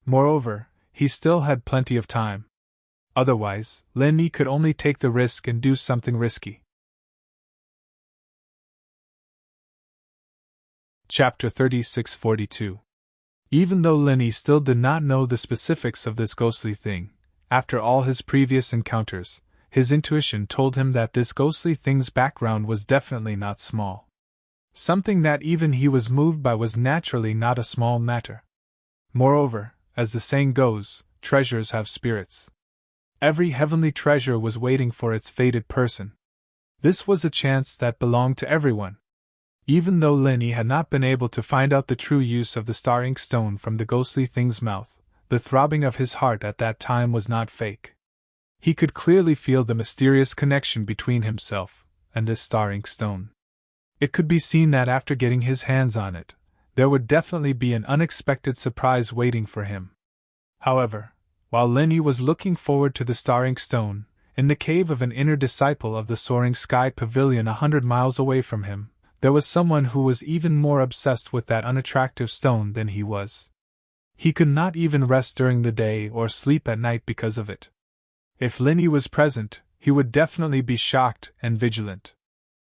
Moreover, he still had plenty of time. Otherwise, Lin Yi could only take the risk and do something risky. Chapter 3642. Even though Lin Yi still did not know the specifics of this ghostly thing, after all his previous encounters, his intuition told him that this ghostly thing's background was definitely not small. Something that even he was moved by was naturally not a small matter. Moreover, as the saying goes, treasures have spirits. Every heavenly treasure was waiting for its fated person. This was a chance that belonged to everyone. Even though Lin Yi had not been able to find out the true use of the star ink stone from the ghostly thing's mouth, the throbbing of his heart at that time was not fake. He could clearly feel the mysterious connection between himself and this star ink stone. It could be seen that after getting his hands on it, there would definitely be an unexpected surprise waiting for him. However, while Lin Yi was looking forward to the star ink stone, in the cave of an inner disciple of the Soaring Sky Pavilion 100 miles away from him, there was someone who was even more obsessed with that unattractive stone than he was. He could not even rest during the day or sleep at night because of it. If Lin Yi was present, he would definitely be shocked and vigilant.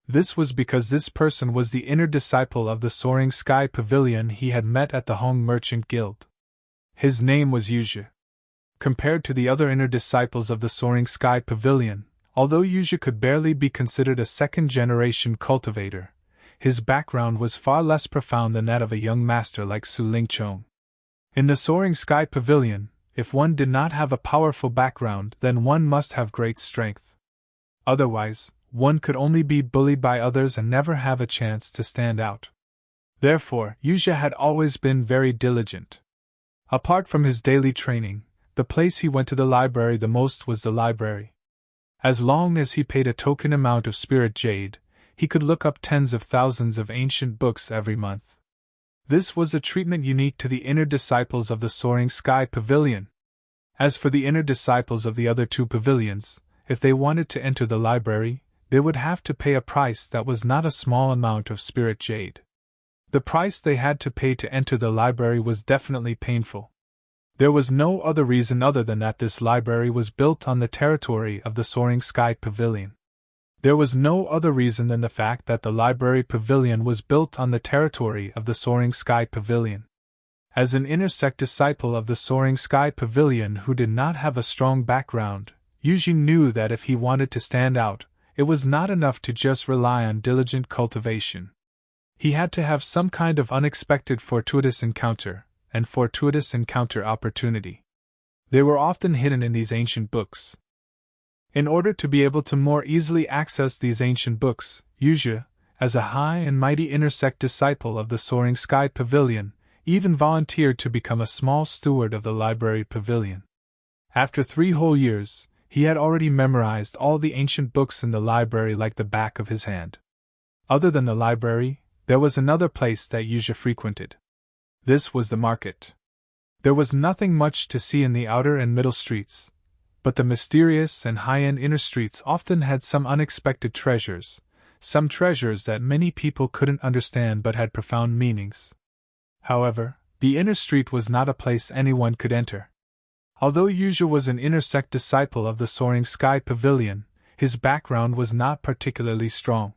This was because this person was the inner disciple of the Soaring Sky Pavilion he had met at the Hong Merchant Guild. His name was Yuzhi. Compared to the other inner disciples of the Soaring Sky Pavilion, although Yuzha could barely be considered a second-generation cultivator, his background was far less profound than that of a young master like Su Lingchong. In the Soaring Sky Pavilion, if one did not have a powerful background, then one must have great strength. Otherwise, one could only be bullied by others and never have a chance to stand out. Therefore, Yuzha had always been very diligent. Apart from his daily training, the place he went to the library the most was the library. As long as he paid a token amount of spirit jade, he could look up tens of thousands of ancient books every month. This was a treatment unique to the inner disciples of the Soaring Sky Pavilion. As for the inner disciples of the other two pavilions, if they wanted to enter the library, they would have to pay a price that was not a small amount of spirit jade. The price they had to pay to enter the library was definitely painful. There was no other reason other than that this library was built on the territory of the Soaring Sky Pavilion. There was no other reason than the fact that the library pavilion was built on the territory of the Soaring Sky Pavilion. As an inner sect disciple of the Soaring Sky Pavilion who did not have a strong background, Yuji knew that if he wanted to stand out, it was not enough to just rely on diligent cultivation. He had to have some kind of unexpected fortuitous encounter, and fortuitous encounter opportunity. They were often hidden in these ancient books. In order to be able to more easily access these ancient books, Yuzha, as a high and mighty inner sect disciple of the Soaring Sky Pavilion, even volunteered to become a small steward of the library pavilion. After 3 whole years, he had already memorized all the ancient books in the library like the back of his hand. Other than the library, there was another place that Yuzha frequented. This was the market. There was nothing much to see in the outer and middle streets, but the mysterious and high-end inner streets often had some unexpected treasures, some treasures that many people couldn't understand but had profound meanings. However, the inner street was not a place anyone could enter. Although Yuzha was an inner sect disciple of the Soaring Sky Pavilion, his background was not particularly strong.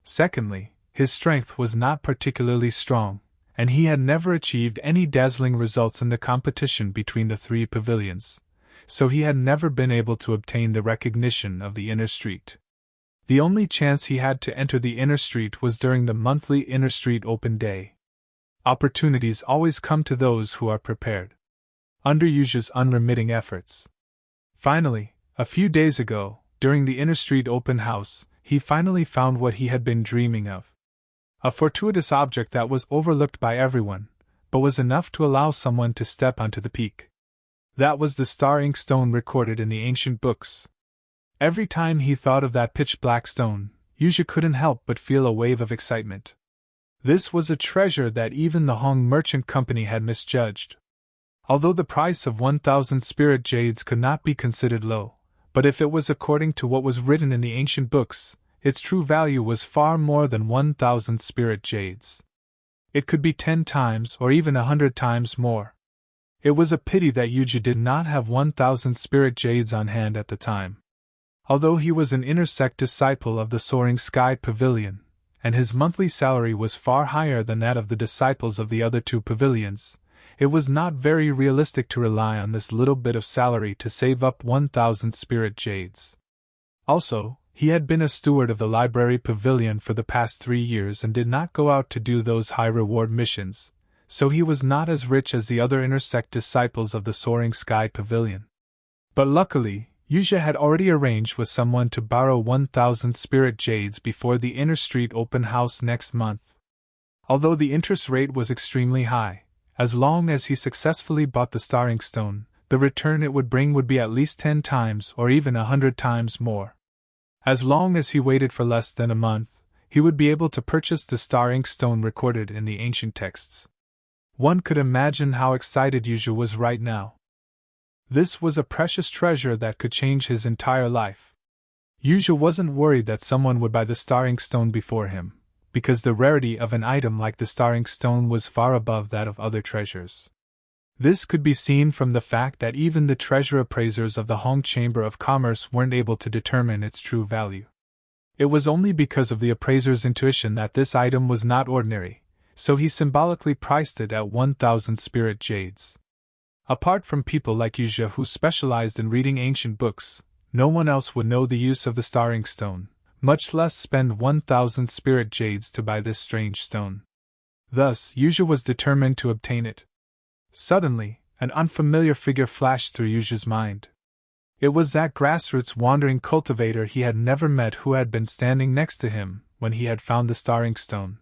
Secondly, his strength was not particularly strong, and he had never achieved any dazzling results in the competition between the 3 pavilions, so he had never been able to obtain the recognition of the inner street. The only chance he had to enter the inner street was during the monthly Inner Street Open Day. Opportunities always come to those who are prepared. Under Yuzha's unremitting efforts. Finally, a few days ago, during the Inner Street Open House, he finally found what he had been dreaming of. A fortuitous object that was overlooked by everyone, but was enough to allow someone to step onto the peak. That was the star ink stone recorded in the ancient books. Every time he thought of that pitch-black stone, Yuzha couldn't help but feel a wave of excitement. This was a treasure that even the Hong Merchant Company had misjudged. Although the price of 1,000 spirit jades could not be considered low, but if it was according to what was written in the ancient books, its true value was far more than 1,000 spirit jades. It could be 10 times or even 100 times more. It was a pity that Yuzha did not have 1,000 spirit jades on hand at the time. Although he was an inner sect disciple of the Soaring Sky Pavilion, and his monthly salary was far higher than that of the disciples of the other 2 pavilions, it was not very realistic to rely on this little bit of salary to save up 1,000 spirit jades. Also, he had been a steward of the library pavilion for the past 3 years and did not go out to do those high-reward missions, so he was not as rich as the other inner sect disciples of the Soaring Sky Pavilion. But luckily, Yuzha had already arranged with someone to borrow 1,000 spirit jades before the Inner Street Open House next month. Although the interest rate was extremely high, as long as he successfully bought the star ink stone, the return it would bring would be at least 10 times or even 100 times more. As long as he waited for less than a month, he would be able to purchase the star ink stone recorded in the ancient texts. One could imagine how excited Yuzha was right now. This was a precious treasure that could change his entire life. Yuzha wasn't worried that someone would buy the star ink stone before him, because the rarity of an item like the star ink stone was far above that of other treasures. This could be seen from the fact that even the treasure appraisers of the Hong Chamber of Commerce weren't able to determine its true value. It was only because of the appraiser's intuition that this item was not ordinary, so he symbolically priced it at 1,000 spirit jades. Apart from people like Yuzha who specialized in reading ancient books, no one else would know the use of the starring stone, much less spend 1,000 spirit jades to buy this strange stone. Thus, Yuzha was determined to obtain it. Suddenly, an unfamiliar figure flashed through Yuzha's mind. It was that grassroots wandering cultivator he had never met who had been standing next to him when he had found the starring stone.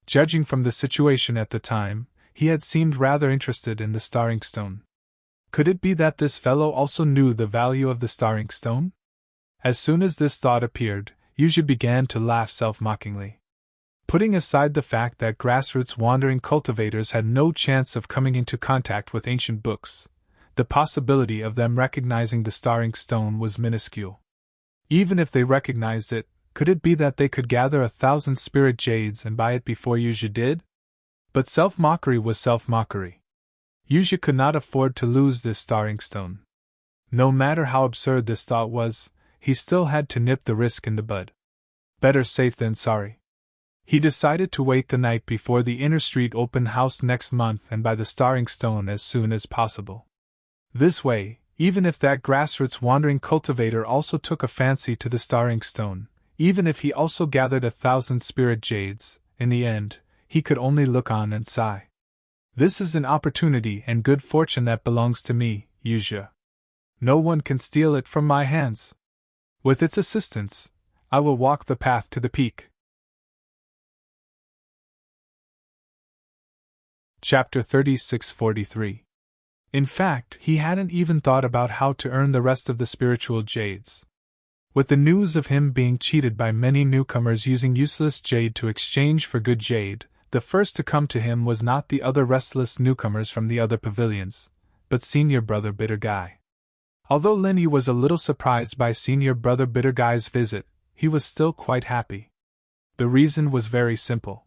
Judging from the situation at the time, he had seemed rather interested in the starring stone. Could it be that this fellow also knew the value of the starring stone? As soon as this thought appeared, Yuzha began to laugh self-mockingly. Putting aside the fact that grassroots wandering cultivators had no chance of coming into contact with ancient books, the possibility of them recognizing the starring stone was minuscule. Even if they recognized it, could it be that they could gather 1,000 spirit jades and buy it before Yuzha did? But self-mockery was self-mockery. Yuzha could not afford to lose this starring stone. No matter how absurd this thought was, he still had to nip the risk in the bud. Better safe than sorry. He decided to wait the night before the Inner Street open house next month and buy the starring stone as soon as possible. This way, even if that grassroots wandering cultivator also took a fancy to the starring stone, even if he also gathered 1,000 spirit jades, in the end, he could only look on and sigh. This is an opportunity and good fortune that belongs to me, Yuzha. No one can steal it from my hands. With its assistance, I will walk the path to the peak. Chapter 3643. In fact, he hadn't even thought about how to earn the rest of the spiritual jades. With the news of him being cheated by many newcomers using useless jade to exchange for good jade, the first to come to him was not the other restless newcomers from the other pavilions, but Senior Brother Bitter Guy. Although Linny was a little surprised by Senior Brother Bitter Guy's visit, he was still quite happy. The reason was very simple.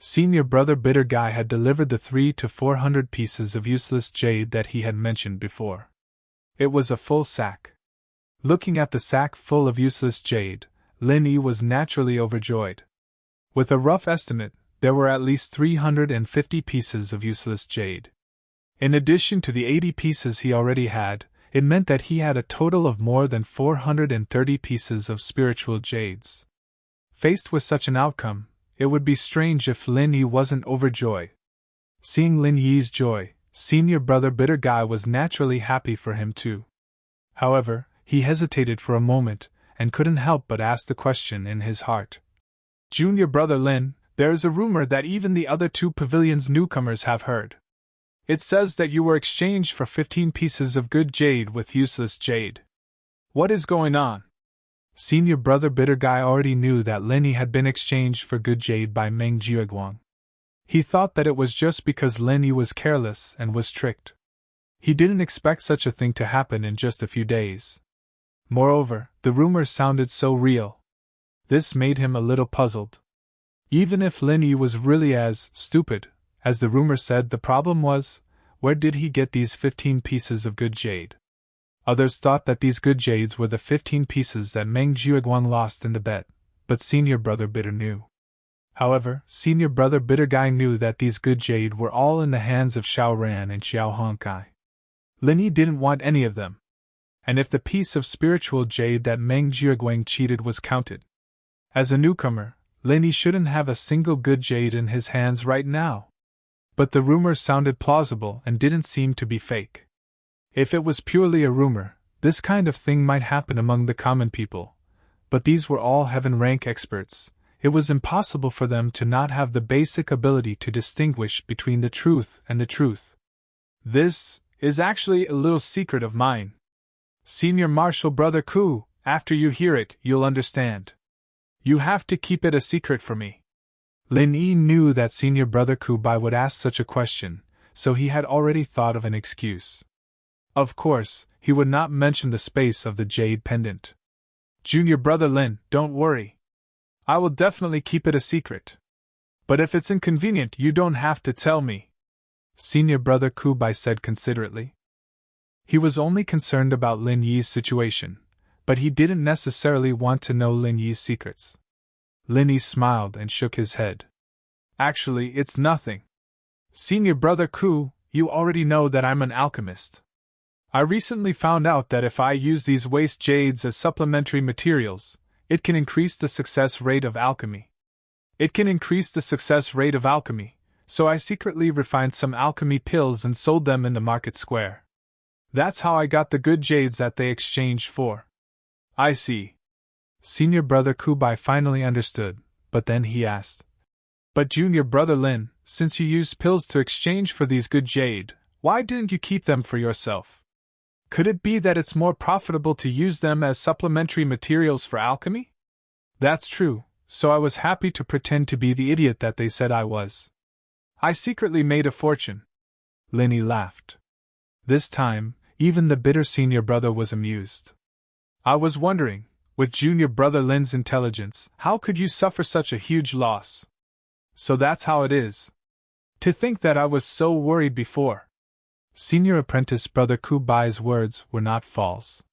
Senior Brother Bitter Guy had delivered the 300 to 400 pieces of useless jade that he had mentioned before. It was a full sack. Looking at the sack full of useless jade, Linny was naturally overjoyed. With a rough estimate, there were at least 350 pieces of useless jade. In addition to the 80 pieces he already had, it meant that he had a total of more than 430 pieces of spiritual jades. Faced with such an outcome, it would be strange if Lin Yi wasn't overjoyed. Seeing Lin Yi's joy, Senior Brother Bitter Guy was naturally happy for him too. However, he hesitated for a moment, and couldn't help but ask the question in his heart. Junior Brother Lin, there is a rumor that even the other 2 pavilions newcomers have heard. It says that you were exchanged for 15 pieces of good jade with useless jade. What is going on? Senior Brother Bitter Guy already knew that Lin Yi had been exchanged for good jade by Meng Jiuguang. He thought that it was just because Lin Yi was careless and was tricked. He didn't expect such a thing to happen in just a few days. Moreover, the rumors sounded so real. This made him a little puzzled. Even if Lin Yi was really as stupid as the rumor said, the problem was, where did he get these 15 pieces of good jade? Others thought that these good jades were the 15 pieces that Meng Jiuguang lost in the bet, but Senior Brother Bitter knew. However, Senior Brother Bitter Guy knew that these good jade were all in the hands of Xiao Ran and Xiao Hongkai. Lin Yi didn't want any of them. And if the piece of spiritual jade that Meng Jiuguang cheated was counted, as a newcomer, Lin Yi shouldn't have a single good jade in his hands right now. But the rumor sounded plausible and didn't seem to be fake. If it was purely a rumor, this kind of thing might happen among the common people, but these were all heaven-rank experts. It was impossible for them to not have the basic ability to distinguish between the truth and the truth. This is actually a little secret of mine. Senior Marshal Brother Ku, after you hear it, you'll understand. You have to keep it a secret for me. Lin Yi knew that Senior Brother Ku Bai would ask such a question, so he had already thought of an excuse. Of course, he would not mention the space of the jade pendant. Junior Brother Lin, don't worry. I will definitely keep it a secret. But if it's inconvenient, you don't have to tell me, Senior Brother Ku Bai said considerately. He was only concerned about Lin Yi's situation, but he didn't necessarily want to know Lin Yi's secrets. Lin Yi smiled and shook his head. Actually, it's nothing. Senior Brother Ku, you already know that I'm an alchemist. I recently found out that if I use these waste jades as supplementary materials, it can increase the success rate of alchemy. So I secretly refined some alchemy pills and sold them in the market square. That's how I got the good jades that they exchanged for. I see. Senior brother Kubai finally understood, but then he asked, "But junior brother Lin, since you used pills to exchange for these good jade, why didn't you keep them for yourself? Could it be that it's more profitable to use them as supplementary materials for alchemy?" "That's true, so I was happy to pretend to be the idiot that they said I was. I secretly made a fortune." Linny laughed. This time, even the bitter senior brother was amused. "I was wondering, with junior brother Lin's intelligence, how could you suffer such a huge loss? So that's how it is. To think that I was so worried before." Senior apprentice brother Kubai's words were not false.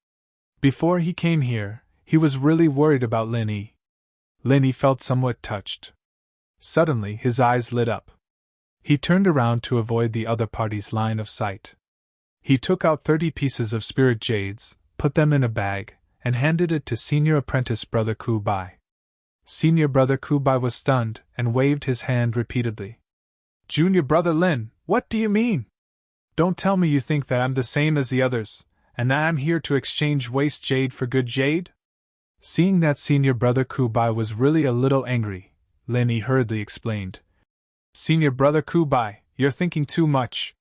Before he came here, he was really worried about Linny. Linny felt somewhat touched. Suddenly his eyes lit up. He turned around to avoid the other party's line of sight. He took out 30 pieces of spirit jades, put them in a bag, and handed it to senior apprentice brother Kubai. Senior brother Kubai was stunned and waved his hand repeatedly. "Junior brother Lin, what do you mean? Don't tell me you think that I'm the same as the others, and that I'm here to exchange waste jade for good jade?" Seeing that senior brother Kubai was really a little angry, Linny hurriedly explained. "Senior brother Kubai, you're thinking too much.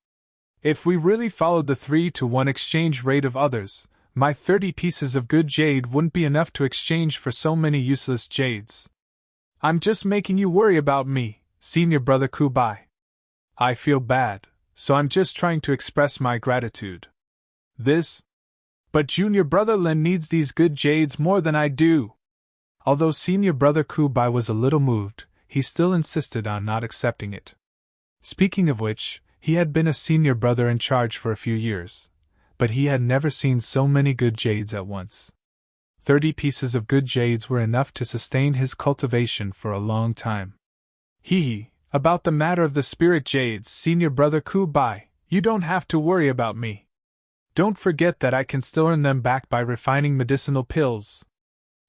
If we really followed the 3-to-1 exchange rate of others, my 30 pieces of good jade wouldn't be enough to exchange for so many useless jades. I'm just making you worry about me, senior brother Kubai. I feel bad, so I'm just trying to express my gratitude. But junior brother Lin needs these good jades more than I do." Although senior brother Kubai was a little moved, he still insisted on not accepting it. Speaking of which, he had been a senior brother in charge for a few years, but he had never seen so many good jades at once. 30 pieces of good jades were enough to sustain his cultivation for a long time. About the matter of the spirit jades, senior brother Kubai, you don't have to worry about me. Don't forget that I can still earn them back by refining medicinal pills.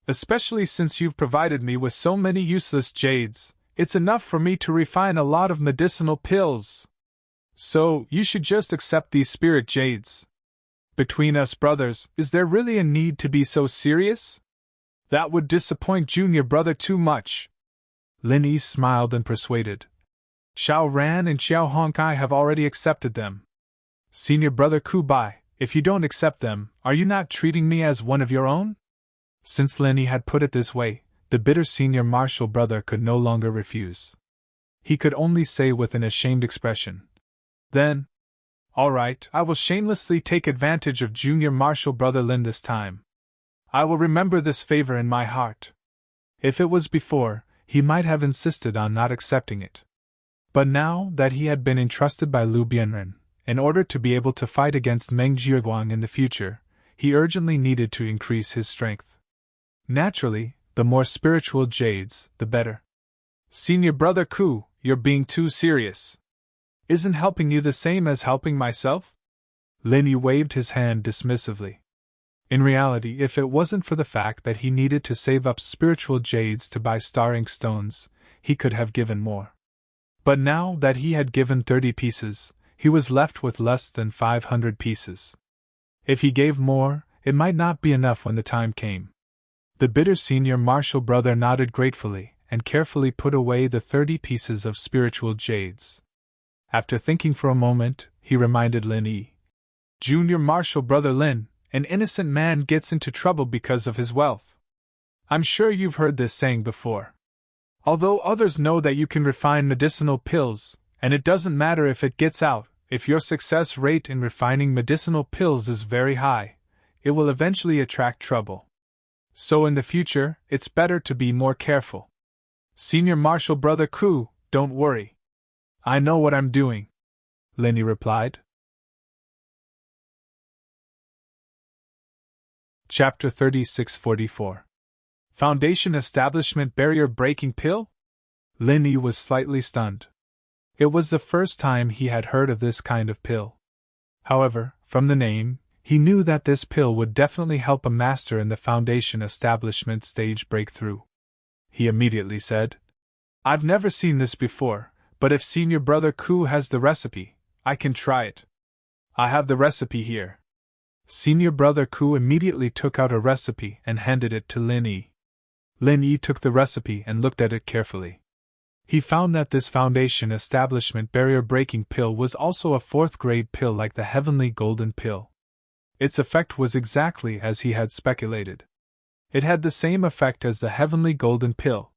Especially since you've provided me with so many useless jades, it's enough for me to refine a lot of medicinal pills. So, you should just accept these spirit jades. Between us brothers, is there really a need to be so serious? That would disappoint junior brother too much." Lin Yi smiled and persuaded. "Xiao Ran and Xiao Hongkai have already accepted them. Senior brother Kubai, if you don't accept them, are you not treating me as one of your own?" Since Lin Yi had put it this way, the bitter senior martial brother could no longer refuse. He could only say with an ashamed expression, "Then, all right, I will shamelessly take advantage of junior martial brother Lin this time. I will remember this favor in my heart." If it was before, he might have insisted on not accepting it. But now that he had been entrusted by Lu Bianren, in order to be able to fight against Meng Jiuguang in the future, he urgently needed to increase his strength. Naturally, the more spiritual jades, the better. "Senior brother Ku, you're being too serious. Isn't helping you the same as helping myself?" Lin Yi waved his hand dismissively. In reality, if it wasn't for the fact that he needed to save up spiritual jades to buy star ink stones, he could have given more. But now that he had given 30 pieces, he was left with less than 500 pieces. If he gave more, it might not be enough when the time came. The bitter senior martial brother nodded gratefully and carefully put away the 30 pieces of spiritual jades. After thinking for a moment, he reminded Lin Yi. "Junior martial brother Lin, an innocent man gets into trouble because of his wealth. I'm sure you've heard this saying before. Although others know that you can refine medicinal pills, and it doesn't matter if it gets out, if your success rate in refining medicinal pills is very high, it will eventually attract trouble. So in the future, it's better to be more careful. Senior martial brother Ku, don't worry. I know what I'm doing," Lin Yi replied. Chapter 3644. Foundation Establishment Barrier Breaking Pill? Lin Yi was slightly stunned. It was the first time he had heard of this kind of pill. However, from the name, he knew that this pill would definitely help a master in the foundation establishment stage breakthrough. He immediately said, "I've never seen this before, but if Senior Brother Ku has the recipe, I can try it. I have the recipe here." Senior Brother Ku immediately took out a recipe and handed it to Lin Yi. Lin Yi took the recipe and looked at it carefully. He found that this foundation establishment barrier breaking pill was also a 4th grade pill like the heavenly golden pill. Its effect was exactly as he had speculated. It had the same effect as the heavenly golden pill.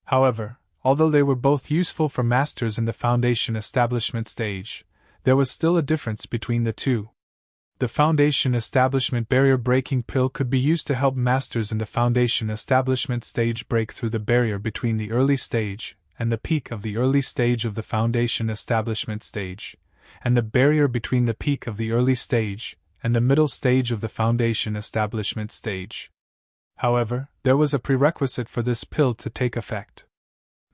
However, although they were both useful for masters in the foundation establishment stage, there was still a difference between the two. The foundation establishment barrier breaking pill could be used to help masters in the foundation establishment stage break through the barrier between the early stage and the peak of the early stage of the foundation establishment stage, and the barrier between the peak of the early stage and the middle stage of the foundation establishment stage. However, there was a prerequisite for this pill to take effect.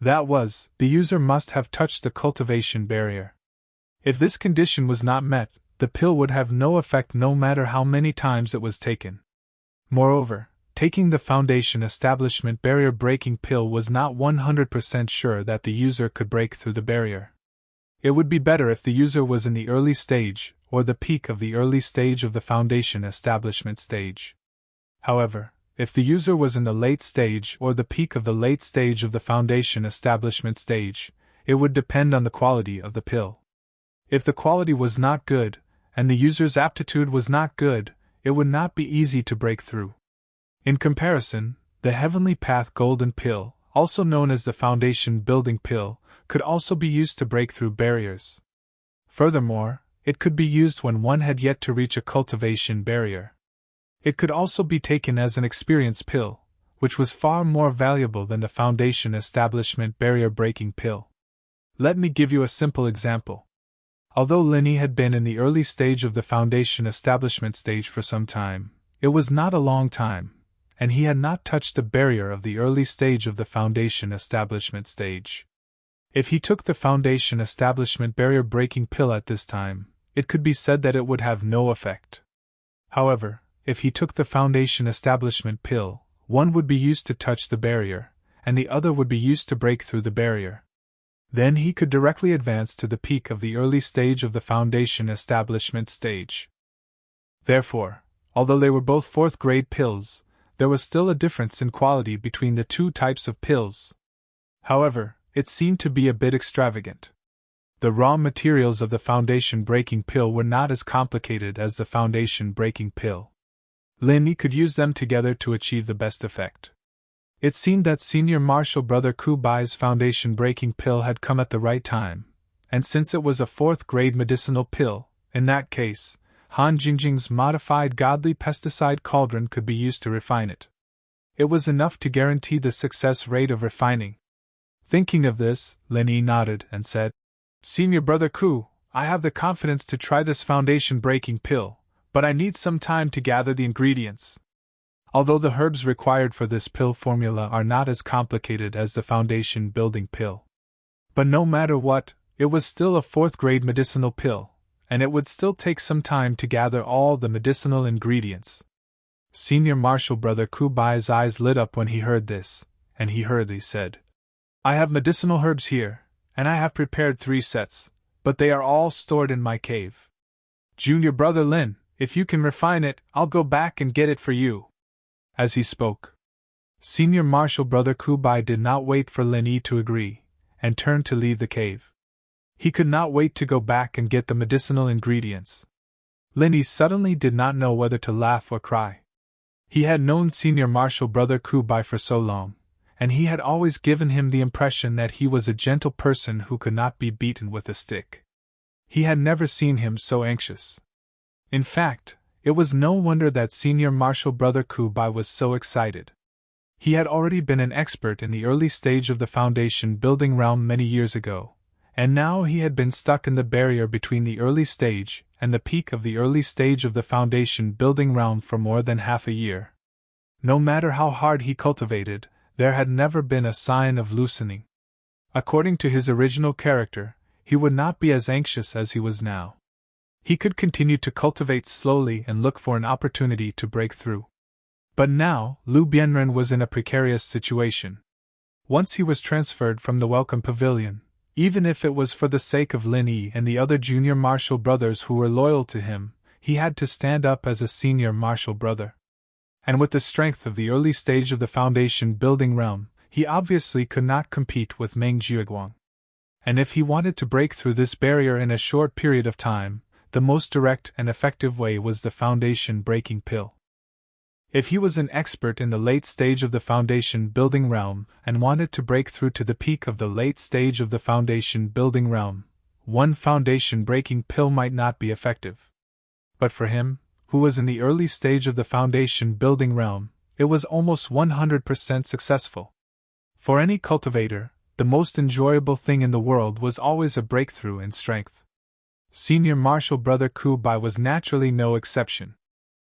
That was, the user must have touched the cultivation barrier. If this condition was not met, the pill would have no effect no matter how many times it was taken. Moreover, taking the foundation establishment barrier breaking pill was not 100% sure that the user could break through the barrier. It would be better if the user was in the early stage or the peak of the early stage of the foundation establishment stage. However, if the user was in the late stage or the peak of the late stage of the foundation establishment stage, it would depend on the quality of the pill. If the quality was not good, and the user's aptitude was not good, it would not be easy to break through. In comparison, the Heavenly Path Golden Pill, also known as the Foundation Building Pill, could also be used to break through barriers. Furthermore, it could be used when one had yet to reach a cultivation barrier. It could also be taken as an experience pill, which was far more valuable than the Foundation Establishment Barrier Breaking Pill. Let me give you a simple example. Although Lin Yi had been in the early stage of the foundation establishment stage for some time, it was not a long time, and he had not touched the barrier of the early stage of the foundation establishment stage. If he took the foundation establishment barrier breaking pill at this time, it could be said that it would have no effect. However, if he took the foundation establishment pill, one would be used to touch the barrier, and the other would be used to break through the barrier. Then he could directly advance to the peak of the early stage of the foundation establishment stage. Therefore, although they were both 4th grade pills, there was still a difference in quality between the two types of pills. However, it seemed to be a bit extravagant. The raw materials of the foundation breaking pill were not as complicated as the foundation breaking pill. Lin Yi could use them together to achieve the best effect. It seemed that Senior Marshal Brother Ku Bai's foundation breaking pill had come at the right time, and since it was a 4th grade medicinal pill, in that case, Han Jingjing's modified godly pesticide cauldron could be used to refine it. It was enough to guarantee the success rate of refining. Thinking of this, Lin Yi nodded and said, "Senior Brother Ku, I have the confidence to try this foundation breaking pill, but I need some time to gather the ingredients." Although the herbs required for this pill formula are not as complicated as the foundation building pill. But no matter what, it was still a 4th grade medicinal pill, and it would still take some time to gather all the medicinal ingredients. Senior Marshal Brother Ku Bai's eyes lit up when he heard this, and he hurriedly said, "I have medicinal herbs here, and I have prepared 3 sets, but they are all stored in my cave. Junior Brother Lin, if you can refine it, I'll go back and get it for you." As he spoke, Senior Marshal Brother Ku Bai did not wait for Lin Yi to agree, and turned to leave the cave. He could not wait to go back and get the medicinal ingredients. Lin Yi suddenly did not know whether to laugh or cry. He had known Senior Marshal Brother Ku Bai for so long, and he had always given him the impression that he was a gentle person who could not be beaten with a stick. He had never seen him so anxious. In fact, it was no wonder that Senior Marshal Brother Ku Bai was so excited. He had already been an expert in the early stage of the foundation building realm many years ago, and now he had been stuck in the barrier between the early stage and the peak of the early stage of the foundation building realm for more than half a year. No matter how hard he cultivated, there had never been a sign of loosening. According to his original character, he would not be as anxious as he was now. He could continue to cultivate slowly and look for an opportunity to break through. But now, Lu Bianren was in a precarious situation. Once he was transferred from the Welcome Pavilion, even if it was for the sake of Lin Yi and the other junior martial brothers who were loyal to him, he had to stand up as a senior martial brother. And with the strength of the early stage of the foundation building realm, he obviously could not compete with Meng Jiuguang. And if he wanted to break through this barrier in a short period of time, the most direct and effective way was the foundation breaking pill. If he was an expert in the late stage of the foundation building realm and wanted to break through to the peak of the late stage of the foundation building realm, one foundation breaking pill might not be effective. But for him, who was in the early stage of the foundation building realm, it was almost 100% successful. For any cultivator, the most enjoyable thing in the world was always a breakthrough in strength. Senior Martial Brother Ku Bai was naturally no exception.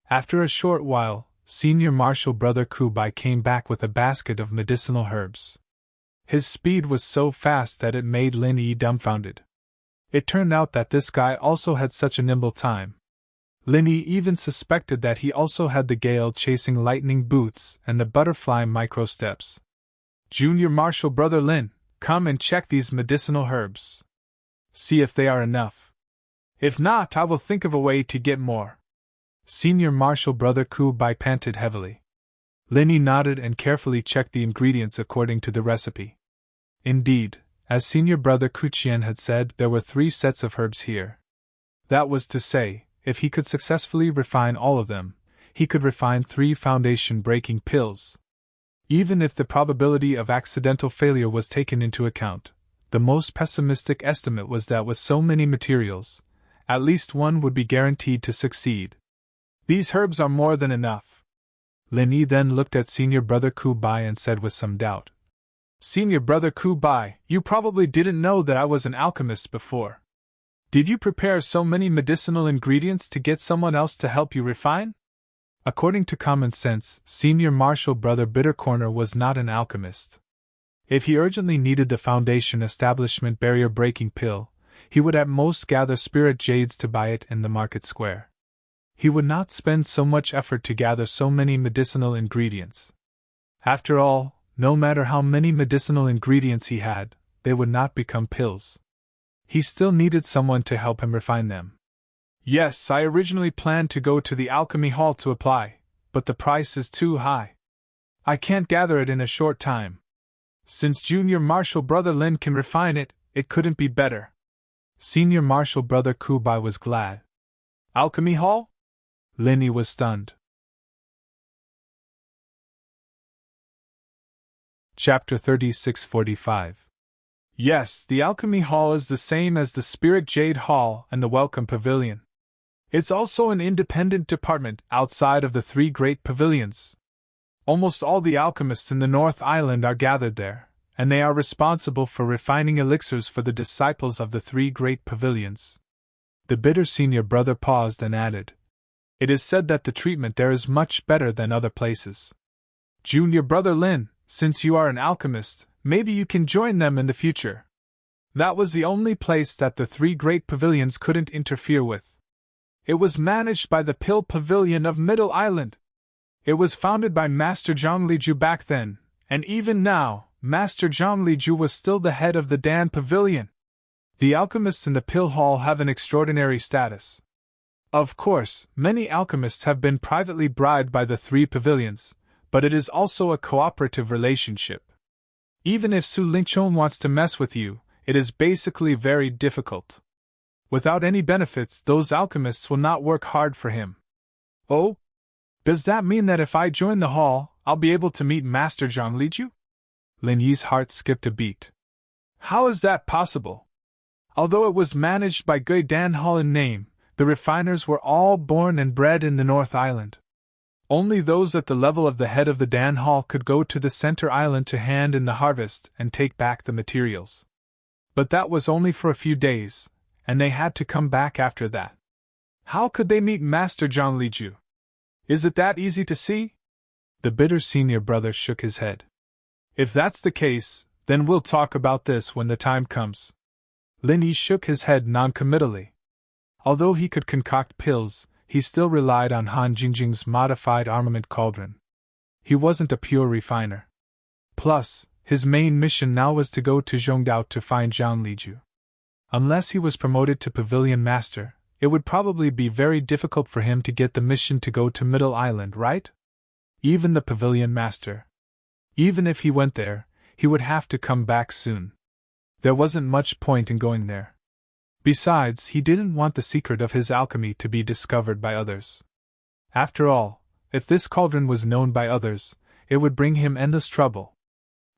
After a short while, Senior Martial Brother Ku Bai came back with a basket of medicinal herbs. His speed was so fast that it made Lin Yi dumbfounded. It turned out that this guy also had such a nimble time. Lin Yi even suspected that he also had the gale-chasing lightning boots and the butterfly micro-steps. Junior Martial Brother Lin, come and check these medicinal herbs. See if they are enough. If not, I will think of a way to get more. Senior Martial Brother Ku Bai panted heavily. Lin Yi nodded and carefully checked the ingredients according to the recipe. Indeed, as Senior Brother Ku Qian had said, there were 3 sets of herbs here. That was to say, if he could successfully refine all of them, he could refine 3 foundation-breaking pills. Even if the probability of accidental failure was taken into account, the most pessimistic estimate was that with so many materials, at least one would be guaranteed to succeed. These herbs are more than enough. Lin Yi then looked at Senior Brother Ku Bai and said with some doubt, Senior Brother Ku Bai, you probably didn't know that I was an alchemist before. Did you prepare so many medicinal ingredients to get someone else to help you refine? According to common sense, Senior Martial Brother Bittercorner was not an alchemist. If he urgently needed the foundation establishment barrier-breaking pill, he would at most gather spirit jades to buy it in the market square. He would not spend so much effort to gather so many medicinal ingredients. After all, no matter how many medicinal ingredients he had, they would not become pills. He still needed someone to help him refine them. Yes, I originally planned to go to the alchemy hall to apply, but the price is too high. I can't gather it in a short time. Since Junior Martial Brother Lin can refine it, it couldn't be better. Senior Martial Brother Ku Bai was glad. Alchemy hall? Lin Yi was stunned. Chapter 3645. Yes, the Alchemy Hall is the same as the Spirit Jade Hall and the Welcome Pavilion. It's also an independent department outside of the 3 great pavilions. Almost all the alchemists in the North Island are gathered there, and they are responsible for refining elixirs for the disciples of the 3 great pavilions. The bitter senior brother paused and added, It is said that the treatment there is much better than other places. Junior Brother Lin, since you are an alchemist, maybe you can join them in the future. That was the only place that the 3 great pavilions couldn't interfere with. It was managed by the Pill Pavilion of Middle Island. It was founded by Master Zhang Liju back then, and even now, Master Zhang Liju was still the head of the Dan Pavilion. The alchemists in the Pill Hall have an extraordinary status. Of course, many alchemists have been privately bribed by the 3 pavilions, but it is also a cooperative relationship. Even if Su Lingchong wants to mess with you, it is basically very difficult. Without any benefits, those alchemists will not work hard for him. Oh? Does that mean that if I join the hall, I'll be able to meet Master Zhang Liju? Lin Yi's heart skipped a beat. How is that possible? Although it was managed by Gui Dan Hall in name, the refiners were all born and bred in the North Island. Only those at the level of the head of the Dan Hall could go to the center island to hand in the harvest and take back the materials. But that was only for a few days, and they had to come back after that. How could they meet Master Zhang Liju? Is it that easy to see? The bitter senior brother shook his head. If that's the case, then we'll talk about this when the time comes. Linny shook his head noncommittally. Although he could concoct pills, he still relied on Han Jingjing's modified armament cauldron. He wasn't a pure refiner. Plus, his main mission now was to go to Zhongdao to find Zhang Liju. Unless he was promoted to Pavilion Master, it would probably be very difficult for him to get the mission to go to Middle Island, right? Even the Pavilion Master. Even if he went there, he would have to come back soon. There wasn't much point in going there. Besides, he didn't want the secret of his alchemy to be discovered by others. After all, if this cauldron was known by others, it would bring him endless trouble.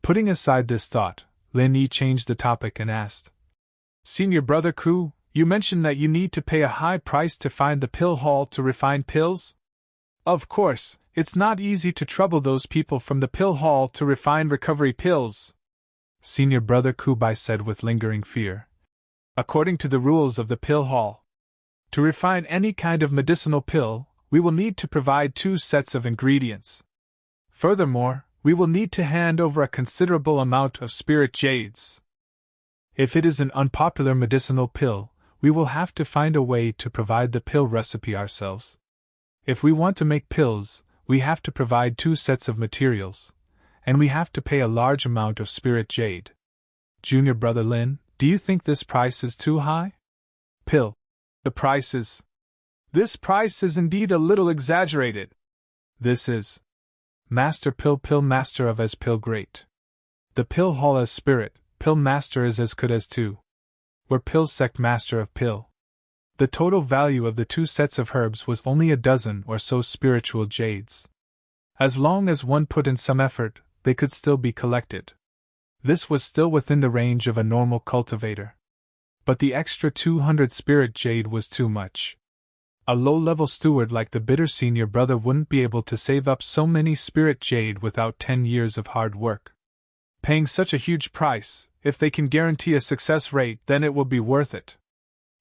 Putting aside this thought, Lin Yi changed the topic and asked, "Senior Brother Ku, you mentioned that you need to pay a high price to find the pill hall to refine pills? Of course, it's not easy to trouble those people from the pill hall to refine recovery pills," Senior Brother Kubai said with lingering fear. "According to the rules of the pill hall, to refine any kind of medicinal pill, we will need to provide 2 sets of ingredients. Furthermore, we will need to hand over a considerable amount of spirit jades. If it is an unpopular medicinal pill, we will have to find a way to provide the pill recipe ourselves. If we want to make pills, we have to provide 2 sets of materials, and we have to pay a large amount of spirit jade. Junior Brother Lin, do you think this price is too high?" "Pill. The price is... This price is indeed a little exaggerated. This is... Master Pill Master of as Pill Great. The Pill Hall as Spirit, Pill Master is as good as 2. We're Pill Sect Master of Pill." The total value of the 2 sets of herbs was only a dozen or so spiritual jades. As long as one put in some effort, they could still be collected. This was still within the range of a normal cultivator. But the extra 200 spirit jade was too much. A low-level steward like the bitter senior brother wouldn't be able to save up so many spirit jade without 10 years of hard work. Paying such a huge price, if they can guarantee a success rate, then it will be worth it.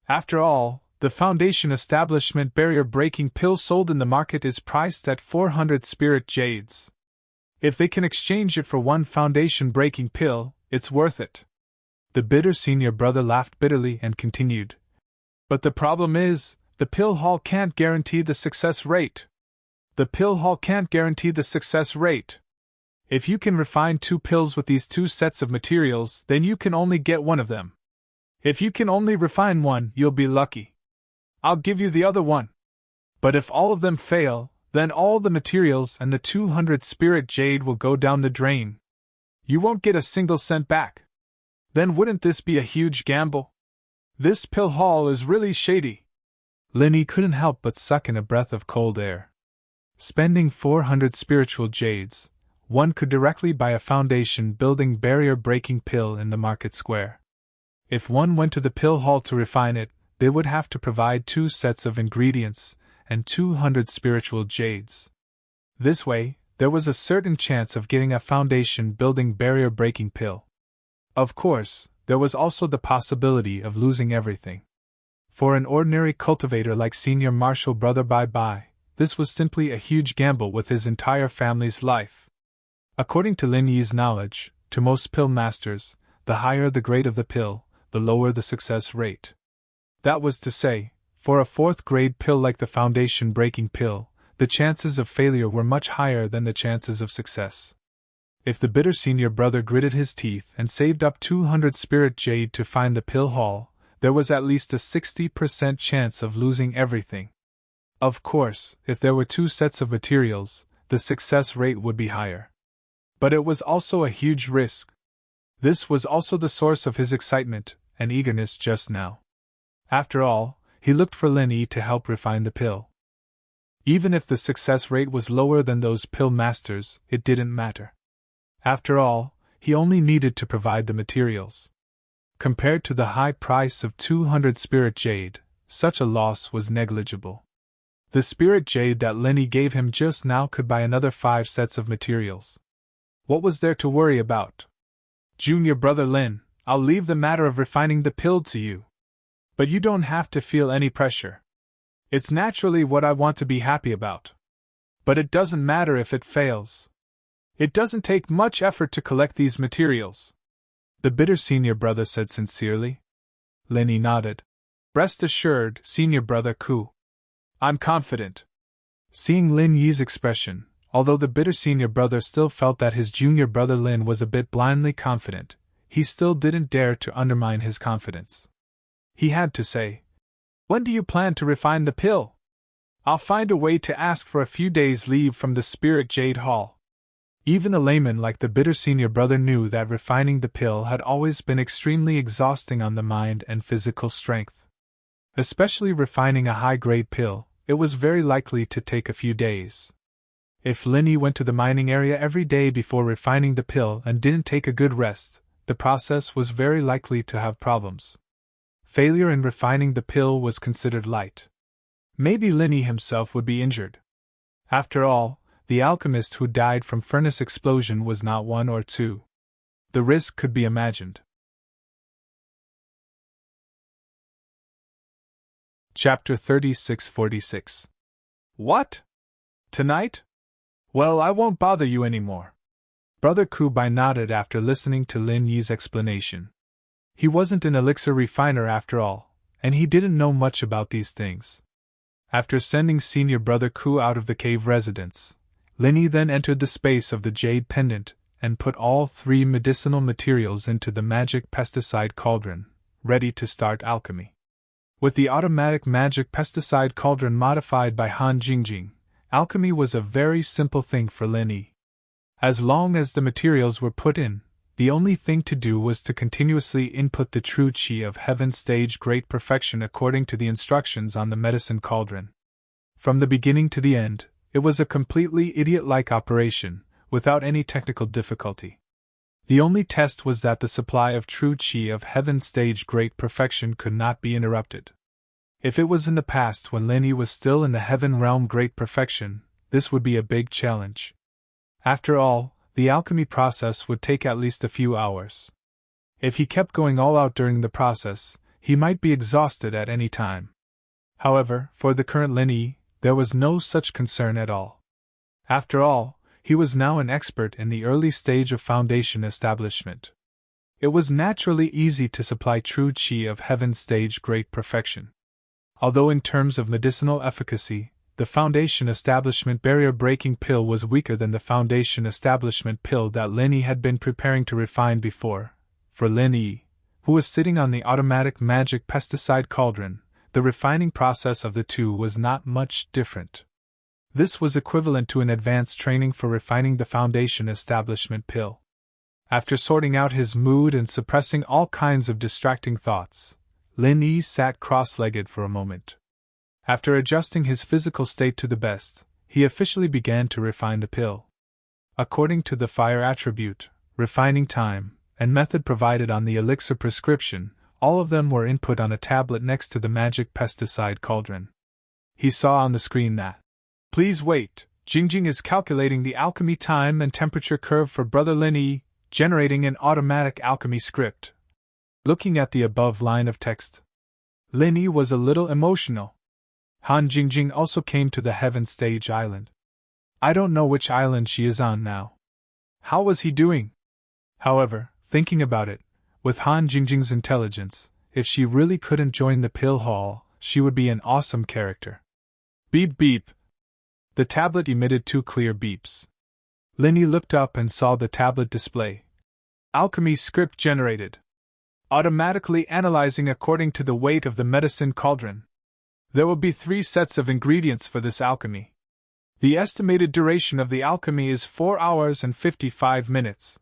After all, the Foundation establishment barrier-breaking pill sold in the market is priced at 400 spirit jades. If they can exchange it for 1 Foundation-breaking pill, it's worth it. The bitter senior brother laughed bitterly and continued. "But the problem is, the pill hall can't guarantee the success rate. The pill hall can't guarantee the success rate. If you can refine 2 pills with these 2 sets of materials, then you can only get 1 of them. If you can only refine 1, you'll be lucky. I'll give you the other 1. But if all of them fail, then all the materials and the 200 spirit jade will go down the drain. You won't get a single cent back. Then wouldn't this be a huge gamble? This pill hall is really shady." Linny couldn't help but suck in a breath of cold air. Spending 400 spiritual jades, one could directly buy a foundation-building barrier-breaking pill in the market square. If one went to the pill hall to refine it, they would have to provide 2 sets of ingredients and 200 spiritual jades. This way, there was a certain chance of getting a foundation-building barrier-breaking pill. Of course, there was also the possibility of losing everything. For an ordinary cultivator like Senior Marshal Brother Bye, this was simply a huge gamble with his entire family's life. According to Lin Yi's knowledge, to most pill masters, the higher the grade of the pill, the lower the success rate. That was to say, for a 4th grade pill like the foundation-breaking pill, the chances of failure were much higher than the chances of success. If the bitter senior brother gritted his teeth and saved up 200 spirit jade to find the pill hall, there was at least a 60% chance of losing everything. Of course, if there were 2 sets of materials, the success rate would be higher. But it was also a huge risk. This was also the source of his excitement and eagerness just now. After all, he looked for Lin Yi to help refine the pill. Even if the success rate was lower than those pill masters, it didn't matter. After all, he only needed to provide the materials. Compared to the high price of 200 spirit jade, such a loss was negligible. The spirit jade that Lin Yi gave him just now could buy another 5 sets of materials. What was there to worry about? "Junior Brother Lin, I'll leave the matter of refining the pill to you. But you don't have to feel any pressure. It's naturally what I want to be happy about. But it doesn't matter if it fails. It doesn't take much effort to collect these materials," the bitter senior brother said sincerely. Lin Yi nodded. Rest assured, senior brother Ku. I'm confident. Seeing Lin Yi's expression, although the bitter senior brother still felt that his junior brother Lin was a bit blindly confident, he still didn't dare to undermine his confidence. He had to say, "When do you plan to refine the pill? I'll find a way to ask for a few days' leave from the Spirit Jade Hall." Even a layman like the bitter senior brother knew that refining the pill had always been extremely exhausting on the mind and physical strength. Especially refining a high-grade pill, it was very likely to take a few days. If Lin Yi went to the mining area every day before refining the pill and didn't take a good rest, the process was very likely to have problems. Failure in refining the pill was considered light. Maybe Lin Yi himself would be injured. After all, the alchemist who died from furnace explosion was not one or two. The risk could be imagined. Chapter 3646. What? Tonight? Well, I won't bother you anymore. Brother Kubai nodded after listening to Lin Yi's explanation. He wasn't an elixir refiner after all, and he didn't know much about these things. After sending senior brother Ku out of the cave residence, Lin Yi then entered the space of the jade pendant and put all 3 medicinal materials into the magic pesticide cauldron, ready to start alchemy. With the automatic magic pesticide cauldron modified by Han Jingjing, alchemy was a very simple thing for Lin Yi. As long as the materials were put in, the only thing to do was to continuously input the true qi of heaven stage great perfection according to the instructions on the medicine cauldron. From the beginning to the end, it was a completely idiot-like operation, without any technical difficulty. The only test was that the supply of true qi of heaven stage great perfection could not be interrupted. If it was in the past when Lin Yi was still in the heaven realm great perfection, this would be a big challenge. After all, the alchemy process would take at least a few hours. If he kept going all out during the process, he might be exhausted at any time. However, for the current Lin Yi, there was no such concern at all. After all, he was now an expert in the early stage of foundation establishment. It was naturally easy to supply true qi of heaven stage great perfection. Although in terms of medicinal efficacy, the foundation establishment barrier-breaking pill was weaker than the foundation establishment pill that Lin Yi had been preparing to refine before. For Lin Yi, who was sitting on the automatic magic pesticide cauldron, the refining process of the two was not much different. This was equivalent to an advanced training for refining the foundation establishment pill. After sorting out his mood and suppressing all kinds of distracting thoughts, Lin Yi sat cross-legged for a moment. After adjusting his physical state to the best, he officially began to refine the pill. According to the fire attribute, refining time, and method provided on the elixir prescription, all of them were input on a tablet next to the magic pesticide cauldron. He saw on the screen that, "Please wait, Jingjing is calculating the alchemy time and temperature curve for Brother Lin Yi, generating an automatic alchemy script." Looking at the above line of text, Lin Yi was a little emotional. Han Jingjing also came to the Heaven Stage Island. I don't know which island she is on now. How was he doing? However, thinking about it, with Han Jingjing's intelligence, if she really couldn't join the pill hall, she would be an awesome character. Beep beep. The tablet emitted 2 clear beeps. Lin Yi looked up and saw the tablet display. Alchemy script generated. Automatically analyzing according to the weight of the medicine cauldron. There will be 3 sets of ingredients for this alchemy. The estimated duration of the alchemy is 4 hours and 55 minutes.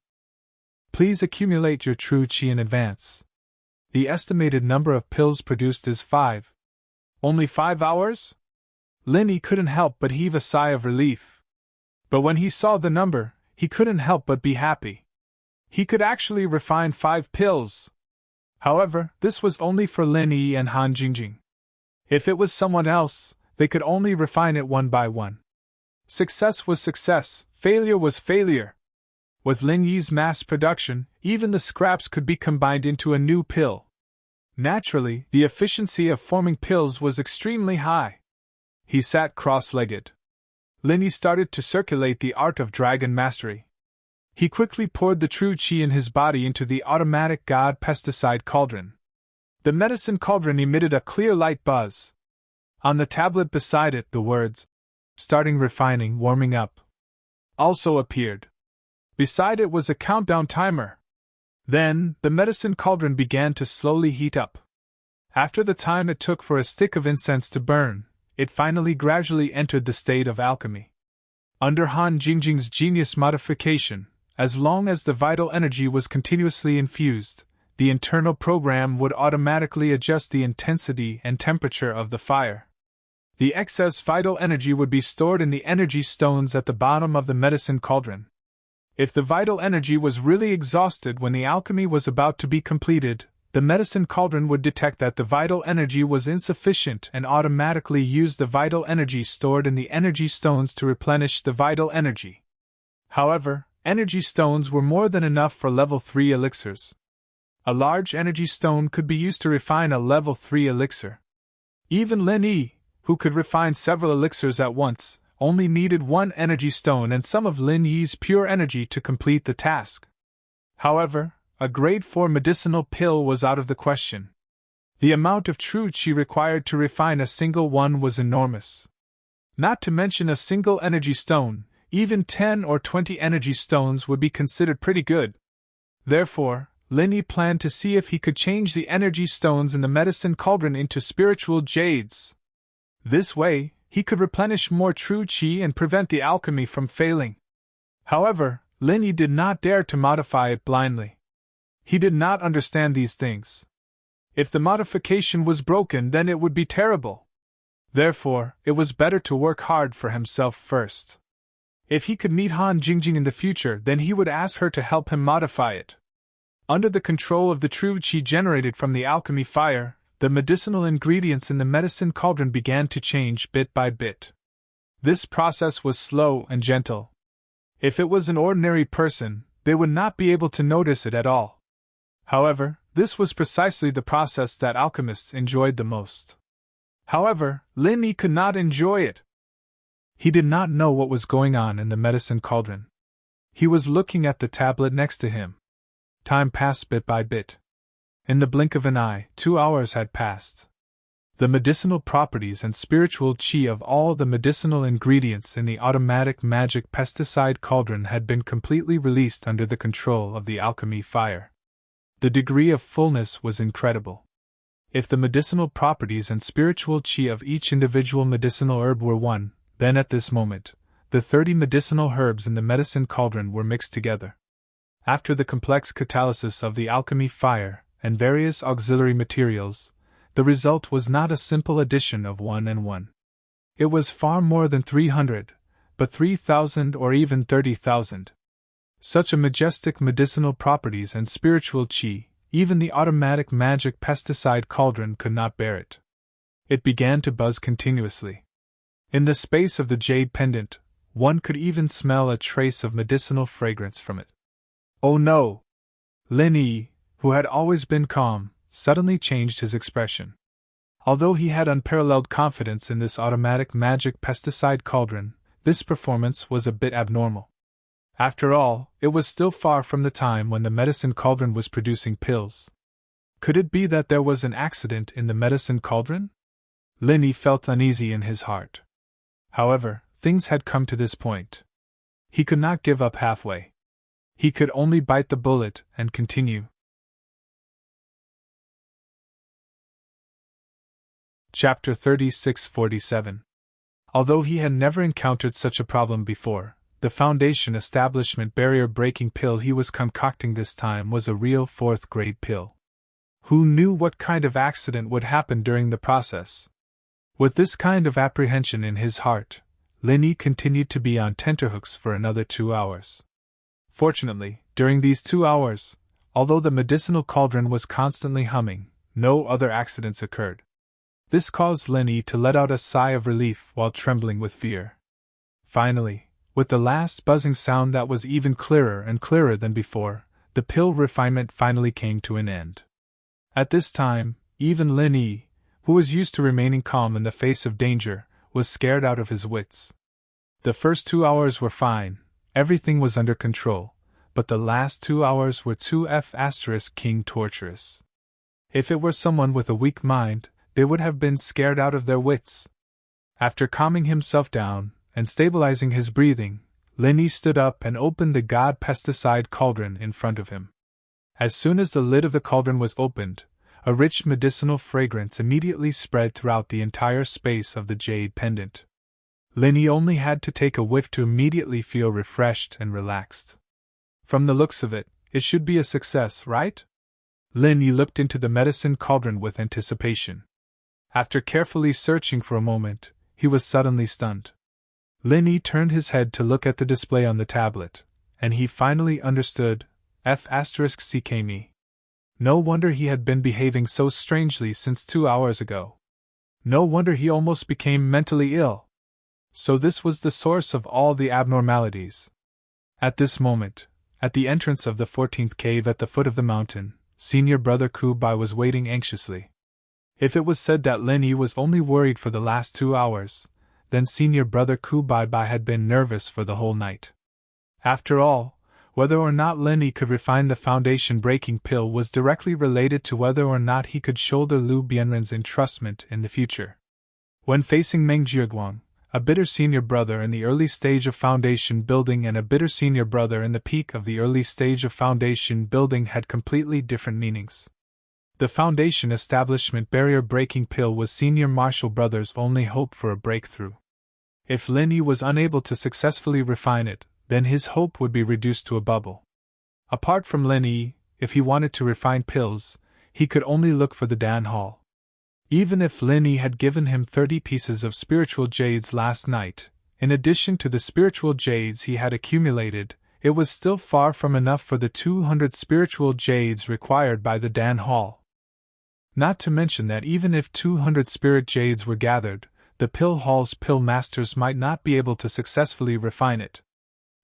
Please accumulate your true qi in advance. The estimated number of pills produced is 5. Only 5 hours? Lin Yi couldn't help but heave a sigh of relief. But when he saw the number, he couldn't help but be happy. He could actually refine 5 pills. However, this was only for Lin Yi and Han Jingjing. If it was someone else, they could only refine it one by one. Success was success, failure was failure. With Lin Yi's mass production, even the scraps could be combined into a new pill. Naturally, the efficiency of forming pills was extremely high. He sat cross-legged. Lin Yi started to circulate the art of dragon mastery. He quickly poured the true qi in his body into the automatic god pesticide cauldron. The medicine cauldron emitted a clear light buzz. On the tablet beside it, the words, "Starting refining, warming up," also appeared. Beside it was a countdown timer. Then, the medicine cauldron began to slowly heat up. After the time it took for a stick of incense to burn, it finally gradually entered the state of alchemy. Under Han Jingjing's genius modification, as long as the vital energy was continuously infused, the internal program would automatically adjust the intensity and temperature of the fire. The excess vital energy would be stored in the energy stones at the bottom of the medicine cauldron. If the vital energy was really exhausted when the alchemy was about to be completed, the medicine cauldron would detect that the vital energy was insufficient and automatically use the vital energy stored in the energy stones to replenish the vital energy. However, energy stones were more than enough for level 3 elixirs. A large energy stone could be used to refine a level 3 elixir. Even Lin Yi, who could refine several elixirs at once, only needed one energy stone and some of Lin Yi's pure energy to complete the task. However, a grade 4 medicinal pill was out of the question. The amount of true qi required to refine a single one was enormous. Not to mention a single energy stone, even 10 or 20 energy stones would be considered pretty good. Therefore, Lin Yi planned to see if he could change the energy stones in the medicine cauldron into spiritual jades. This way, he could replenish more true qi and prevent the alchemy from failing. However, Lin Yi did not dare to modify it blindly. He did not understand these things. If the modification was broken, then it would be terrible. Therefore, it was better to work hard for himself first. If he could meet Han Jingjing in the future, then he would ask her to help him modify it. Under the control of the true qi generated from the alchemy fire, the medicinal ingredients in the medicine cauldron began to change bit by bit. This process was slow and gentle. If it was an ordinary person, they would not be able to notice it at all. However, this was precisely the process that alchemists enjoyed the most. However, Lin Yi could not enjoy it. He did not know what was going on in the medicine cauldron. He was looking at the tablet next to him. Time passed bit by bit. In the blink of an eye, 2 hours had passed. The medicinal properties and spiritual qi of all the medicinal ingredients in the automatic magic pesticide cauldron had been completely released under the control of the alchemy fire. The degree of fullness was incredible. If the medicinal properties and spiritual qi of each individual medicinal herb were one, then at this moment, the 30 medicinal herbs in the medicine cauldron were mixed together. After the complex catalysis of the alchemy fire and various auxiliary materials, the result was not a simple addition of 1 and 1. It was far more than 300, but 3,000 or even 30,000. Such a majestic medicinal properties and spiritual qi, even the automatic magic pesticide cauldron could not bear it. It began to buzz continuously. In the space of the jade pendant, one could even smell a trace of medicinal fragrance from it. Oh no! Lin Yi, who had always been calm, suddenly changed his expression. Although he had unparalleled confidence in this automatic magic pesticide cauldron, this performance was a bit abnormal. After all, it was still far from the time when the medicine cauldron was producing pills. Could it be that there was an accident in the medicine cauldron? Lin Yi felt uneasy in his heart. However, things had come to this point. He could not give up halfway. He could only bite the bullet and continue. Chapter 3647. Although he had never encountered such a problem before, the Foundation establishment barrier-breaking pill he was concocting this time was a real 4th-grade pill. Who knew what kind of accident would happen during the process? With this kind of apprehension in his heart, Lin Yi continued to be on tenterhooks for another 2 hours. Fortunately, during these 2 hours, although the medicinal cauldron was constantly humming, no other accidents occurred. This caused Lin Yi to let out a sigh of relief while trembling with fear. Finally, with the last buzzing sound that was even clearer and clearer than before, the pill refinement finally came to an end. At this time, even Lin Yi, who was used to remaining calm in the face of danger, was scared out of his wits. The first 2 hours were fine, everything was under control, but the last 2 hours were 2F** king torturous. If it were someone with a weak mind, they would have been scared out of their wits. After calming himself down and stabilizing his breathing, Linny stood up and opened the god pesticide cauldron in front of him. As soon as the lid of the cauldron was opened, a rich medicinal fragrance immediately spread throughout the entire space of the jade pendant. Linny only had to take a whiff to immediately feel refreshed and relaxed. From the looks of it, it should be a success, right? Linny looked into the medicine cauldron with anticipation. After carefully searching for a moment, he was suddenly stunned. Linny turned his head to look at the display on the tablet, and he finally understood. F***ck. No wonder he had been behaving so strangely since 2 hours ago. No wonder he almost became mentally ill. So this was the source of all the abnormalities. At this moment, at the entrance of the 14th cave at the foot of the mountain, Senior Brother Kubai was waiting anxiously. If it was said that Linny was only worried for the last 2 hours, then Senior Brother Kubai had been nervous for the whole night. After all, whether or not Linny could refine the foundation-breaking pill was directly related to whether or not he could shoulder Liu Bianren's entrustment in the future. When facing Meng Jiaguang, a bitter senior brother in the early stage of foundation building and a bitter senior brother in the peak of the early stage of foundation building had completely different meanings. The foundation establishment barrier-breaking pill was Senior Martial Brother's only hope for a breakthrough. If Linny was unable to successfully refine it, then his hope would be reduced to a bubble. Apart from Linny, if he wanted to refine pills, he could only look for the Dan Hall. Even if Linny had given him 30 pieces of spiritual jades last night, in addition to the spiritual jades he had accumulated, it was still far from enough for the 200 spiritual jades required by the Dan Hall. Not to mention that even if 200 spirit jades were gathered, the pill hall's pill masters might not be able to successfully refine it.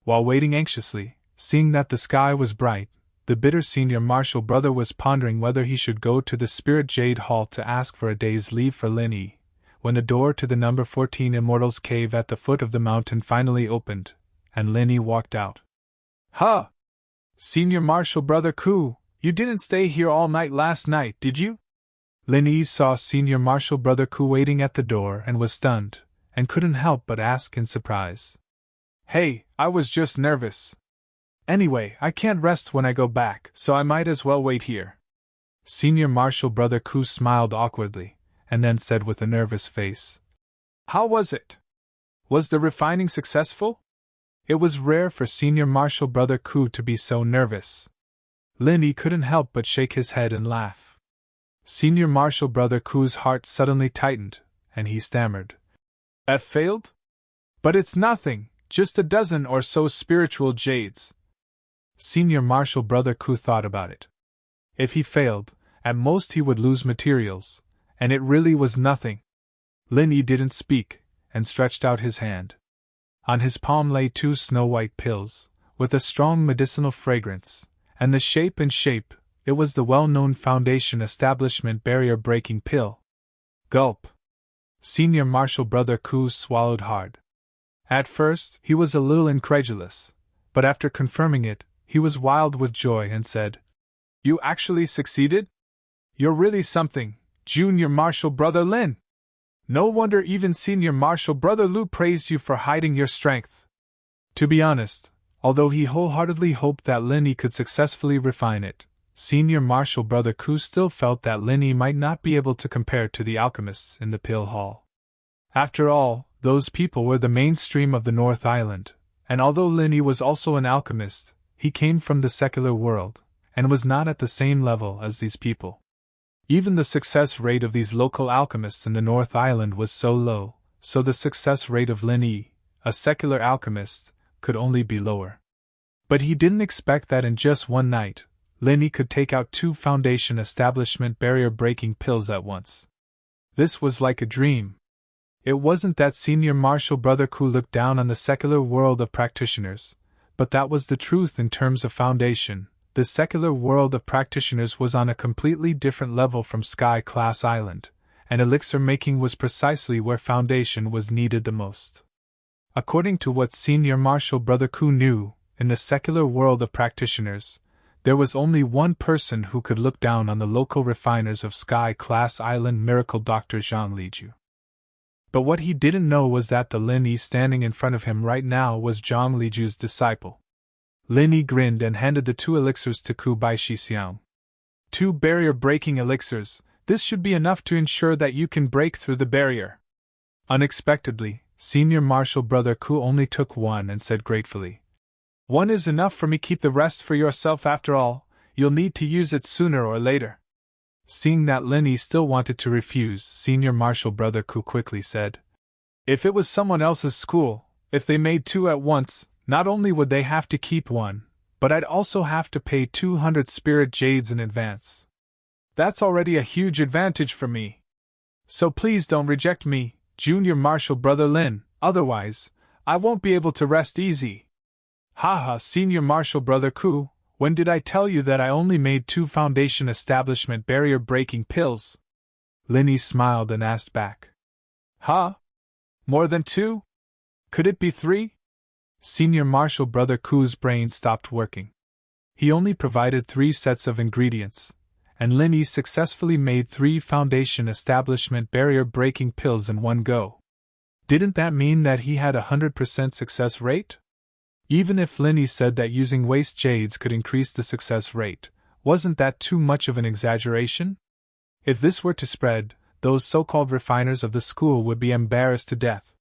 While waiting anxiously, seeing that the sky was bright, the bitter senior martial brother was pondering whether he should go to the Spirit Jade Hall to ask for a day's leave for Linny, when the door to the number 14 Immortals Cave at the foot of the mountain finally opened, and Linny walked out. "Huh! Senior Martial Brother Ku, you didn't stay here all night last night, did you?" Linny saw Senior Martial Brother Ku waiting at the door and was stunned, and couldn't help but ask in surprise. "Hey, I was just nervous. Anyway, I can't rest when I go back, so I might as well wait here." Senior Martial Brother Ku smiled awkwardly, and then said with a nervous face, "How was it? Was the refining successful?" It was rare for Senior Martial Brother Ku to be so nervous. Linny couldn't help but shake his head and laugh. Senior Martial Brother Ku's heart suddenly tightened, and he stammered, "That failed? But it's nothing. Just a dozen or so spiritual jades." Senior Martial Brother Ku thought about it. If he failed, at most he would lose materials, and it really was nothing. Linny didn't speak, and stretched out his hand. On his palm lay 2 snow-white pills, with a strong medicinal fragrance, and the shape, it was the well-known Foundation Establishment barrier-breaking pill. Gulp! Senior Martial Brother Ku swallowed hard. At first, he was a little incredulous, but after confirming it, he was wild with joy and said, "You actually succeeded? You're really something, Junior Martial Brother Lin. No wonder even Senior Martial Brother Lu praised you for hiding your strength." To be honest, although he wholeheartedly hoped that Linny could successfully refine it, Senior Martial Brother Ku still felt that Linny might not be able to compare to the alchemists in the Pill Hall. After all, those people were the mainstream of the North Island, and although Linny was also an alchemist, he came from the secular world, and was not at the same level as these people. Even the success rate of these local alchemists in the North Island was so low, so the success rate of Linny, a secular alchemist, could only be lower. But he didn't expect that in just one night, Linny could take out 2 Foundation Establishment barrier-breaking pills at once. This was like a dream. It wasn't that Senior Martial Brother Ku looked down on the secular world of practitioners, but that was the truth in terms of Foundation. The secular world of practitioners was on a completely different level from Sky Class Island, and elixir making was precisely where Foundation was needed the most. According to what Senior Martial Brother Ku knew, in the secular world of practitioners, There was only one person who could look down on the local refiners of Sky-class Island, Miracle Dr. Jean Liju. But what he didn't know was that the Lin Yi standing in front of him right now was Zhang Liju's disciple. Lin Yi grinned and handed the 2 elixirs to Ku Bai Shixiang. 2 barrier-breaking elixirs, this should be enough to ensure that you can break through the barrier. Unexpectedly, Senior Marshal Brother Ku only took 1 and said gratefully, "1 is enough for me, keep the rest for yourself after all, you'll need to use it sooner or later." Seeing that Lin Yi still wanted to refuse, Senior Marshal Brother Ku quickly said, "If it was someone else's school, if they made 2 at once, not only would they have to keep 1, but I'd also have to pay 200 spirit jades in advance. That's already a huge advantage for me. So please don't reject me, Junior Marshal Brother Lin, otherwise, I won't be able to rest easy." "Haha, Senior Marshal Brother Ku, when did I tell you that I only made 2 Foundation Establishment barrier-breaking pills?" Lin Yi smiled and asked back. "Huh? More than 2? Could it be 3? Senior Marshal Brother Ku's brain stopped working. He only provided 3 sets of ingredients, and Lin Yi successfully made 3 Foundation Establishment barrier-breaking pills in one go. Didn't that mean that he had a 100% success rate? Even if Lin Yi said that using waste jades could increase the success rate, wasn't that too much of an exaggeration? If this were to spread, those so-called refiners of the school would be embarrassed to death.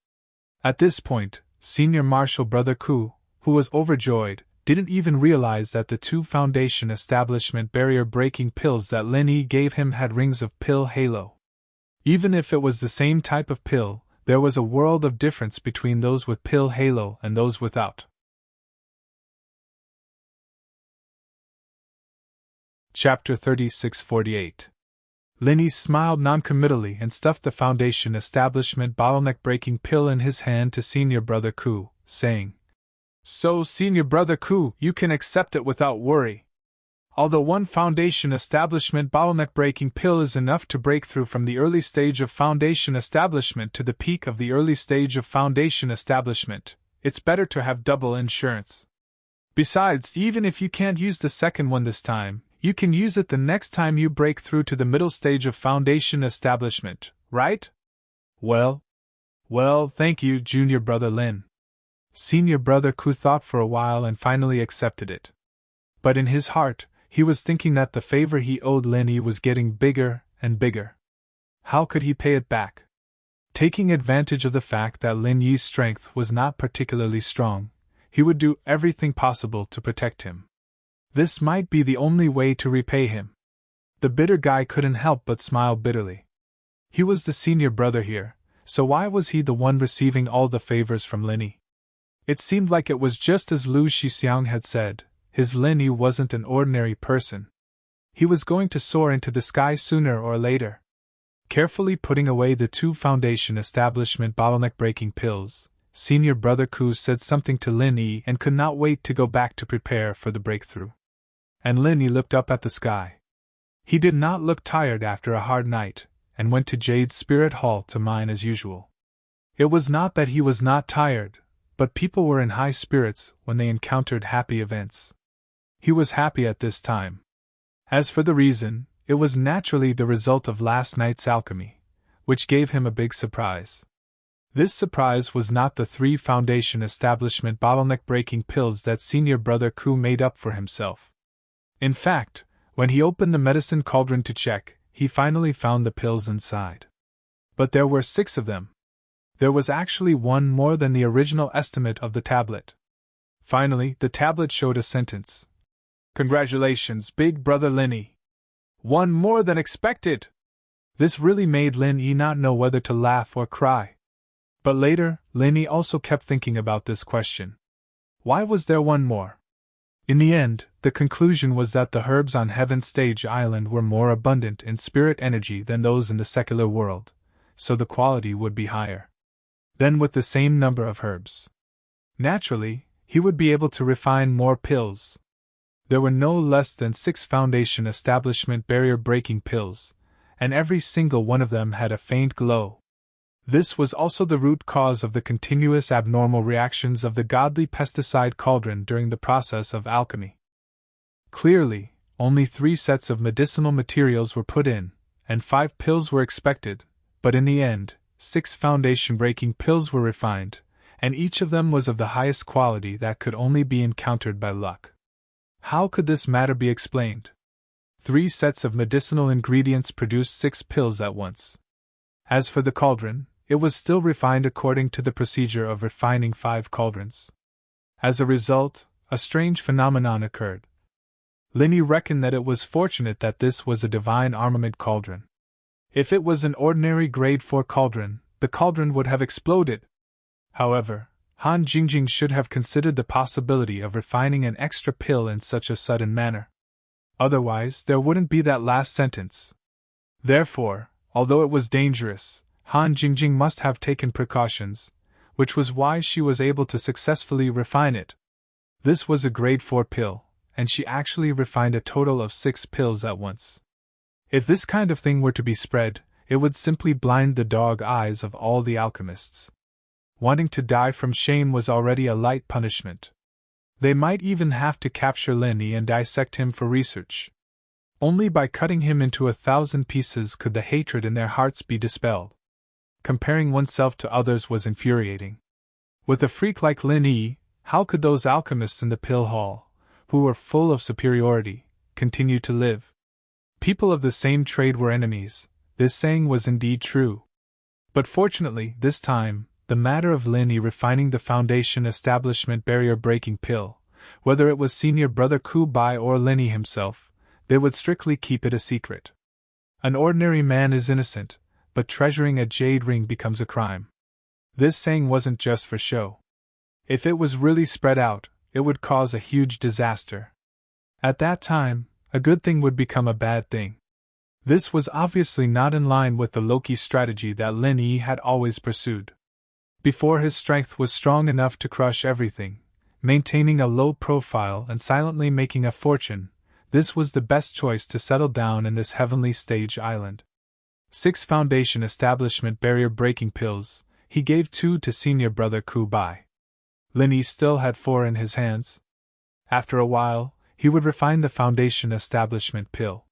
At this point, Senior Marshal Brother Ku, who was overjoyed, didn't even realize that the 2 Foundation Establishment barrier-breaking pills that Lin Yi gave him had rings of pill halo. Even if it was the same type of pill, there was a world of difference between those with pill halo and those without. Chapter 3648. Lin Yi smiled noncommittally and stuffed the Foundation Establishment bottleneck-breaking pill in his hand to Senior Brother Ku, saying, "So, Senior Brother Ku, you can accept it without worry. Although 1 Foundation Establishment bottleneck-breaking pill is enough to break through from the early stage of Foundation Establishment to the peak of the early stage of Foundation Establishment, it's better to have double insurance. Besides, even if you can't use the second one this time, you can use it the next time you break through to the middle stage of Foundation Establishment, right?" Well, thank you, Junior Brother Lin." Senior Brother Ku thought for a while and finally accepted it. But in his heart, he was thinking that the favor he owed Lin Yi was getting bigger and bigger. How could he pay it back? Taking advantage of the fact that Lin Yi's strength was not particularly strong, he would do everything possible to protect him. This might be the only way to repay him. The bitter guy couldn't help but smile bitterly. He was the senior brother here, so why was he the one receiving all the favors from Lin Yi? It seemed like it was just as Lu Shixiang had said, his Lin Yi wasn't an ordinary person. He was going to soar into the sky sooner or later. Carefully putting away the 2 Foundation Establishment bottleneck-breaking pills, Senior Brother Ku said something to Lin Yi and could not wait to go back to prepare for the breakthrough. And Lin Yi looked up at the sky. He did not look tired after a hard night, and went to Jade's Spirit Hall to mine as usual. It was not that he was not tired, but people were in high spirits when they encountered happy events. He was happy at this time. As for the reason, it was naturally the result of last night's alchemy, which gave him a big surprise. This surprise was not the 3 Foundation Establishment bottleneck-breaking pills that Senior Brother Ku made up for himself. In fact, when he opened the medicine cauldron to check, he finally found the pills inside. But there were 6 of them. There was actually 1 more than the original estimate of the tablet. Finally, the tablet showed a sentence. "Congratulations, Big Brother Lin Yi. 1 more than expected!" This really made Lin Yi not know whether to laugh or cry. But later, Lin Yi also kept thinking about this question. Why was there 1 more? In the end, the conclusion was that the herbs on Heaven's Stage Island were more abundant in spirit energy than those in the secular world, so the quality would be higher. Then with the same number of herbs, naturally, he would be able to refine more pills. There were no less than 6 Foundation Establishment barrier-breaking pills, and every single one of them had a faint glow. This was also the root cause of the continuous abnormal reactions of the godly pesticide cauldron during the process of alchemy. Clearly, only 3 sets of medicinal materials were put in, and 5 pills were expected, but in the end, 6 foundation-breaking pills were refined, and each of them was of the highest quality that could only be encountered by luck. How could this matter be explained? 3 sets of medicinal ingredients produced 6 pills at once. As for the cauldron, it was still refined according to the procedure of refining 5 cauldrons. As a result, a strange phenomenon occurred. Linny reckoned that it was fortunate that this was a divine armament cauldron. If it was an ordinary grade 4 cauldron, the cauldron would have exploded. However, Han Jingjing should have considered the possibility of refining an extra pill in such a sudden manner. Otherwise, there wouldn't be that last sentence. Therefore, although it was dangerous, Han Jingjing must have taken precautions, which was why she was able to successfully refine it. This was a grade 4 pill, and she actually refined a total of 6 pills at once. If this kind of thing were to be spread, it would simply blind the dog eyes of all the alchemists. Wanting to die from shame was already a light punishment. They might even have to capture Linny and dissect him for research. Only by cutting him into 1,000 pieces could the hatred in their hearts be dispelled. Comparing oneself to others was infuriating. With a freak like Linny, how could those alchemists in the pill hall, who were full of superiority, continue to live? People of the same trade were enemies. This saying was indeed true. But fortunately, this time, the matter of Linny refining the Foundation establishment barrier-breaking pill, whether it was senior brother Ku Bai or Linny himself, they would strictly keep it a secret. An ordinary man is innocent, but treasuring a jade ring becomes a crime. This saying wasn't just for show. If it was really spread out, it would cause a huge disaster. At that time, a good thing would become a bad thing. This was obviously not in line with the Loki strategy that Lin Yi had always pursued. Before his strength was strong enough to crush everything, maintaining a low profile and silently making a fortune, this was the best choice to settle down in this heavenly stage island. 6 Foundation establishment barrier-breaking pills, he gave 2 to senior brother Ku Bai. Lin Yi still had 4 in his hands. After a while, he would refine the Foundation establishment pill.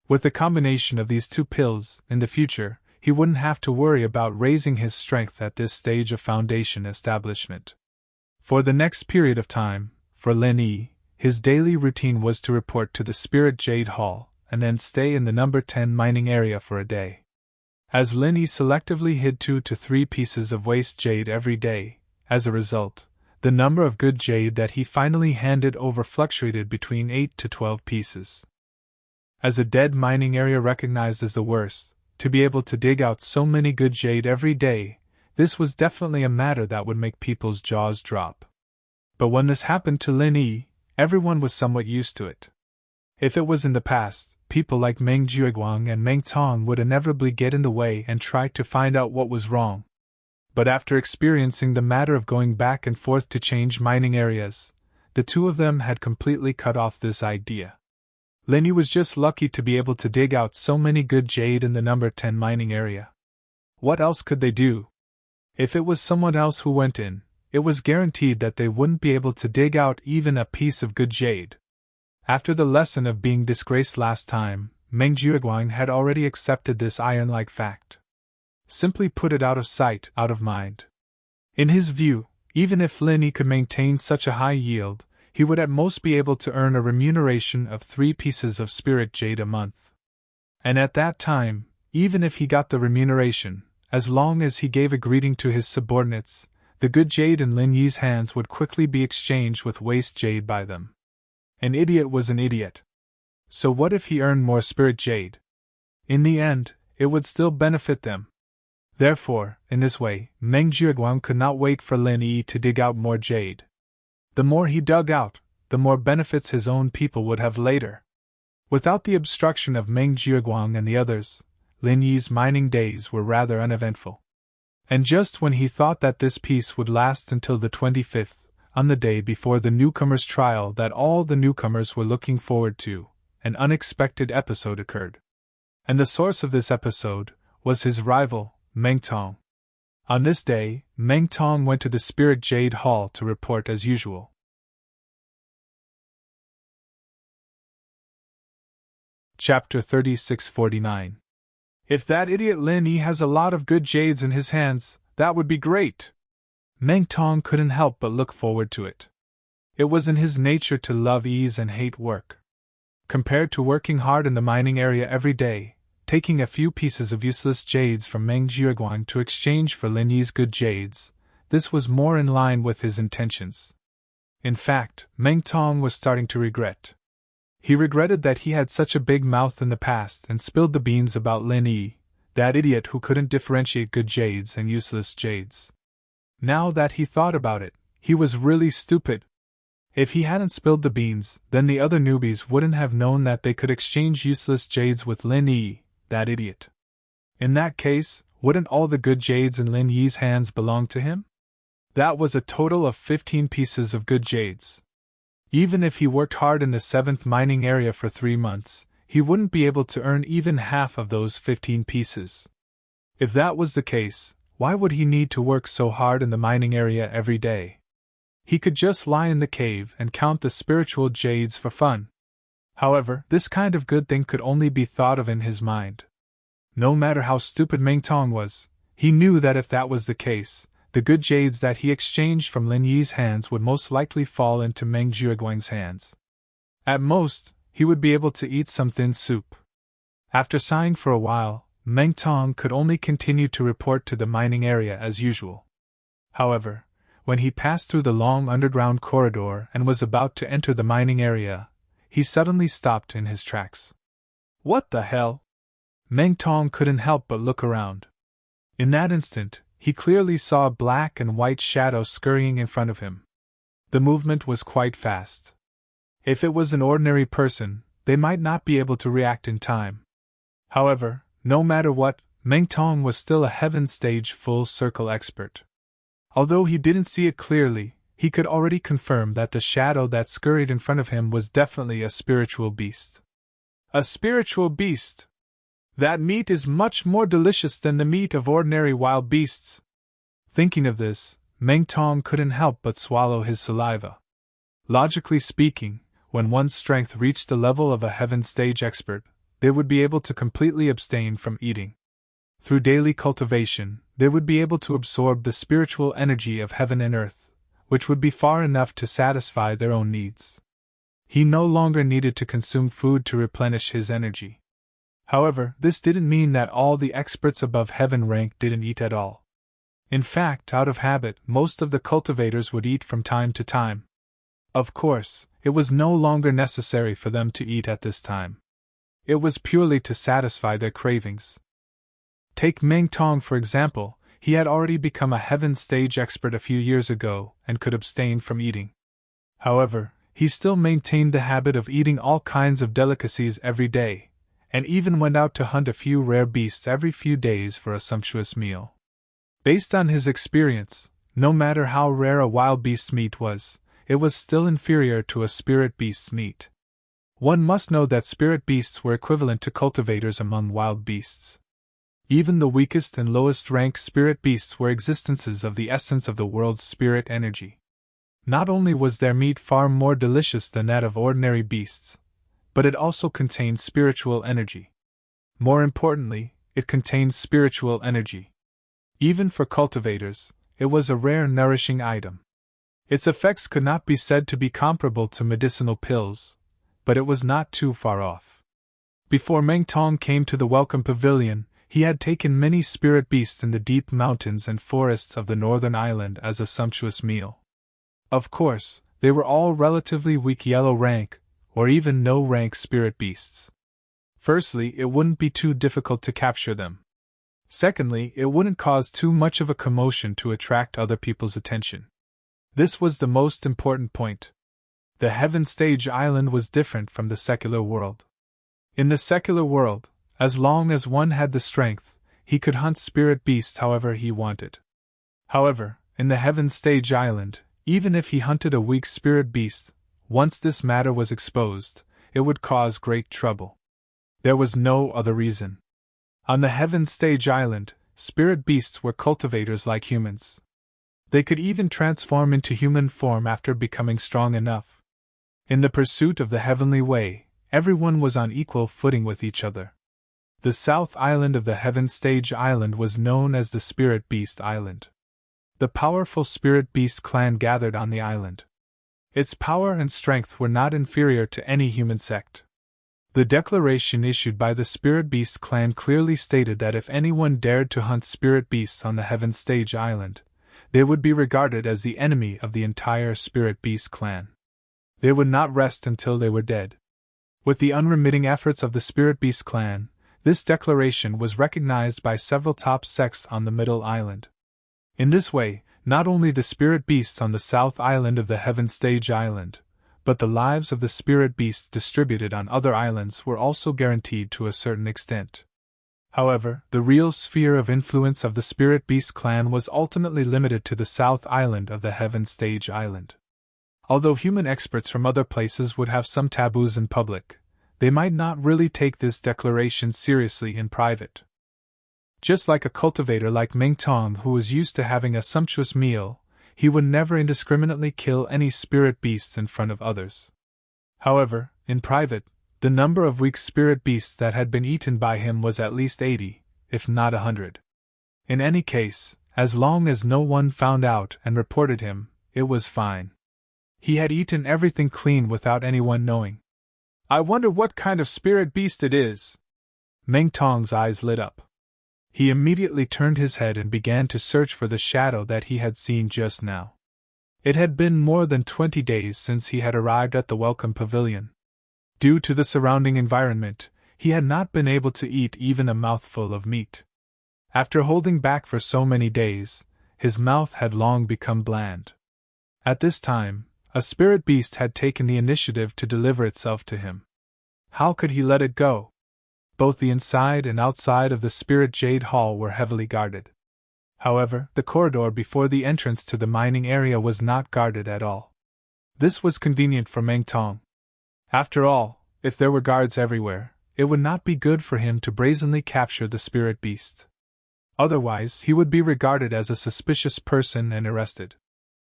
With the combination of these 2 pills, in the future, he wouldn't have to worry about raising his strength at this stage of Foundation establishment. For the next period of time, for Lin Yi, his daily routine was to report to the Spirit Jade Hall, and then stay in the number 10 mining area for a day. As Lin Yi selectively hid 2 to 3 pieces of waste jade every day, as a result, the number of good jade that he finally handed over fluctuated between 8 to 12 pieces. As a dead mining area recognized as the worst, to be able to dig out so many good jade every day, this was definitely a matter that would make people's jaws drop. But when this happened to Lin Yi, everyone was somewhat used to it. If it was in the past, people like Meng Jueguang and Meng Tong would inevitably get in the way and try to find out what was wrong. But after experiencing the matter of going back and forth to change mining areas, the 2 of them had completely cut off this idea. Lin Yi was just lucky to be able to dig out so many good jade in the number 10 mining area. What else could they do? If it was someone else who went in, it was guaranteed that they wouldn't be able to dig out even a piece of good jade. After the lesson of being disgraced last time, Meng Jueguang had already accepted this iron-like fact. Simply put it out of sight, out of mind. In his view, even if Lin Yi could maintain such a high yield, he would at most be able to earn a remuneration of 3 pieces of spirit jade a month. And at that time, even if he got the remuneration, as long as he gave a greeting to his subordinates, the good jade in Lin Yi's hands would quickly be exchanged with waste jade by them. An idiot was an idiot. So what if he earned more spirit jade? In the end, it would still benefit them. Therefore, in this way, Meng Jueguang could not wait for Lin Yi to dig out more jade. The more he dug out, the more benefits his own people would have later. Without the obstruction of Meng Jueguang and the others, Lin Yi's mining days were rather uneventful. And just when he thought that this peace would last until the 25th, on the day before the newcomers' trial that all the newcomers were looking forward to, an unexpected episode occurred. And the source of this episode was his rival, Meng Tong. On this day, Meng Tong went to the Spirit Jade Hall to report as usual. Chapter 3649. If that idiot Lin Yi has a lot of good jades in his hands, that would be great. Meng Tong couldn't help but look forward to it. It was in his nature to love ease and hate work. Compared to working hard in the mining area every day, taking a few pieces of useless jades from Meng Jiuguang to exchange for Lin Yi's good jades, this was more in line with his intentions. In fact, Meng Tong was starting to regret. He regretted that he had such a big mouth in the past and spilled the beans about Lin Yi, that idiot who couldn't differentiate good jades and useless jades. Now that he thought about it, he was really stupid. If he hadn't spilled the beans, then the other newbies wouldn't have known that they could exchange useless jades with Lin Yi, that idiot. In that case, wouldn't all the good jades in Lin Yi's hands belong to him? That was a total of 15 pieces of good jades. Even if he worked hard in the 7th mining area for 3 months, he wouldn't be able to earn even half of those 15 pieces. If that was the case, why would he need to work so hard in the mining area every day? He could just lie in the cave and count the spiritual jades for fun. However, this kind of good thing could only be thought of in his mind. No matter how stupid Meng Tong was, he knew that if that was the case, the good jades that he exchanged from Lin Yi's hands would most likely fall into Meng Jiuguang's hands. At most, he would be able to eat some thin soup. After sighing for a while, Meng Tong could only continue to report to the mining area as usual. However, when he passed through the long underground corridor and was about to enter the mining area, he suddenly stopped in his tracks. What the hell? Meng Tong couldn't help but look around. In that instant, he clearly saw a black and white shadow scurrying in front of him. The movement was quite fast. If it was an ordinary person, they might not be able to react in time. However, no matter what, Meng Tong was still a heaven stage full circle expert. Although he didn't see it clearly, he could already confirm that the shadow that scurried in front of him was definitely a spiritual beast. A spiritual beast! That meat is much more delicious than the meat of ordinary wild beasts. Thinking of this, Meng Tong couldn't help but swallow his saliva. Logically speaking, when one's strength reached the level of a heaven stage expert, they would be able to completely abstain from eating. Through daily cultivation, they would be able to absorb the spiritual energy of heaven and earth, which would be far enough to satisfy their own needs. He no longer needed to consume food to replenish his energy. However, this didn't mean that all the experts above heaven rank didn't eat at all. In fact, out of habit, most of the cultivators would eat from time to time. Of course, it was no longer necessary for them to eat at this time. It was purely to satisfy their cravings. Take Meng Tong for example, he had already become a heaven stage expert a few years ago and could abstain from eating. However, he still maintained the habit of eating all kinds of delicacies every day, and even went out to hunt a few rare beasts every few days for a sumptuous meal. Based on his experience, no matter how rare a wild beast's meat was, it was still inferior to a spirit beast's meat. One must know that spirit beasts were equivalent to cultivators among wild beasts. Even the weakest and lowest ranked spirit beasts were existences of the essence of the world's spirit energy. Not only was their meat far more delicious than that of ordinary beasts, but it also contained spiritual energy. More importantly, it contained spiritual energy. Even for cultivators, it was a rare nourishing item. Its effects could not be said to be comparable to medicinal pills, but it was not too far off. Before Meng Tong came to the Welcome Pavilion, he had taken many spirit beasts in the deep mountains and forests of the northern island as a sumptuous meal. Of course, they were all relatively weak yellow rank, or even no rank spirit beasts. Firstly, it wouldn't be too difficult to capture them. Secondly, it wouldn't cause too much of a commotion to attract other people's attention. This was the most important point. The heaven stage island was different from the secular world. In the secular world, as long as one had the strength, he could hunt spirit beasts however he wanted. However, in the heaven stage island, even if he hunted a weak spirit beast, once this matter was exposed, it would cause great trouble. There was no other reason. On the heaven stage island, spirit beasts were cultivators like humans. They could even transform into human form after becoming strong enough. In the pursuit of the heavenly way, everyone was on equal footing with each other. The south island of the Heaven Stage Island was known as the Spirit Beast Island. The powerful Spirit Beast clan gathered on the island. Its power and strength were not inferior to any human sect. The declaration issued by the Spirit Beast clan clearly stated that if anyone dared to hunt spirit beasts on the Heaven Stage Island, they would be regarded as the enemy of the entire Spirit Beast clan. They would not rest until they were dead. With the unremitting efforts of the Spirit Beast clan, this declaration was recognized by several top sects on the Middle Island. In this way, not only the spirit beasts on the south island of the Heaven Stage Island, but the lives of the spirit beasts distributed on other islands were also guaranteed to a certain extent. However, the real sphere of influence of the Spirit Beast clan was ultimately limited to the south island of the Heaven Stage Island. Although human experts from other places would have some taboos in public, they might not really take this declaration seriously in private. Just like a cultivator like Meng Tong who was used to having a sumptuous meal, he would never indiscriminately kill any spirit beasts in front of others. However, in private, the number of weak spirit beasts that had been eaten by him was at least 80, if not 100. In any case, as long as no one found out and reported him, it was fine. He had eaten everything clean without anyone knowing. "I wonder what kind of spirit beast it is." Meng Tong's eyes lit up. He immediately turned his head and began to search for the shadow that he had seen just now. It had been more than 20 days since he had arrived at the Welcome Pavilion. Due to the surrounding environment, he had not been able to eat even a mouthful of meat. After holding back for so many days, his mouth had long become bland. At this time, a spirit beast had taken the initiative to deliver itself to him. How could he let it go? Both the inside and outside of the Spirit Jade Hall were heavily guarded. However, the corridor before the entrance to the mining area was not guarded at all. This was convenient for Meng Tong. After all, if there were guards everywhere, it would not be good for him to brazenly capture the spirit beast. Otherwise, he would be regarded as a suspicious person and arrested.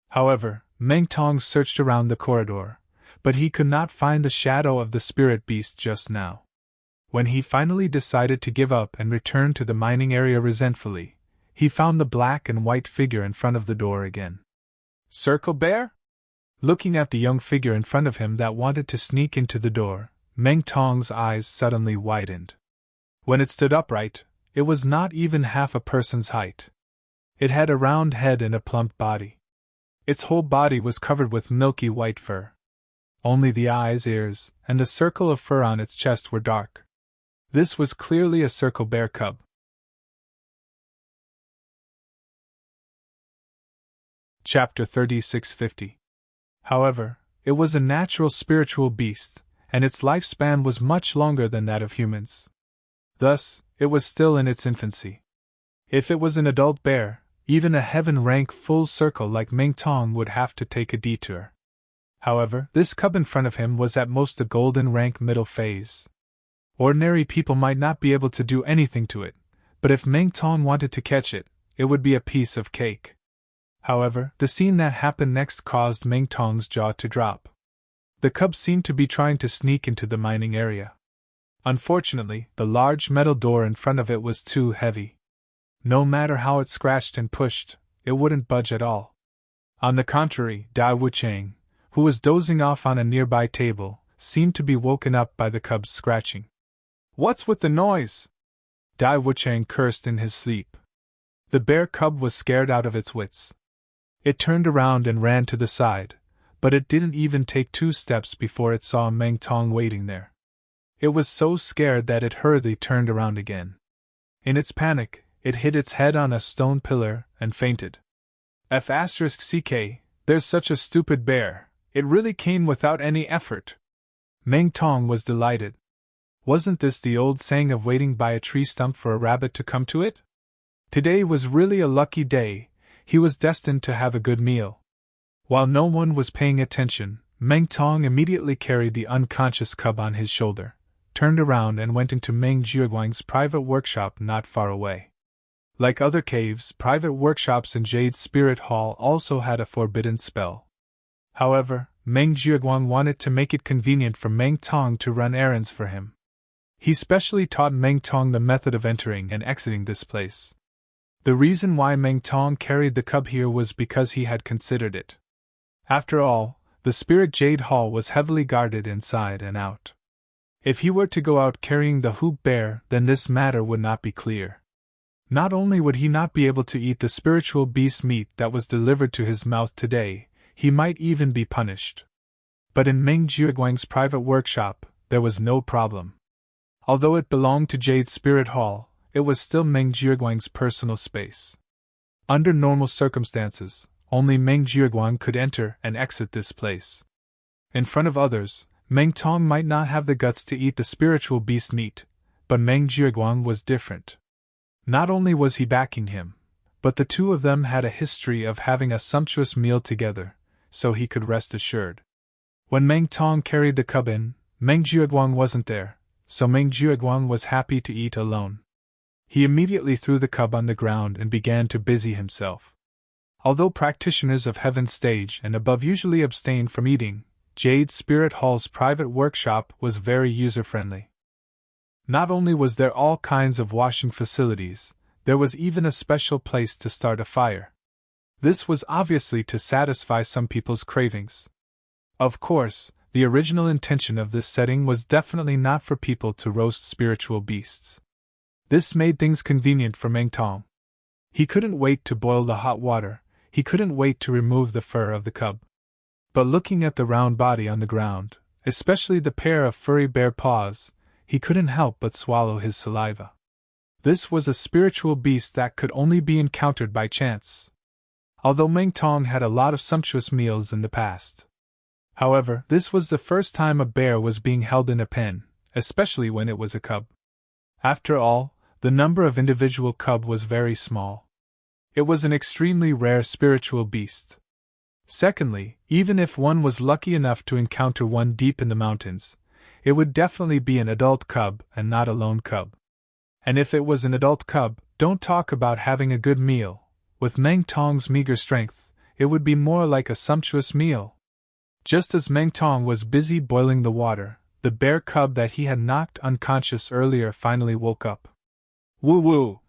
However, Meng Tong searched around the corridor, but he could not find the shadow of the spirit beast just now. When he finally decided to give up and return to the mining area resentfully, he found the black and white figure in front of the door again. "Circle Bear?" Looking at the young figure in front of him that wanted to sneak into the door, Meng Tong's eyes suddenly widened. When it stood upright, it was not even half a person's height. It had a round head and a plump body. Its whole body was covered with milky white fur. Only the eyes, ears, and the circle of fur on its chest were dark. This was clearly a circle bear cub. Chapter 3650. However, it was a natural spiritual beast, and its lifespan was much longer than that of humans. Thus, it was still in its infancy. If it was an adult bear, even a heaven-rank full circle like Meng Tong would have to take a detour. However, this cub in front of him was at most a golden rank middle phase. Ordinary people might not be able to do anything to it, but if Meng Tong wanted to catch it, it would be a piece of cake. However, the scene that happened next caused Meng Tong's jaw to drop. The cub seemed to be trying to sneak into the mining area. Unfortunately, the large metal door in front of it was too heavy. No matter how it scratched and pushed, it wouldn't budge at all. On the contrary, Dai Wuchang, who was dozing off on a nearby table, seemed to be woken up by the cub's scratching. "What's with the noise?" Dai Wuchang cursed in his sleep. The bear cub was scared out of its wits. It turned around and ran to the side, but it didn't even take 2 steps before it saw Meng Tong waiting there. It was so scared that it hurriedly turned around again. In its panic, it hit its head on a stone pillar and fainted. F***ck, there's such a stupid bear, it really came without any effort. Meng Tong was delighted. Wasn't this the old saying of waiting by a tree stump for a rabbit to come to it? Today was really a lucky day, he was destined to have a good meal. While no one was paying attention, Meng Tong immediately carried the unconscious cub on his shoulder, turned around and went into Meng Jiuguang's private workshop not far away. Like other caves, private workshops in Jade's Spirit Hall also had a forbidden spell. However, Meng Jiuguang wanted to make it convenient for Meng Tong to run errands for him. He specially taught Meng Tong the method of entering and exiting this place. The reason why Meng Tong carried the cub here was because he had considered it. After all, the Spirit Jade Hall was heavily guarded inside and out. If he were to go out carrying the hoop bear, then this matter would not be clear. Not only would he not be able to eat the spiritual beast meat that was delivered to his mouth today, he might even be punished. But in Meng Jiuguang's private workshop, there was no problem. Although it belonged to Jade's Spirit Hall, it was still Meng Jiuguang's personal space. Under normal circumstances, only Meng Jiuguang could enter and exit this place. In front of others, Meng Tong might not have the guts to eat the spiritual beast meat, but Meng Jiuguang was different. Not only was he backing him, but the two of them had a history of having a sumptuous meal together, so he could rest assured. When Meng Tong carried the cub in, Meng Jiuguang wasn't there, so Meng Jiuguang was happy to eat alone. He immediately threw the cub on the ground and began to busy himself. Although practitioners of Heaven's stage and above usually abstain from eating, Jade's Spirit Hall's private workshop was very user-friendly. Not only was there all kinds of washing facilities, there was even a special place to start a fire. This was obviously to satisfy some people's cravings. Of course, the original intention of this setting was definitely not for people to roast spiritual beasts. This made things convenient for Meng Tong. He couldn't wait to boil the hot water, he couldn't wait to remove the fur of the cub. But looking at the round body on the ground, especially the pair of furry bare paws, he couldn't help but swallow his saliva. This was a spiritual beast that could only be encountered by chance. Although Meng Tong had a lot of sumptuous meals in the past. However, this was the first time a bear was being held in a pen, especially when it was a cub. After all, the number of individual cub was very small. It was an extremely rare spiritual beast. Secondly, even if one was lucky enough to encounter one deep in the mountains, it would definitely be an adult cub and not a lone cub. And if it was an adult cub, don't talk about having a good meal. With Meng Tong's meager strength, it would be more like a sumptuous meal. Just as Meng Tong was busy boiling the water, the bear cub that he had knocked unconscious earlier finally woke up. Woo woo!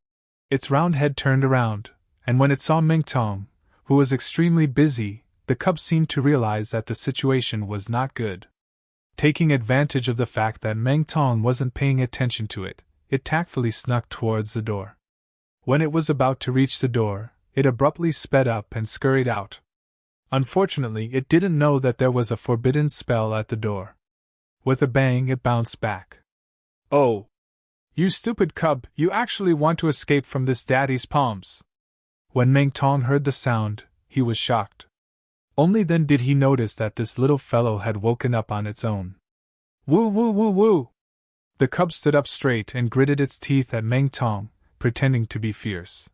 Its round head turned around, and when it saw Meng Tong, who was extremely busy, the cub seemed to realize that the situation was not good. Taking advantage of the fact that Meng Tong wasn't paying attention to it, it tactfully snuck towards the door. When it was about to reach the door, it abruptly sped up and scurried out. Unfortunately, it didn't know that there was a forbidden spell at the door. With a bang, it bounced back. Oh! You stupid cub, you actually want to escape from this daddy's palms! When Meng Tong heard the sound, he was shocked. Only then did he notice that this little fellow had woken up on its own. Woo woo woo woo! The cub stood up straight and gritted its teeth at Meng Tong, pretending to be fierce.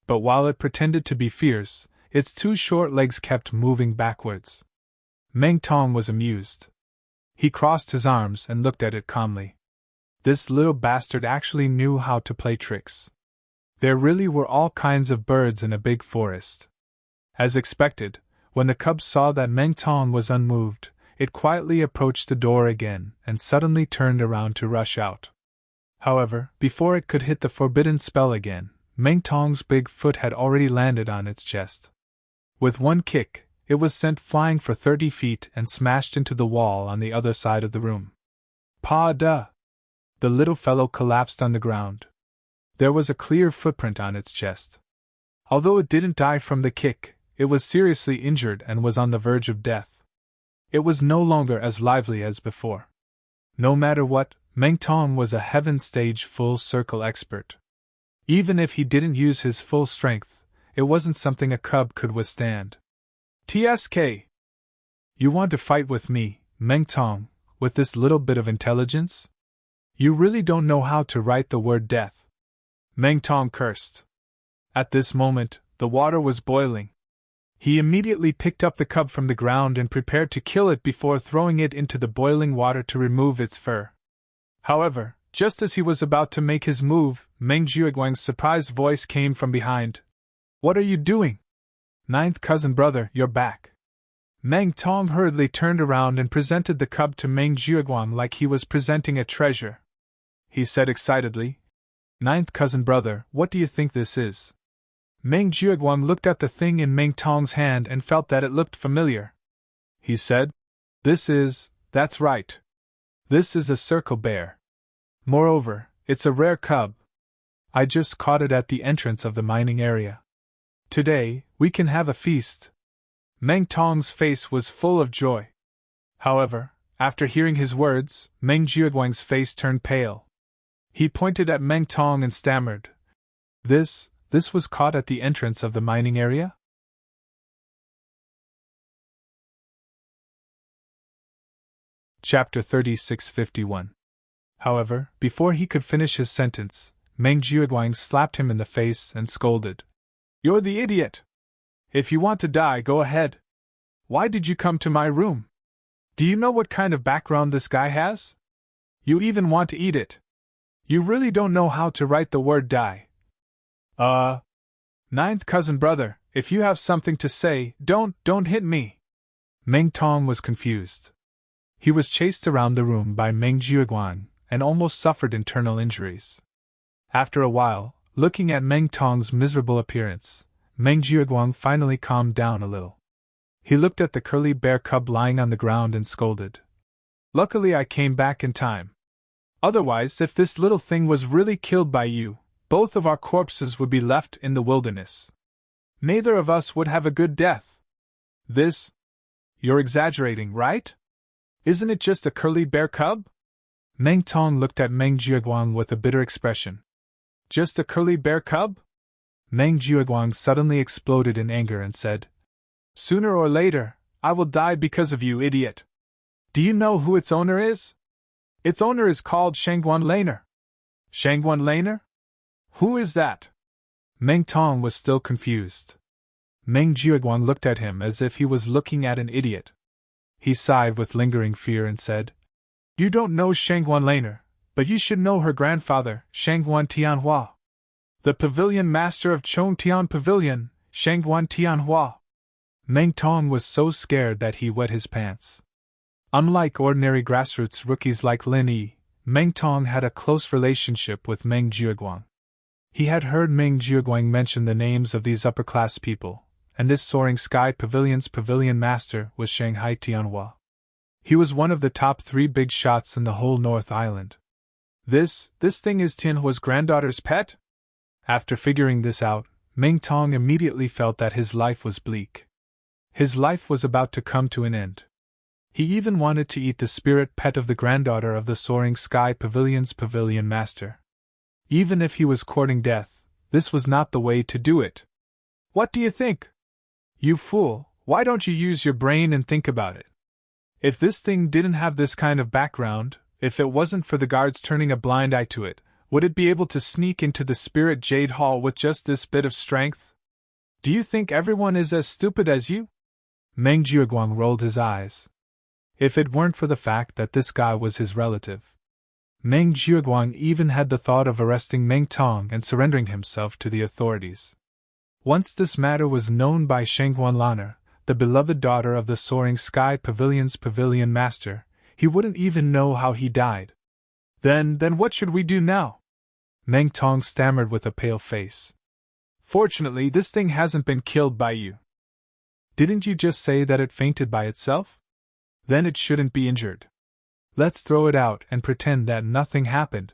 But while it pretended to be fierce, its two short legs kept moving backwards. Meng Tong was amused. He crossed his arms and looked at it calmly. This little bastard actually knew how to play tricks. There really were all kinds of birds in a big forest. As expected, when the cub saw that Meng Tong was unmoved, it quietly approached the door again and suddenly turned around to rush out. However, before it could hit the forbidden spell again, Meng Tong's big foot had already landed on its chest. With one kick, it was sent flying for 30 feet and smashed into the wall on the other side of the room. Pa-da! The little fellow collapsed on the ground. There was a clear footprint on its chest. Although it didn't die from the kick, it was seriously injured and was on the verge of death. It was no longer as lively as before. No matter what, Meng Tong was a Heaven Stage full circle expert. Even if he didn't use his full strength, it wasn't something a cub could withstand. TSK! You want to fight with me, Meng Tong, with this little bit of intelligence? You really don't know how to write the word death. Meng Tong cursed. At this moment, the water was boiling. He immediately picked up the cub from the ground and prepared to kill it before throwing it into the boiling water to remove its fur. However, just as he was about to make his move, Meng Jiuguang's surprised voice came from behind. What are you doing? Ninth cousin brother, you're back. Meng Tong hurriedly turned around and presented the cub to Meng Jiuguang like he was presenting a treasure. He said excitedly, "Ninth cousin brother, what do you think this is?" Meng Jiuguang looked at the thing in Meng Tong's hand and felt that it looked familiar. He said, "That's right. This is a circle bear. Moreover, it's a rare cub. I just caught it at the entrance of the mining area. Today, we can have a feast." Meng Tong's face was full of joy. However, after hearing his words, Meng Jiuguang's face turned pale. He pointed at Meng Tong and stammered, This was caught at the entrance of the mining area?" Chapter 3651. However, before he could finish his sentence, Meng Jiuguang slapped him in the face and scolded, "You're the idiot! If you want to die, go ahead. Why did you come to my room? Do you know what kind of background this guy has? You even want to eat it. You really don't know how to write the word die. Ninth cousin brother, if you have something to say, don't hit me." Meng Tong was confused. He was chased around the room by Meng Jiuguang and almost suffered internal injuries. After a while, looking at Meng Tong's miserable appearance, Meng Jiuguang finally calmed down a little. He looked at the curly bear cub lying on the ground and scolded, "Luckily I came back in time. Otherwise, if this little thing was really killed by you, both of our corpses would be left in the wilderness. Neither of us would have a good death. You're exaggerating, right? Isn't it just a curly bear cub?" Meng Tong looked at Meng Jiuguang with a bitter expression. "Just a curly bear cub?" Meng Jiuguang suddenly exploded in anger and said, "Sooner or later, I will die because of you, idiot. Do you know who its owner is? Its owner is called Shangguan Laner." "Shangguan Laner? Who is that?" Meng Tong was still confused. Meng Jiuguang looked at him as if he was looking at an idiot. He sighed with lingering fear and said, "You don't know Shangguan Laner, but you should know her grandfather, Shangguan Tianhua. The pavilion master of Chongtian Pavilion, Shangguan Tianhua." Meng Tong was so scared that he wet his pants. Unlike ordinary grassroots rookies like Lin Yi, Meng Tong had a close relationship with Meng Jiuguang. He had heard Meng Jiuguang mention the names of these upper-class people, and this Soaring Sky Pavilion's pavilion master was Shanghai Tianhua. He was one of the top 3 big shots in the whole North Island. This thing is Tianhua's granddaughter's pet? After figuring this out, Meng Tong immediately felt that his life was bleak. His life was about to come to an end. He even wanted to eat the spirit pet of the granddaughter of the Soaring Sky Pavilion's pavilion master. Even if he was courting death, this was not the way to do it. "What do you think? You fool, why don't you use your brain and think about it? If this thing didn't have this kind of background, if it wasn't for the guards turning a blind eye to it, would it be able to sneak into the Spirit Jade Hall with just this bit of strength? Do you think everyone is as stupid as you?" Meng Jiuguang rolled his eyes. If it weren't for the fact that this guy was his relative. Meng Jiuguang even had the thought of arresting Meng Tong and surrendering himself to the authorities. Once this matter was known by Shangguan Laner, the beloved daughter of the Soaring Sky Pavilion's pavilion master, he wouldn't even know how he died. Then what should we do now?" Meng Tong stammered with a pale face. "Fortunately, this thing hasn't been killed by you. Didn't you just say that it fainted by itself? Then it shouldn't be injured. Let's throw it out and pretend that nothing happened."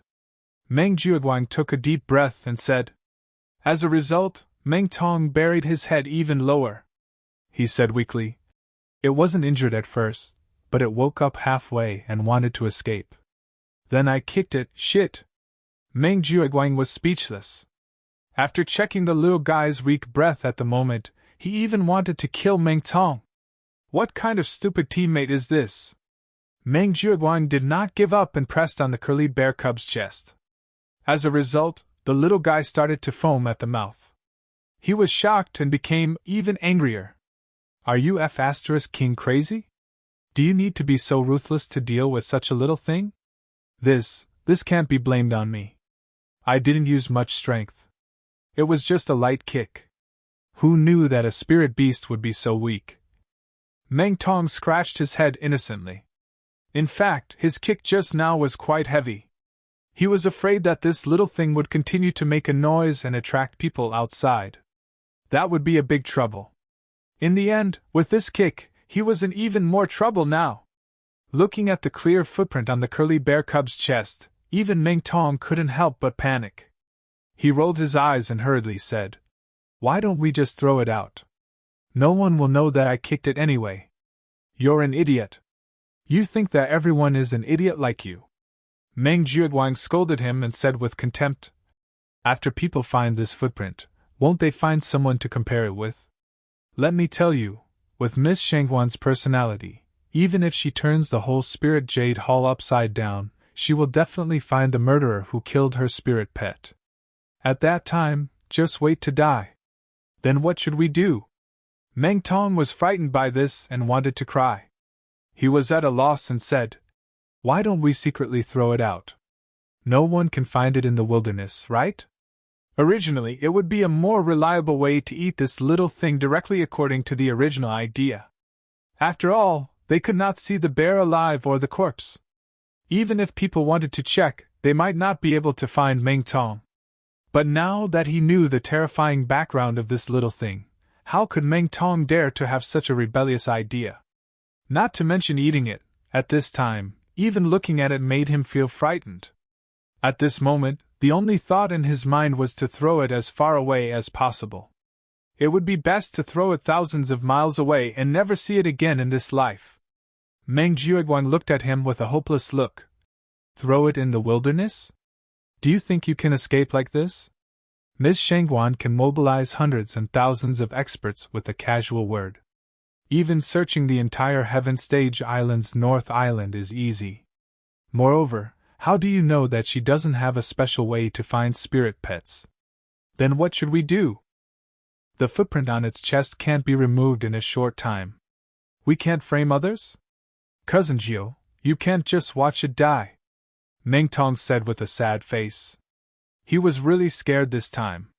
Meng Jiuguang took a deep breath and said. As a result, Meng Tong buried his head even lower. He said weakly, "It wasn't injured at first, but it woke up halfway and wanted to escape. Then I kicked it, shit." Meng Jiuguang was speechless. After checking the little guy's weak breath at the moment, he even wanted to kill Meng Tong. What kind of stupid teammate is this? Meng Jiuguang did not give up and pressed on the curly bear cub's chest. As a result, the little guy started to foam at the mouth. He was shocked and became even angrier. "Are you King crazy? Do you need to be so ruthless to deal with such a little thing? This can't be blamed on me. I didn't use much strength. It was just a light kick. Who knew that a spirit beast would be so weak?" Meng Tong scratched his head innocently. In fact, his kick just now was quite heavy. He was afraid that this little thing would continue to make a noise and attract people outside. That would be a big trouble. In the end, with this kick, he was in even more trouble now. Looking at the clear footprint on the curly bear cub's chest, even Meng Tong couldn't help but panic. He rolled his eyes and hurriedly said, "Why don't we just throw it out? No one will know that I kicked it anyway." "You're an idiot. You think that everyone is an idiot like you." Meng Jiuguang scolded him and said with contempt, "After people find this footprint, won't they find someone to compare it with? Let me tell you, with Miss Shangguan's personality, even if she turns the whole Spirit Jade Hall upside down, she will definitely find the murderer who killed her spirit pet. At that time, just wait to die. Then what should we do?" Meng Tong was frightened by this and wanted to cry. He was at a loss and said, "Why don't we secretly throw it out? No one can find it in the wilderness, right? Originally, it would be a more reliable way to eat this little thing directly according to the original idea. After all, they could not see the bear alive or the corpse. Even if people wanted to check, they might not be able to find Meng Tong. But now that he knew the terrifying background of this little thing, how could Meng Tong dare to have such a rebellious idea? Not to mention eating it, at this time, even looking at it made him feel frightened. At this moment, the only thought in his mind was to throw it as far away as possible. It would be best to throw it thousands of miles away and never see it again in this life. Meng Jiuguang looked at him with a hopeless look. "Throw it in the wilderness? Do you think you can escape like this? Miss Shangguan can mobilize hundreds and thousands of experts with a casual word. Even searching the entire Heaven Stage Island's North Island is easy. Moreover, how do you know that she doesn't have a special way to find spirit pets? Then what should we do? The footprint on its chest can't be removed in a short time. We can't frame others? Cousin Gio, you can't just watch it die," Meng Tong said with a sad face. He was really scared this time.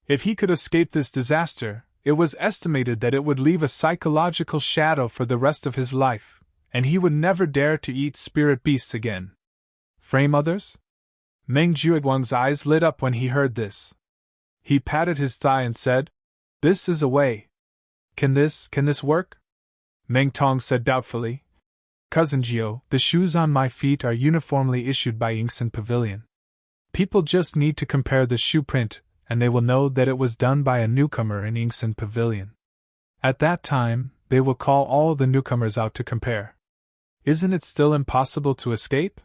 If he could escape this disaster, it was estimated that it would leave a psychological shadow for the rest of his life, and he would never dare to eat spirit beasts again. Frame others? Meng Jiuguang's eyes lit up when he heard this. He patted his thigh and said, "This is a way. Can this work?" Meng Tong said doubtfully, "Cousin Gio, the shoes on my feet are uniformly issued by Yingxin Pavilion. People just need to compare the shoe print, and they will know that it was done by a newcomer in Yingxin Pavilion. At that time, they will call all the newcomers out to compare. Isn't it still impossible to escape?"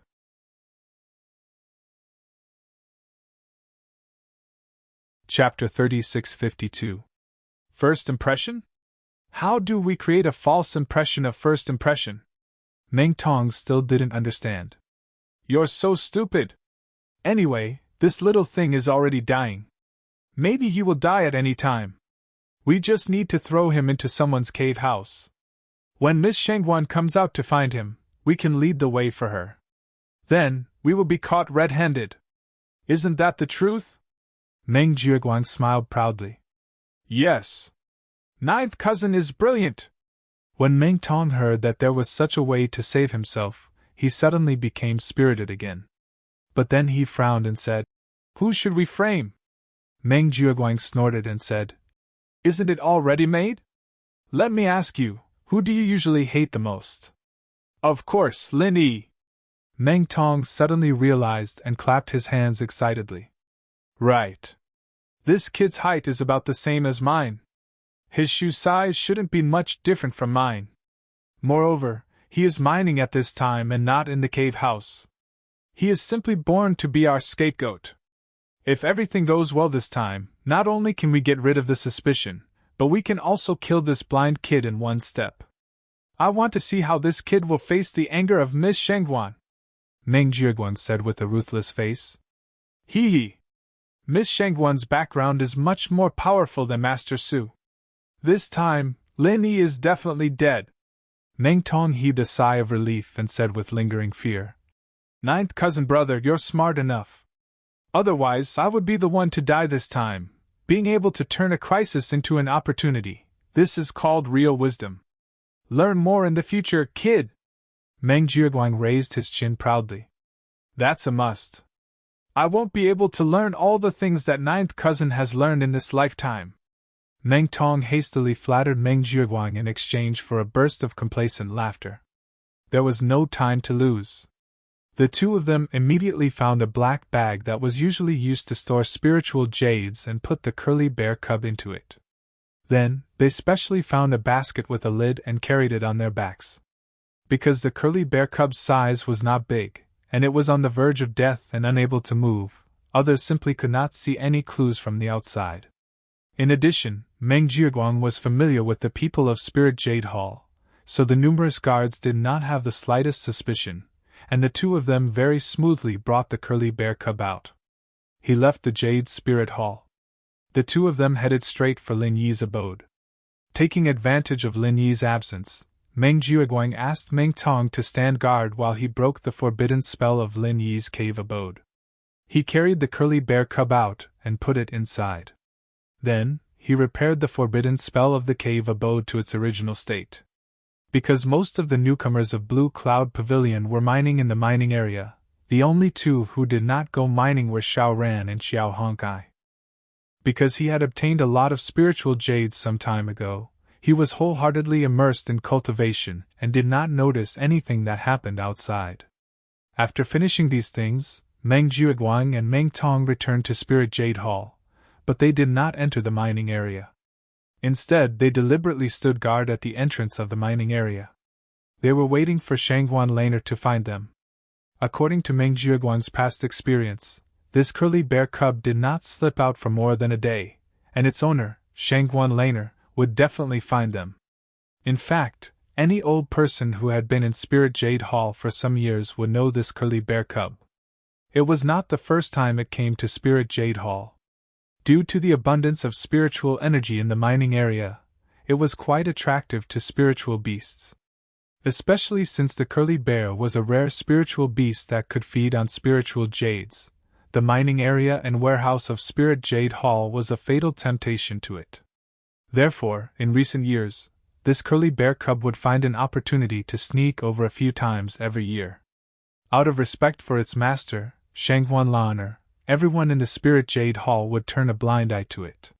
Chapter 3652. First Impression? How do we create a false impression of first impression? Meng Tong still didn't understand. "You're so stupid! Anyway, this little thing is already dying. Maybe he will die at any time. We just need to throw him into someone's cave house. When Miss Shangguan comes out to find him, we can lead the way for her. Then, we will be caught red-handed. Isn't that the truth?" Meng Jiuguang smiled proudly. "Yes. Ninth cousin is brilliant." When Meng Tong heard that there was such a way to save himself, he suddenly became spirited again. But then he frowned and said, "Who should we frame?" Meng Jiuguang snorted and said, "Isn't it all ready-made? Let me ask you, who do you usually hate the most?" "Of course, Lin Yi." Meng Tong suddenly realized and clapped his hands excitedly. "Right. This kid's height is about the same as mine. His shoe size shouldn't be much different from mine. Moreover, he is mining at this time and not in the cave house. He is simply born to be our scapegoat. If everything goes well this time, not only can we get rid of the suspicion, but we can also kill this blind kid in one step. I want to see how this kid will face the anger of Miss Shangguan," Meng Jiuguang said with a ruthless face. "Hee hee. Miss Shangguan's background is much more powerful than Master Su. This time, Lin Yi is definitely dead." Meng Tong heaved a sigh of relief and said with lingering fear, "Ninth cousin brother, you're smart enough. Otherwise, I would be the one to die this time. Being able to turn a crisis into an opportunity, this is called real wisdom. Learn more in the future, kid! Meng Jiuguang raised his chin proudly. That's a must. I won't be able to learn all the things that ninth cousin has learned in this lifetime. Meng Tong hastily flattered Meng Jiuguang in exchange for a burst of complacent laughter. There was no time to lose. The two of them immediately found a black bag that was usually used to store spiritual jades and put the curly bear cub into it. Then, they specially found a basket with a lid and carried it on their backs. Because the curly bear cub's size was not big, and it was on the verge of death and unable to move, others simply could not see any clues from the outside. In addition, Meng Jiuguang was familiar with the people of Spirit Jade Hall, so the numerous guards did not have the slightest suspicion, and the two of them very smoothly brought the curly bear cub out. He left the Jade Spirit Hall. The two of them headed straight for Lin Yi's abode. Taking advantage of Lin Yi's absence, Meng Jiuguang asked Meng Tong to stand guard while he broke the forbidden spell of Lin Yi's cave abode. He carried the curly bear cub out and put it inside. Then, he repaired the forbidden spell of the cave abode to its original state. Because most of the newcomers of Blue Cloud Pavilion were mining in the mining area, the only two who did not go mining were Xiao Ran and Xiao Hongkai. Because he had obtained a lot of spiritual jades some time ago, he was wholeheartedly immersed in cultivation and did not notice anything that happened outside. After finishing these things, Meng Jiuguang and Meng Tong returned to Spirit Jade Hall, but they did not enter the mining area. Instead, they deliberately stood guard at the entrance of the mining area. They were waiting for Shangguan Laner to find them. According to Meng Jiuguang's past experience, this curly bear cub did not slip out for more than a day, and its owner, Shangguan Laner, would definitely find them. In fact, any old person who had been in Spirit Jade Hall for some years would know this curly bear cub. It was not the first time it came to Spirit Jade Hall. Due to the abundance of spiritual energy in the mining area, it was quite attractive to spiritual beasts. Especially since the curly bear was a rare spiritual beast that could feed on spiritual jades, the mining area and warehouse of Spirit Jade Hall was a fatal temptation to it. Therefore, in recent years, this curly bear cub would find an opportunity to sneak over a few times every year. Out of respect for its master, Shangguan Laner, everyone in the Spirit Jade Hall would turn a blind eye to it.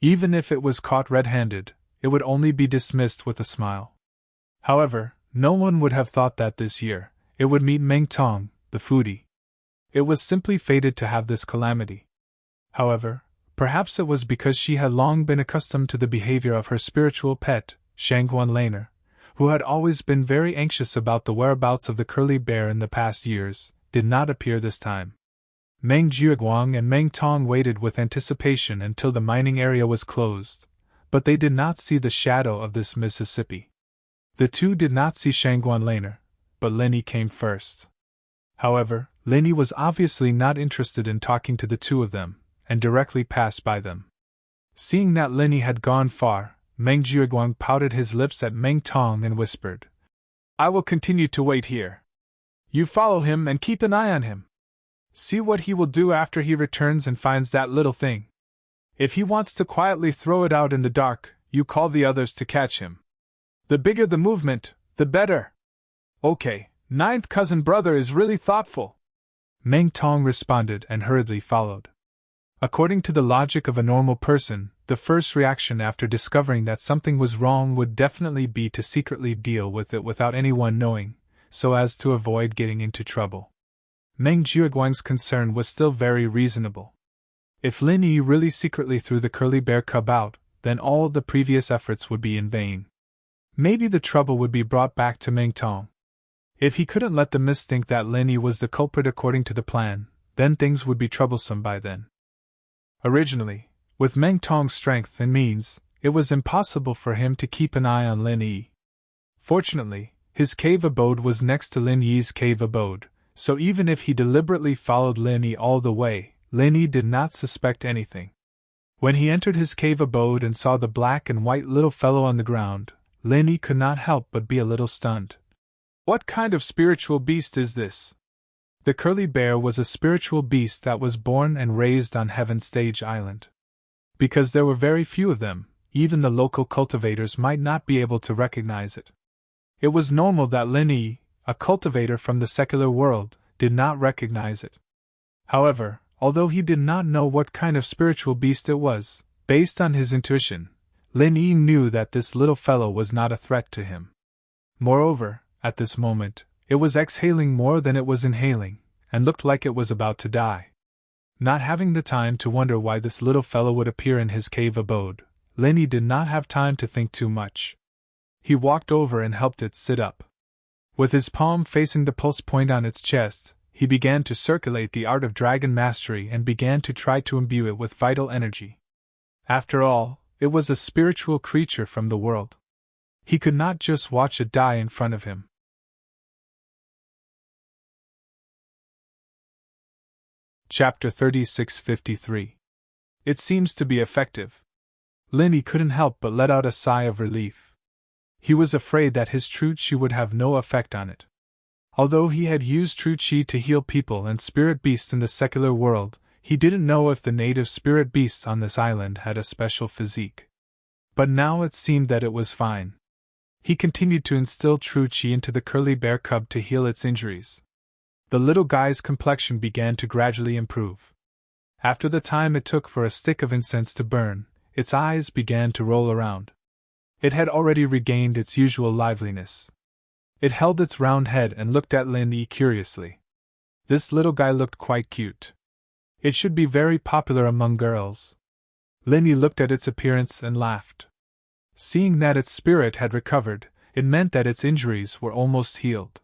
Even if it was caught red-handed, it would only be dismissed with a smile. However, no one would have thought that this year, it would meet Meng Tong, the foodie. It was simply fated to have this calamity. However, perhaps it was because she had long been accustomed to the behavior of her spiritual pet, Shangguan Laner, who had always been very anxious about the whereabouts of the curly bear in the past years, did not appear this time. Meng Jiuguang and Meng Tong waited with anticipation until the mining area was closed, but they did not see the shadow of this Mississippi. The two did not see Shangguan Laner, but Lin Yi came first. However, Lin Yi was obviously not interested in talking to the two of them, and directly passed by them. Seeing that Lin Yi had gone far, Meng Jiuguang pouted his lips at Meng Tong and whispered, "I will continue to wait here. You follow him and keep an eye on him. See what he will do after he returns and finds that little thing. If he wants to quietly throw it out in the dark, you call the others to catch him. The bigger the movement, the better." "Okay, ninth cousin brother is really thoughtful," Meng Tong responded and hurriedly followed. According to the logic of a normal person, the first reaction after discovering that something was wrong would definitely be to secretly deal with it without anyone knowing, so as to avoid getting into trouble. Meng Jiuguang's concern was still very reasonable. If Lin Yi really secretly threw the curly bear cub out, then all the previous efforts would be in vain. Maybe the trouble would be brought back to Meng Tong. If he couldn't let the miss think that Lin Yi was the culprit according to the plan, then things would be troublesome by then. Originally, with Meng Tong's strength and means, it was impossible for him to keep an eye on Lin Yi. Fortunately, his cave abode was next to Lin Yi's cave abode, so even if he deliberately followed Lin Yi all the way, Lin Yi did not suspect anything. When he entered his cave abode and saw the black and white little fellow on the ground, Lin Yi could not help but be a little stunned. What kind of spiritual beast is this? The curly bear was a spiritual beast that was born and raised on Heaven Stage Island. Because there were very few of them, even the local cultivators might not be able to recognize it. It was normal that Lin Yi, a cultivator from the secular world, did not recognize it. However, although he did not know what kind of spiritual beast it was, based on his intuition, Lin Yi knew that this little fellow was not a threat to him. Moreover, at this moment, it was exhaling more than it was inhaling, and looked like it was about to die. Not having the time to wonder why this little fellow would appear in his cave abode, Lin Yi did not have time to think too much. He walked over and helped it sit up. With his palm facing the pulse point on its chest, he began to circulate the art of dragon mastery and began to try to imbue it with vital energy. After all, it was a spiritual creature from the world. He could not just watch it die in front of him. Chapter 3653. It seems to be effective. Lin Yi couldn't help but let out a sigh of relief. He was afraid that his true qi would have no effect on it. Although he had used true qi to heal people and spirit beasts in the secular world, he didn't know if the native spirit beasts on this island had a special physique. But now it seemed that it was fine. He continued to instill true qi into the curly bear cub to heal its injuries. The little guy's complexion began to gradually improve. After the time it took for a stick of incense to burn, its eyes began to roll around. It had already regained its usual liveliness. It held its round head and looked at Lin Yi curiously. This little guy looked quite cute. It should be very popular among girls. Lin Yi looked at its appearance and laughed. Seeing that its spirit had recovered, it meant that its injuries were almost healed.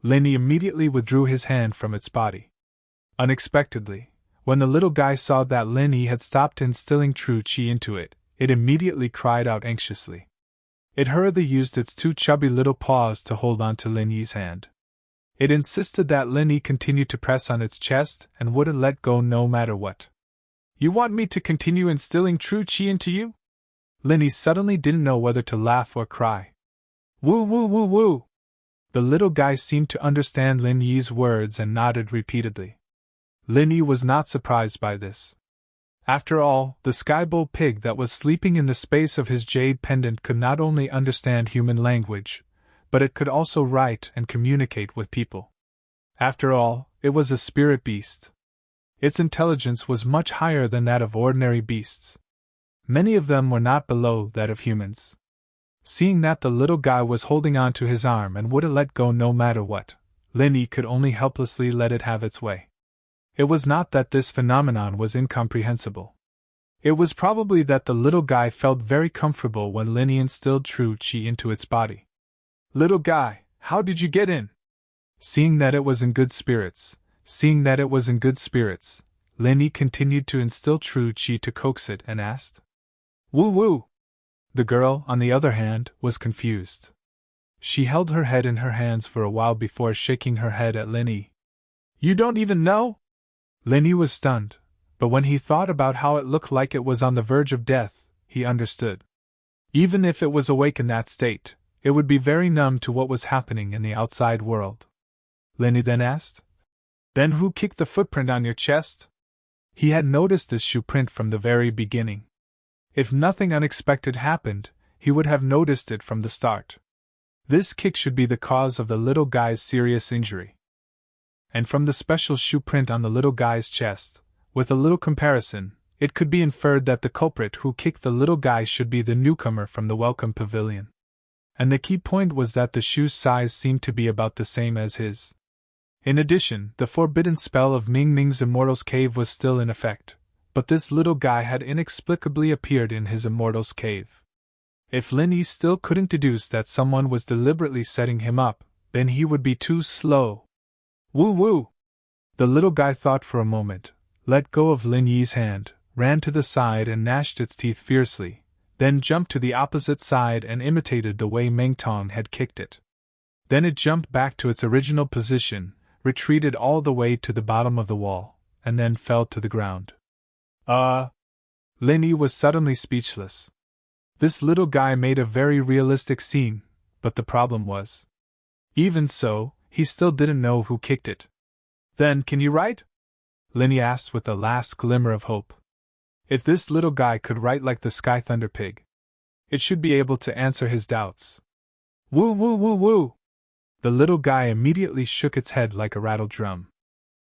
Lin Yi immediately withdrew his hand from its body. Unexpectedly, when the little guy saw that Lin Yi had stopped instilling true qi into it, it immediately cried out anxiously. It hurriedly used its two chubby little paws to hold on to Lin Yi's hand. It insisted that Lin Yi continue to press on its chest and wouldn't let go no matter what. "You want me to continue instilling true qi into you?" Lin Yi suddenly didn't know whether to laugh or cry. "Woo woo woo woo!" The little guy seemed to understand Lin Yi's words and nodded repeatedly. Lin Yi was not surprised by this. After all, the sky-bull pig that was sleeping in the space of his jade pendant could not only understand human language, but it could also write and communicate with people. After all, it was a spirit beast. Its intelligence was much higher than that of ordinary beasts. Many of them were not below that of humans. Seeing that the little guy was holding on to his arm and wouldn't let go no matter what, Lin Yi could only helplessly let it have its way. It was not that this phenomenon was incomprehensible. It was probably that the little guy felt very comfortable when Lin Yi instilled true qi into its body. "Little guy, how did you get in?" Seeing that it was in good spirits, Lin Yi continued to instill true qi to coax it and asked, "Woo woo!" The girl, on the other hand, was confused. She held her head in her hands for a while before shaking her head at Lin Yi. "You don't even know?" Lin Yi was stunned, but when he thought about how it looked like it was on the verge of death, he understood. Even if it was awake in that state, it would be very numb to what was happening in the outside world. Lin Yi then asked, "Then who kicked the footprint on your chest?" He had noticed this shoe print from the very beginning. If nothing unexpected happened, he would have noticed it from the start. This kick should be the cause of the little guy's serious injury. And from the special shoe print on the little guy's chest, with a little comparison, it could be inferred that the culprit who kicked the little guy should be the newcomer from the welcome pavilion. And the key point was that the shoe's size seemed to be about the same as his. In addition, the forbidden spell of Ming Ming's Immortal's Cave was still in effect, but this little guy had inexplicably appeared in his Immortal's Cave. If Lin Yi still couldn't deduce that someone was deliberately setting him up, then he would be too slow. "Woo woo!" The little guy thought for a moment, let go of Lin Yi's hand, ran to the side and gnashed its teeth fiercely, then jumped to the opposite side and imitated the way Meng Tong had kicked it. Then it jumped back to its original position, retreated all the way to the bottom of the wall, and then fell to the ground. Lin Yi was suddenly speechless. This little guy made a very realistic scene, but the problem was, even so, he still didn't know who kicked it. "Then can you write?" Lin Yi asked with a last glimmer of hope. If this little guy could write like the Sky Thunder Pig, it should be able to answer his doubts. Woo woo woo woo! The little guy immediately shook its head like a rattled drum.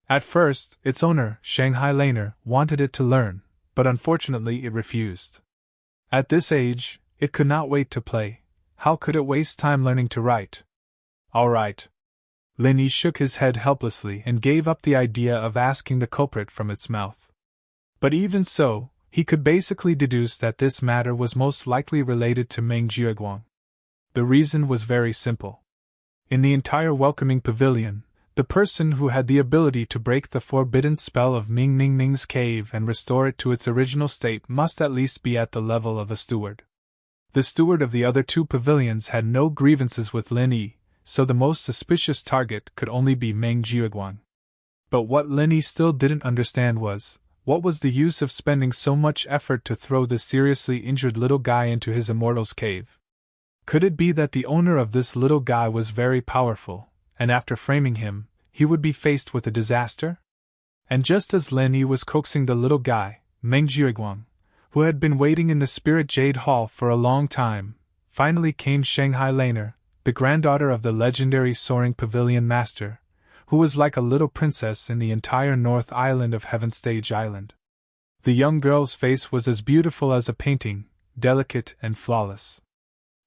At first, its owner, Shanghai Laner, wanted it to learn, but unfortunately it refused. At this age, it could not wait to play. How could it waste time learning to write? All right. Lin Yi shook his head helplessly and gave up the idea of asking the culprit from its mouth. But even so, he could basically deduce that this matter was most likely related to Meng Jiaguang. The reason was very simple. In the entire welcoming pavilion, the person who had the ability to break the forbidden spell of Ming Ning Ning's cave and restore it to its original state must at least be at the level of a steward. The steward of the other two pavilions had no grievances with Lin Yi, so the most suspicious target could only be Meng Jiaguang. But what Lin Yi still didn't understand was, what was the use of spending so much effort to throw this seriously injured little guy into his immortal's cave? Could it be that the owner of this little guy was very powerful, and after framing him, he would be faced with a disaster? And just as Lin Yi was coaxing the little guy, Meng Jiaguang, who had been waiting in the Spirit Jade Hall for a long time, finally came Shanghai Laner, the granddaughter of the legendary Soaring Pavilion Master, who was like a little princess in the entire North Island of Heaven Stage Island. The young girl's face was as beautiful as a painting, delicate and flawless.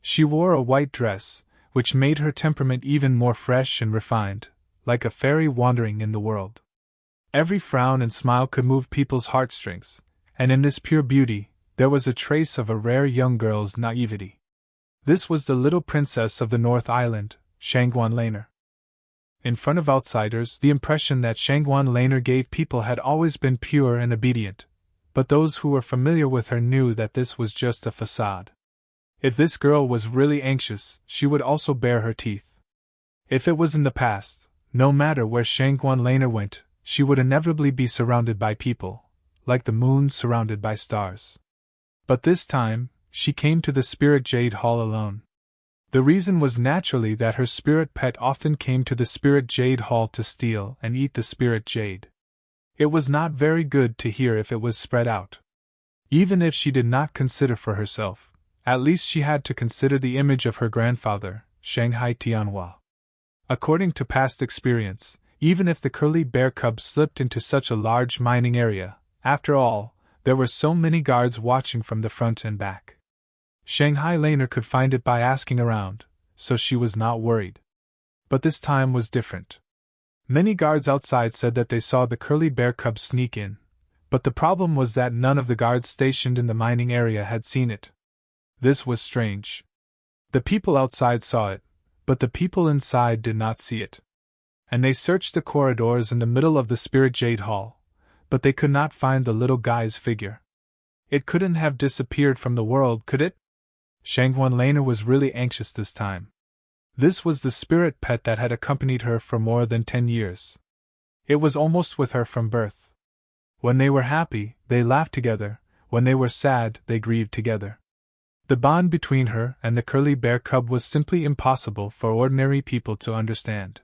She wore a white dress, which made her temperament even more fresh and refined, like a fairy wandering in the world. Every frown and smile could move people's heartstrings, and in this pure beauty, there was a trace of a rare young girl's naivety. This was the little princess of the North Island, Shangguan Laner. In front of outsiders, the impression that Shangguan Laner gave people had always been pure and obedient, but those who were familiar with her knew that this was just a facade. If this girl was really anxious, she would also bare her teeth. If it was in the past, no matter where Shangguan Laner went, she would inevitably be surrounded by people, like the moon surrounded by stars. But this time, she came to the Spirit Jade Hall alone. The reason was naturally that her spirit pet often came to the Spirit Jade Hall to steal and eat the Spirit Jade. It was not very good to hear if it was spread out. Even if she did not consider for herself, at least she had to consider the image of her grandfather, Shanghai Tianhua. According to past experience, even if the curly bear cub slipped into such a large mining area, after all, there were so many guards watching from the front and back. Shanghai Laner could find it by asking around, so she was not worried. But this time was different. Many guards outside said that they saw the curly bear cub sneak in, but the problem was that none of the guards stationed in the mining area had seen it. This was strange. The people outside saw it, but the people inside did not see it. And they searched the corridors in the middle of the Spirit Jade Hall, but they could not find the little guy's figure. It couldn't have disappeared from the world, could it? Shangguan Laner was really anxious this time. This was the spirit pet that had accompanied her for more than 10 years. It was almost with her from birth. When they were happy, they laughed together. When they were sad, they grieved together. The bond between her and the curly bear cub was simply impossible for ordinary people to understand.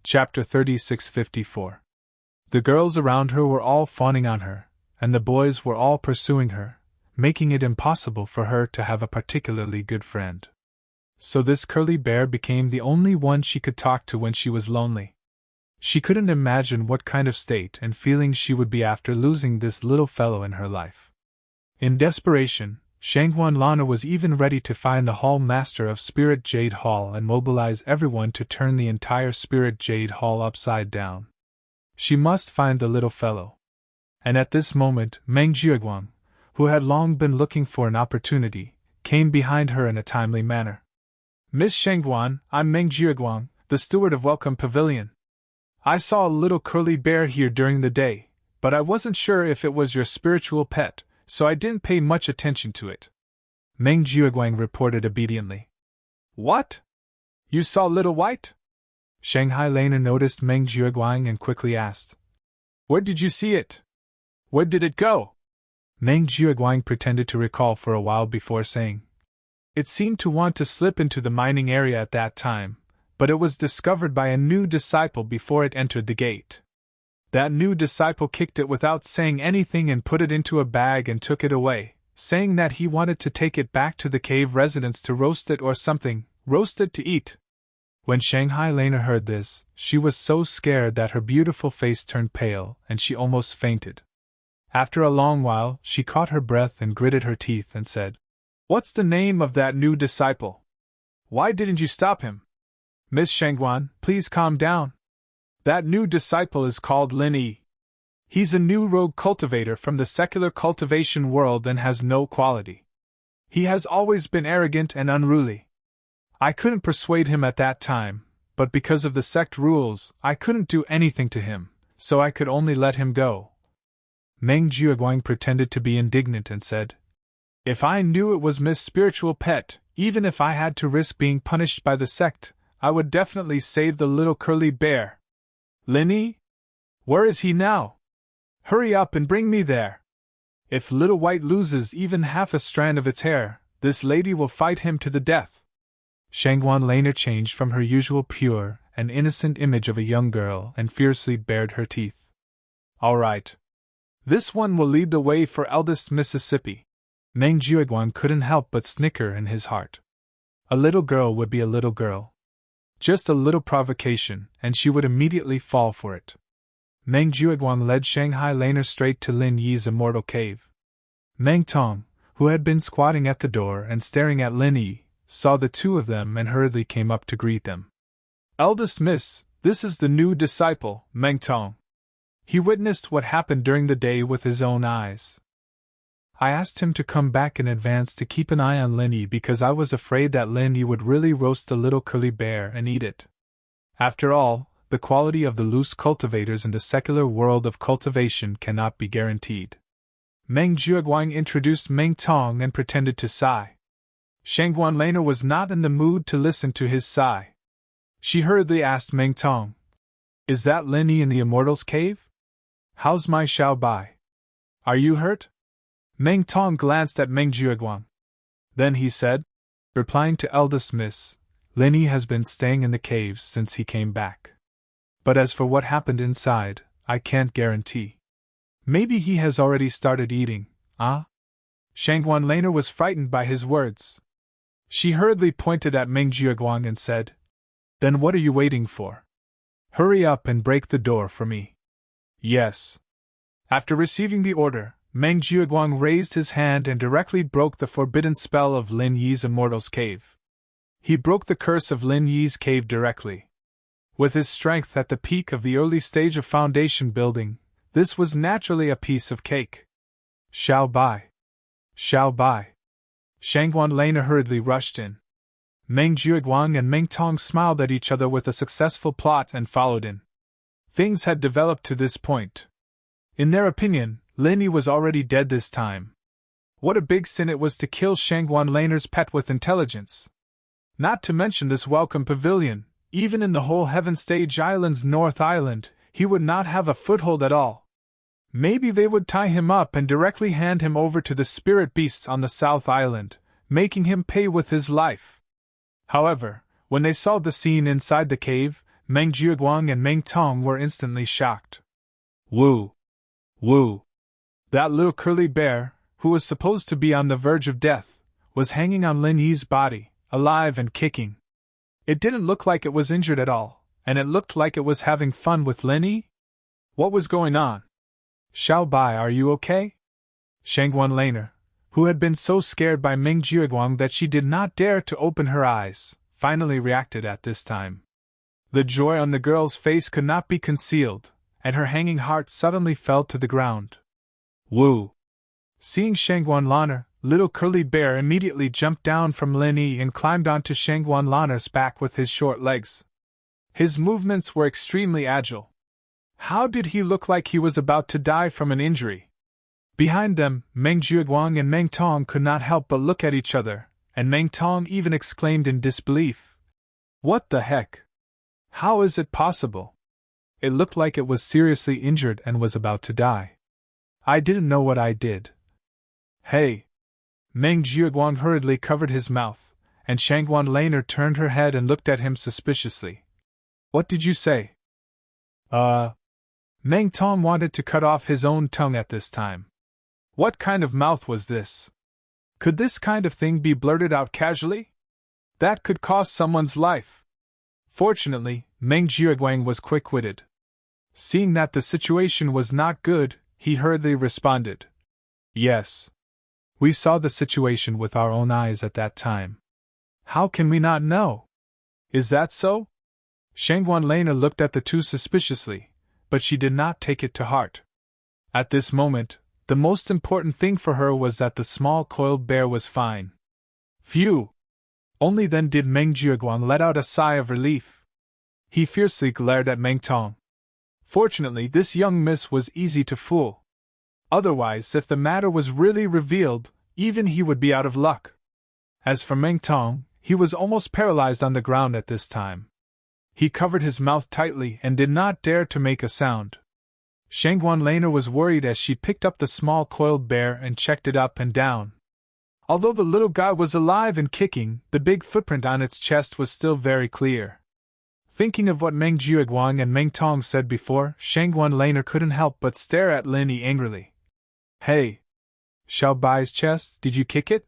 Chapter 3654. The girls around her were all fawning on her, and the boys were all pursuing her, making it impossible for her to have a particularly good friend. So this curly bear became the only one she could talk to when she was lonely. She couldn't imagine what kind of state and feelings she would be after losing this little fellow in her life. In desperation, Shangguan Laner was even ready to find the Hall Master of Spirit Jade Hall and mobilize everyone to turn the entire Spirit Jade Hall upside down. She must find the little fellow. And at this moment, Meng Jiaguang, who had long been looking for an opportunity, came behind her in a timely manner. "Miss Shangguan, I'm Meng Jiaguang, the steward of Welcome Pavilion. I saw a little curly bear here during the day, but I wasn't sure if it was your spiritual pet, so I didn't pay much attention to it," Meng Jiaguang reported obediently. "What? You saw Little White?" Shanghai Laner noticed Meng Jiaguang and quickly asked. "Where did you see it? Where did it go?" Meng Jiaguang pretended to recall for a while before saying, "It seemed to want to slip into the mining area at that time, but it was discovered by a new disciple before it entered the gate. That new disciple kicked it without saying anything and put it into a bag and took it away, saying that he wanted to take it back to the cave residence to roast it or something, roast it to eat. When Shanghai Lena heard this, she was so scared that her beautiful face turned pale and she almost fainted. After a long while, she caught her breath and gritted her teeth and said, "What's the name of that new disciple? Why didn't you stop him? Miss Shangguan, please calm down. That new disciple is called Lin Yi. He's a new rogue cultivator from the secular cultivation world and has no quality. He has always been arrogant and unruly. I couldn't persuade him at that time, but because of the sect rules, I couldn't do anything to him, so I could only let him go." Meng Jiaguang pretended to be indignant and said, "If I knew it was Miss Spiritual Pet, even if I had to risk being punished by the sect, I would definitely save the little curly bear. Lin Yi? Where is he now? Hurry up and bring me there. If Little White loses even half a strand of its hair, this lady will fight him to the death." Shangguan Lena changed from her usual pure and innocent image of a young girl and fiercely bared her teeth. "All right. This one will lead the way for eldest Mississippi." Meng Jiaguang couldn't help but snicker in his heart. A little girl would be a little girl. Just a little provocation, and she would immediately fall for it. Meng Jiaguang led Shanghai Lena straight to Lin Yi's immortal cave. Meng Tong, who had been squatting at the door and staring at Lin Yi, saw the two of them and hurriedly came up to greet them. "Eldest Miss, this is the new disciple, Meng Tong. He witnessed what happened during the day with his own eyes. I asked him to come back in advance to keep an eye on Lin Yi because I was afraid that Lin Yi would really roast the little curly bear and eat it. After all, the quality of the loose cultivators in the secular world of cultivation cannot be guaranteed." Meng Jiaguang introduced Meng Tong and pretended to sigh. Shangguan Lena was not in the mood to listen to his sigh. She hurriedly asked Meng Tong, "Is that Lin Yi in the Immortal's cave? How's my Xiao Bai? Are you hurt?" Meng Tong glanced at Meng Jiaguang. Then he said, replying to eldest Miss, "Lin Yi has been staying in the caves since he came back. But as for what happened inside, I can't guarantee. Maybe he has already started eating, ah?" Shangguan Lena was frightened by his words. She hurriedly pointed at Meng Jiaguang and said, "Then what are you waiting for? Hurry up and break the door for me." "Yes." After receiving the order, Meng Jiaguang raised his hand and directly broke the forbidden spell of Lin Yi's Immortal's Cave. He broke the curse of Lin Yi's cave directly. With his strength at the peak of the early stage of foundation building, this was naturally a piece of cake. "Xiao Bai! Xiao Bai!" Shangguan Lena hurriedly rushed in. Meng Jiaguang and Meng Tong smiled at each other with a successful plot and followed in. Things had developed to this point. In their opinion, Lin Yi was already dead this time. What a big sin it was to kill Shangguan Lena's pet with intelligence. Not to mention this welcome pavilion, even in the whole Heaven Stage Island's North Island, he would not have a foothold at all. Maybe they would tie him up and directly hand him over to the spirit beasts on the South Island, making him pay with his life. However, when they saw the scene inside the cave, Meng Jiaguang and Meng Tong were instantly shocked. Woo! Woo! That little curly bear, who was supposed to be on the verge of death, was hanging on Lin Yi's body, alive and kicking. It didn't look like it was injured at all, and it looked like it was having fun with Lin Yi. What was going on? "Xiao Bai, are you okay?" Shangguan Lena, who had been so scared by Meng Jiaguang that she did not dare to open her eyes, finally reacted at this time. The joy on the girl's face could not be concealed, and her hanging heart suddenly fell to the ground. Woo! Seeing Shangguan Lana, little curly bear immediately jumped down from Lin Yi and climbed onto Shangguan Lana's back with his short legs. His movements were extremely agile. How did he look like he was about to die from an injury? Behind them, Meng Jiaguang and Meng Tong could not help but look at each other, and Meng Tong even exclaimed in disbelief. What the heck? How is it possible? It looked like it was seriously injured and was about to die. I didn't know what I did. Hey! Meng Jiaguang hurriedly covered his mouth, and Shangguan Lena turned her head and looked at him suspiciously. What did you say? Meng Tong wanted to cut off his own tongue at this time. What kind of mouth was this? Could this kind of thing be blurted out casually? That could cost someone's life. Fortunately, Meng Jiuguang was quick-witted. Seeing that the situation was not good, he hurriedly responded. Yes. We saw the situation with our own eyes at that time. How can we not know? Is that so? Shangguan Lena looked at the two suspiciously, but she did not take it to heart. At this moment, the most important thing for her was that the small coiled bear was fine. Phew! Only then did Meng Jiuguang let out a sigh of relief. He fiercely glared at Meng Tong. Fortunately, this young miss was easy to fool. Otherwise, if the matter was really revealed, even he would be out of luck. As for Meng Tong, he was almost paralyzed on the ground at this time. He covered his mouth tightly and did not dare to make a sound. Shangguan Lena was worried as she picked up the small coiled bear and checked it up and down. Although the little guy was alive and kicking, the big footprint on its chest was still very clear. Thinking of what Meng Jiuguang and Meng Tong said before, Shangguan Lena couldn't help but stare at Lin Yi angrily. Hey! Xiao Bai's chest, did you kick it?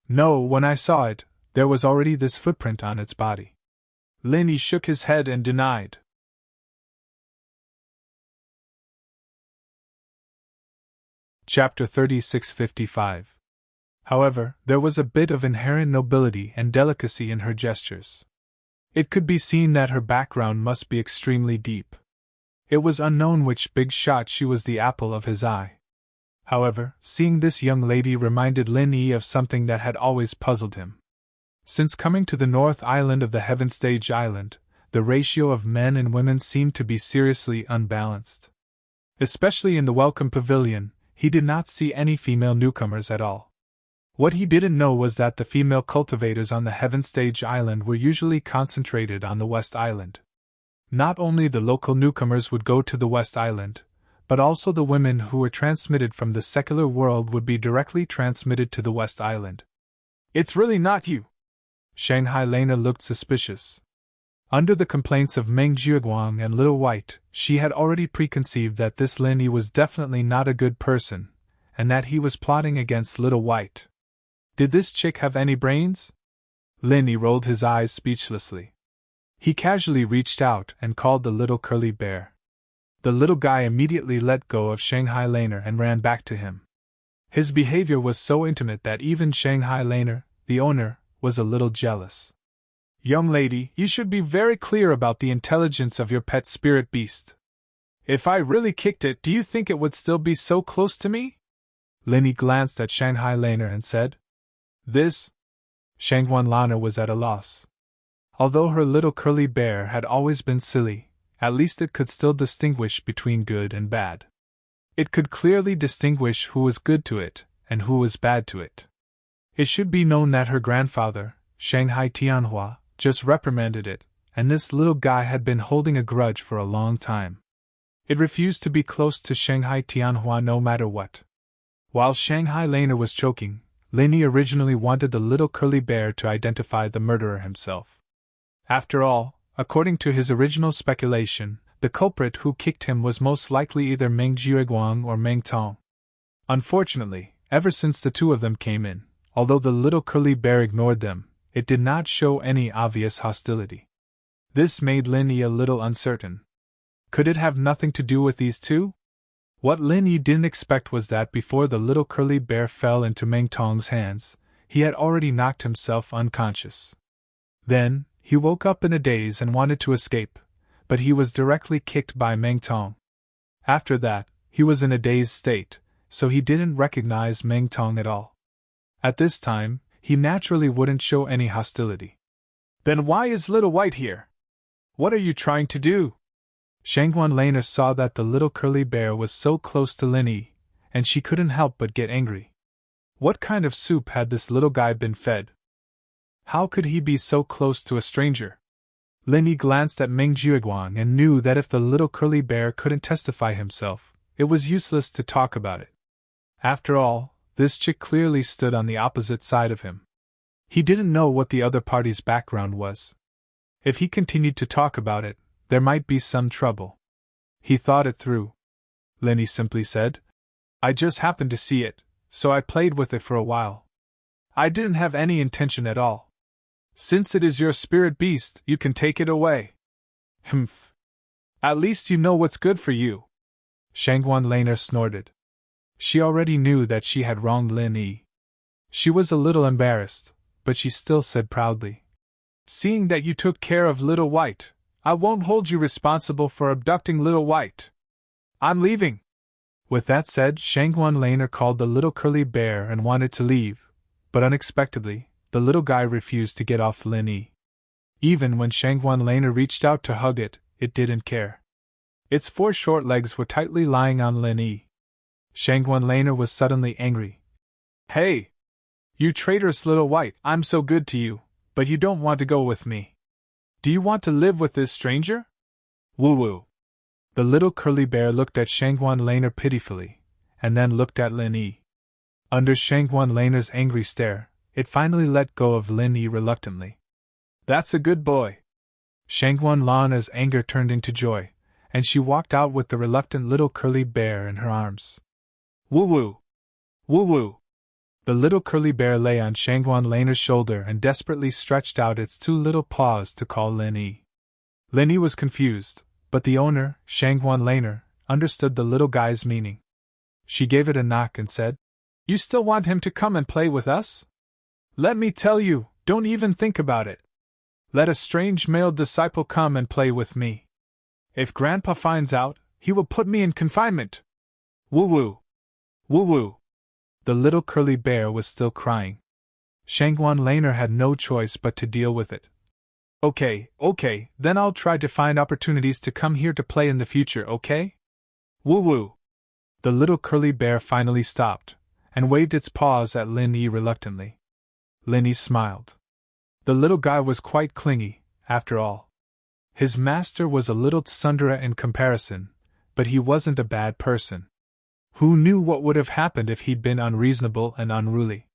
No, when I saw it, there was already this footprint on its body. Lin Yi shook his head and denied. Chapter 3655. However, there was a bit of inherent nobility and delicacy in her gestures. It could be seen that her background must be extremely deep. It was unknown which big shot she was the apple of his eye. However, seeing this young lady reminded Lin Yi of something that had always puzzled him. Since coming to the North Island of the Heaven Stage Island, the ratio of men and women seemed to be seriously unbalanced. Especially in the Welcome Pavilion, he did not see any female newcomers at all. What he didn't know was that the female cultivators on the Heaven Stage Island were usually concentrated on the West Island. Not only the local newcomers would go to the West Island, but also the women who were transmitted from the secular world would be directly transmitted to the West Island. It's really not you. Shanghai Lena looked suspicious. Under the complaints of Meng Jiuguang and Little White, she had already preconceived that this Lin Yi was definitely not a good person, and that he was plotting against Little White. Did this chick have any brains? Lin Yi rolled his eyes speechlessly. He casually reached out and called the little curly bear. The little guy immediately let go of Shanghai Lena and ran back to him. His behavior was so intimate that even Shanghai Lena, the owner, was a little jealous. Young lady, you should be very clear about the intelligence of your pet spirit beast. If I really kicked it, do you think it would still be so close to me? Lin Yi glanced at Shanghai Lena and said. This? Shangguan Lana was at a loss. Although her little curly bear had always been silly, at least it could still distinguish between good and bad. It could clearly distinguish who was good to it and who was bad to it. It should be known that her grandfather, Shanghai Tianhua, just reprimanded it, and this little guy had been holding a grudge for a long time. It refused to be close to Shanghai Tianhua no matter what. While Shanghai Lena was choking, Lin Yi originally wanted the little curly bear to identify the murderer himself. After all, according to his original speculation, the culprit who kicked him was most likely either Meng Jiuguang or Meng Tong. Unfortunately, ever since the two of them came in, although the little curly bear ignored them, it did not show any obvious hostility. This made Lin Yi a little uncertain. Could it have nothing to do with these two? What Lin Yi didn't expect was that before the little curly bear fell into Meng Tong's hands, he had already knocked himself unconscious. Then, he woke up in a daze and wanted to escape, but he was directly kicked by Meng Tong. After that, he was in a dazed state, so he didn't recognize Meng Tong at all. At this time, he naturally wouldn't show any hostility. Then why is Little White here? What are you trying to do? Shangguan Lena saw that the little curly bear was so close to Lin Yi, and she couldn't help but get angry. What kind of soup had this little guy been fed? How could he be so close to a stranger? Lin Yi glanced at Meng Jiuguang and knew that if the little curly bear couldn't testify himself, it was useless to talk about it. After all, this chick clearly stood on the opposite side of him. He didn't know what the other party's background was. If he continued to talk about it, there might be some trouble. He thought it through. Lin Yi simply said, I just happened to see it, so I played with it for a while. I didn't have any intention at all. Since it is your spirit beast, you can take it away. Humph. At least you know what's good for you. Shangguan Laner snorted. She already knew that she had wronged Lin Yi. She was a little embarrassed, but she still said proudly, "Seeing that you took care of Little White, I won't hold you responsible for abducting Little White. I'm leaving." With that said, Shangguan Laner called the little curly bear and wanted to leave, but unexpectedly, the little guy refused to get off Lin Yi. Even when Shangguan Laner reached out to hug it, it didn't care. Its 4 short legs were tightly lying on Lin Yi. Shangguan Laner was suddenly angry. "Hey! You traitorous little white, I'm so good to you, but you don't want to go with me. Do you want to live with this stranger?" Woo-woo. The little curly bear looked at Shangguan Laner pitifully, and then looked at Lin Yi. Under Shangguan Laner's angry stare, it finally let go of Lin Yi reluctantly. "That's a good boy." Shangguan Laner's anger turned into joy, and she walked out with the reluctant little curly bear in her arms. Woo-woo! Woo-woo! The little curly bear lay on Shangguan Laner's shoulder and desperately stretched out its 2 little paws to call Lin Yi. Lin Yi was confused, but the owner, Shangguan Laner, understood the little guy's meaning. She gave it a knock and said, "You still want him to come and play with us? Let me tell you, don't even think about it. Let a strange male disciple come and play with me. If Grandpa finds out, he will put me in confinement." Woo-woo! Woo-woo! The little curly bear was still crying. Shangguan Laner had no choice but to deal with it. Okay, then I'll try to find opportunities to come here to play in the future, okay? Woo-woo! The little curly bear finally stopped, and waved its paws at Lin Yi reluctantly. Lin Yi smiled. The little guy was quite clingy, after all. His master was a little tsundere in comparison, but he wasn't a bad person. Who knew what would have happened if he'd been unreasonable and unruly?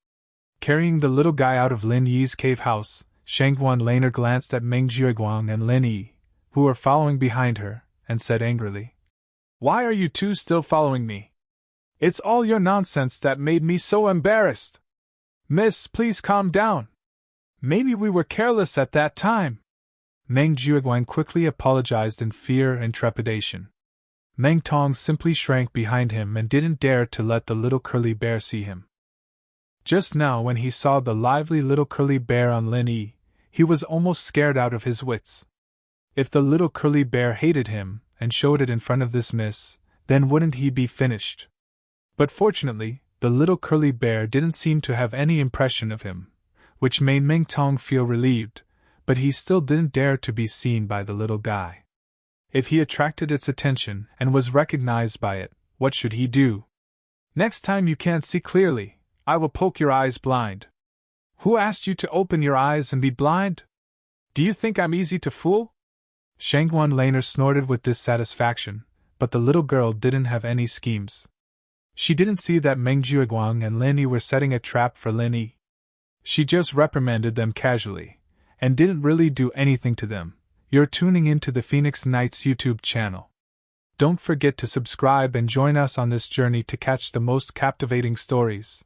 Carrying the little guy out of Lin Yi's cave house, Shangguan Laner glanced at Meng Jiuguang and Lin Yi, who were following behind her, and said angrily, "Why are you 2 still following me? It's all your nonsense that made me so embarrassed. Miss, please calm down. Maybe we were careless at that time." Meng Jiuguang quickly apologized in fear and trepidation. Meng Tong simply shrank behind him and didn't dare to let the little curly bear see him. Just now, when he saw the lively little curly bear on Lin Yi, he was almost scared out of his wits. If the little curly bear hated him and showed it in front of this miss, then wouldn't he be finished? But fortunately, the little curly bear didn't seem to have any impression of him, which made Meng Tong feel relieved, but he still didn't dare to be seen by the little guy. If he attracted its attention and was recognized by it, what should he do? "Next time you can't see clearly, I will poke your eyes blind." "Who asked you to open your eyes and be blind? Do you think I'm easy to fool?" Shangguan Laner snorted with dissatisfaction, but the little girl didn't have any schemes. She didn't see that Meng Jiuguang and Lin Yi were setting a trap for Lin Yi. She just reprimanded them casually, and didn't really do anything to them. You're tuning into the Phoenix Nights YouTube channel. Don't forget to subscribe and join us on this journey to catch the most captivating stories.